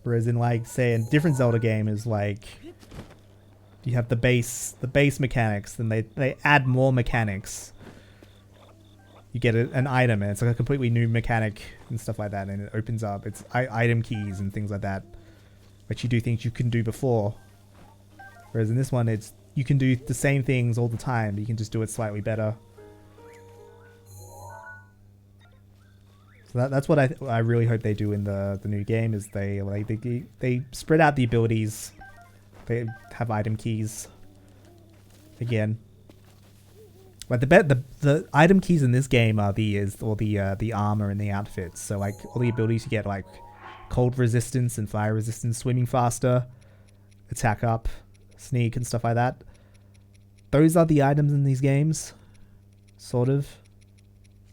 Whereas in like say a different Zelda game is like you have the base mechanics, then they add more mechanics. You get an item, and it's like a completely new mechanic and stuff like that, and it opens up. It's item keys and things like that, which you do things you couldn't do before. Whereas in this one, it's you can do the same things all the time, but you can just do it slightly better. So that's what I really hope they do in the new game is they spread out the abilities. They have item keys again. Like the item keys in this game are the armor and the outfits. So like all the abilities you get like cold resistance and fire resistance, swimming faster, attack up, sneak and stuff like that. Those are the items in these games, sort of.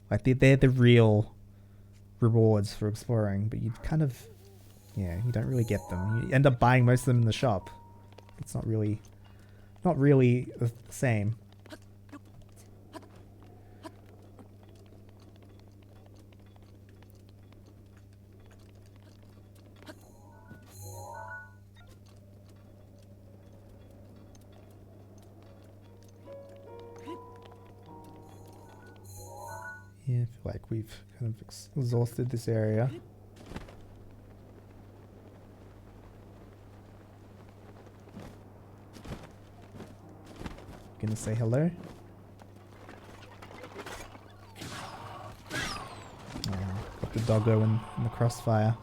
Like they're the real rewards for exploring, but you kind of, yeah, you don't really get them. You end up buying most of them in the shop. It's not really the same. here. I feel like we've kind of exhausted this area. Gonna say hello. Got the doggo in the crossfire.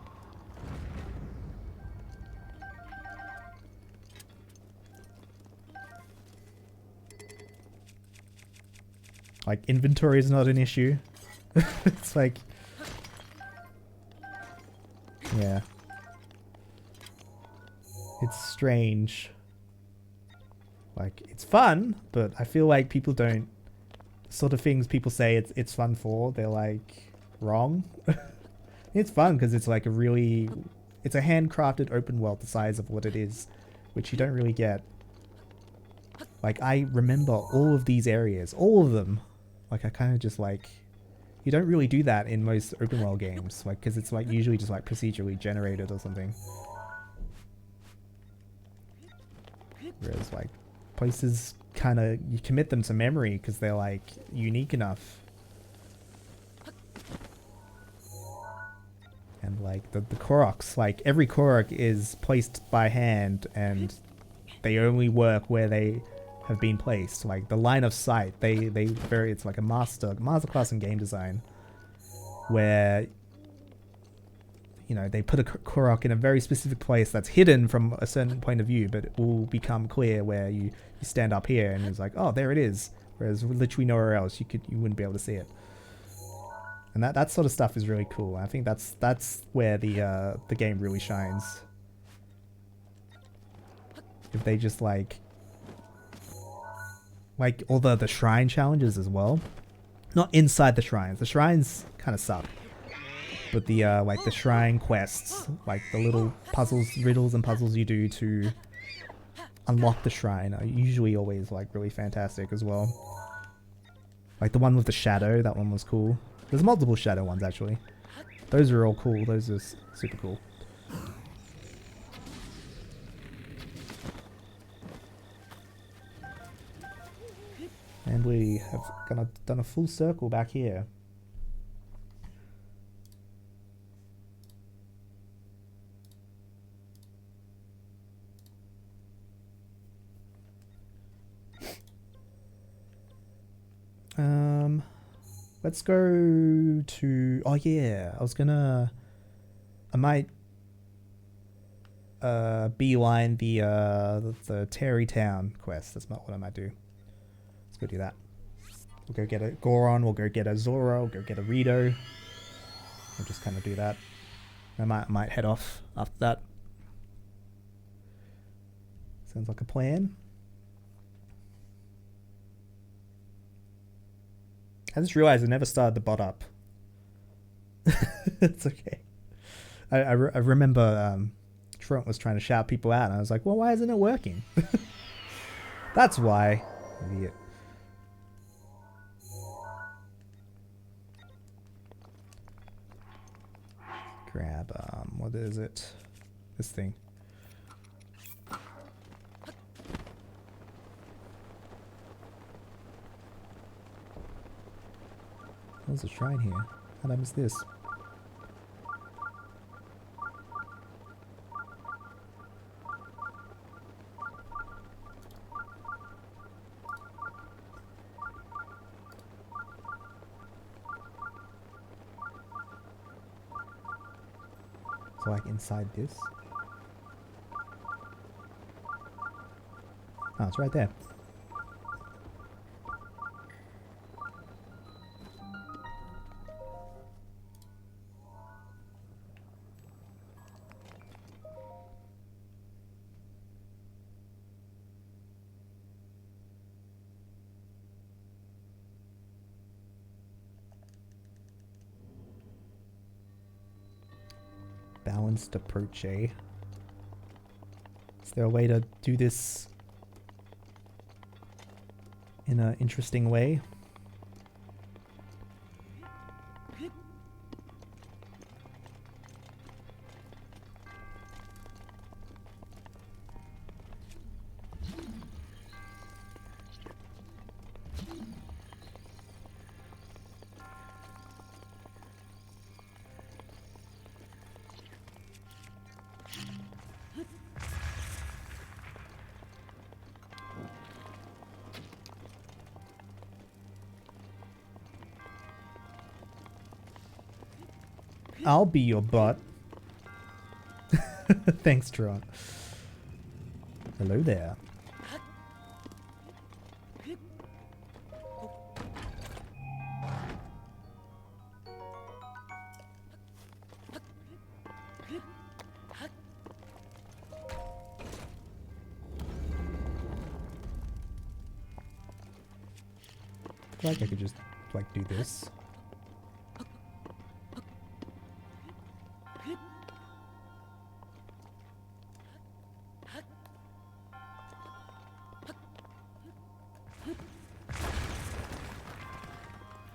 Like, inventory is not an issue. It's like... Yeah. It's strange. Like, it's fun, but I feel like people don't... Sort of things people say it's fun for, they're like, wrong. It's fun because it's like a really... It's a handcrafted open world the size of what it is, which you don't really get. Like, I remember all of these areas, all of them. Like, I kind of just like... You don't really do that in most open world games, like, because it's like usually just like procedurally generated or something. Whereas like places kind of, you commit them to memory because they're like unique enough. And like the Koroks, like every Korok is placed by hand and they only work where they have been placed. Like the line of sight, it's like a masterclass in game design where, you know, they put a Korok in a very specific place that's hidden from a certain point of view, but it will become clear where you stand up here and it's like, oh, there it is. Whereas literally nowhere else you wouldn't be able to see it. And that sort of stuff is really cool. I think that's where the game really shines. If they just like all the shrine challenges as well. Not inside the shrines. The shrines kind of suck. But the like the shrine quests, like the little puzzles, riddles and puzzles you do to unlock the shrine are usually always like really fantastic as well. Like the one with the shadow, that one was cool. There's multiple shadow ones actually. Those are all cool. Those are super cool. And we have done a full circle back here. Let's go to... Oh yeah, I might beeline the Terry Town quest. That's not what I might do. Let's go do that. We'll go get a Goron, we'll go get a Zora, we'll go get a Rito. We'll just kind of do that. I might head off after that. Sounds like a plan. I just realized I never started the bot up. It's okay. I remember Trent was trying to shout people out and I was like, well, why isn't it working? That's why. Idiot. Grab, what is it? This thing. There's a shrine here. How did I miss this? So like inside this? Oh, it's right there. Balanced approach, eh? Is there a way to do this in an interesting way? I'll be your butt. Thanks, Tron. Hello there. I feel like I could just like do this.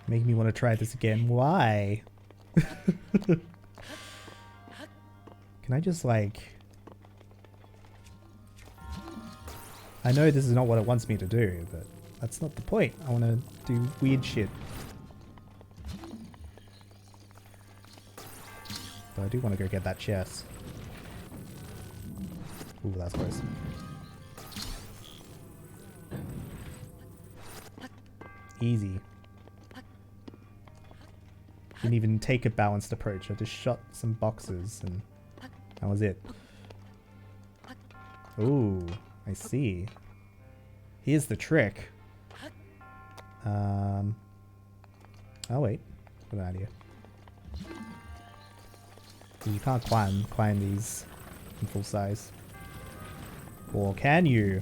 Make me want to try this again. Why? Can I just like... I know this is not what it wants me to do, but that's not the point. I want to do weird shit. But I do want to go get that chest. Ooh, that's close. Easy. Didn't even take a balanced approach. I just shot some boxes and that was it. Ooh, I see. Here's the trick. Oh wait, got an idea. You can't climb these in full size. Or can you?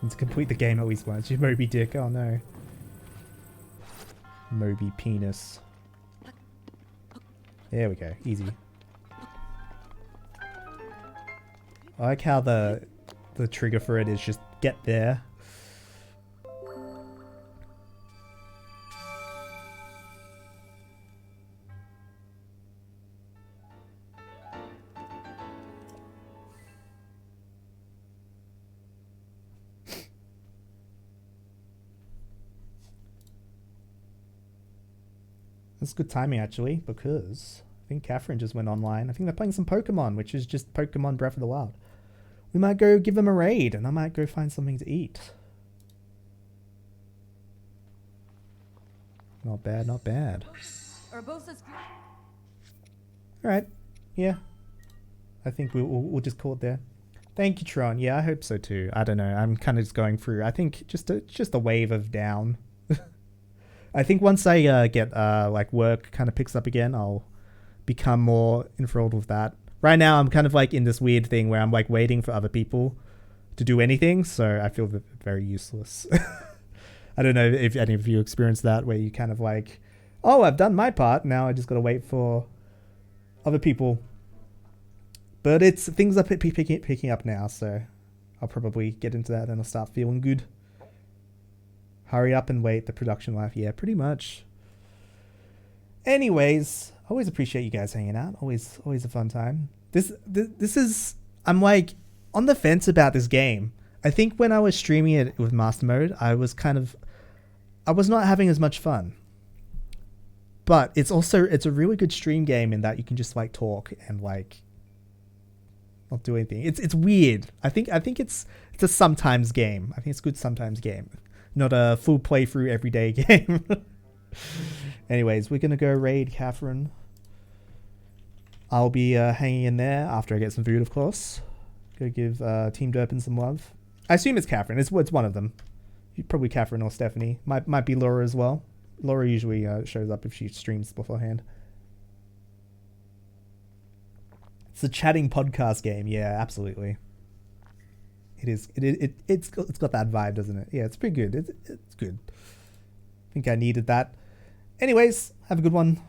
And to complete the game at least once. You Moby Dick, oh no. Moby penis. There we go, easy. I like how the trigger for it is just get there. That's good timing actually, because I think Catherine just went online. I think they're playing some Pokemon, which is just Pokemon Breath of the Wild. We might go give them a raid, and I might go find something to eat. Not bad, not bad. Alright, yeah. I think we'll just call it there. Thank you, Tron. Yeah, I hope so too. I don't know. I'm kind of just going through. I think just a wave of down. I think once I get like work kind of picks up again, I'll become more enthralled with that. Right now, I'm kind of like in this weird thing where I'm like waiting for other people to do anything, so I feel very useless. I don't know if any of you experienced that, where you kind of like, oh, I've done my part, now I just gotta wait for other people. But things are picking up now, so I'll probably get into that and I'll start feeling good. Hurry up and wait, the production life. Yeah, pretty much. Anyways, always appreciate you guys hanging out. Always a fun time. This is... I'm like on the fence about this game. I think when I was streaming it with Master Mode, I was not having as much fun. But it's a really good stream game in that you can just like talk and like not do anything. It's weird. I think it's a sometimes game. I think it's a good sometimes game. Not a full playthrough everyday game. Anyways, we're going to go raid Catherine. I'll be hanging in there after I get some food, of course. Go give Team Durpin some love. I assume it's Catherine. It's one of them. Probably Catherine or Stephanie. Might be Laura as well. Laura usually shows up if she streams beforehand. It's a chatting podcast game. Yeah, absolutely. It is. It's got that vibe, doesn't it? Yeah, it's pretty good. It's good. I think I needed that. Anyways, have a good one.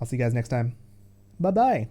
I'll see you guys next time. Bye-bye.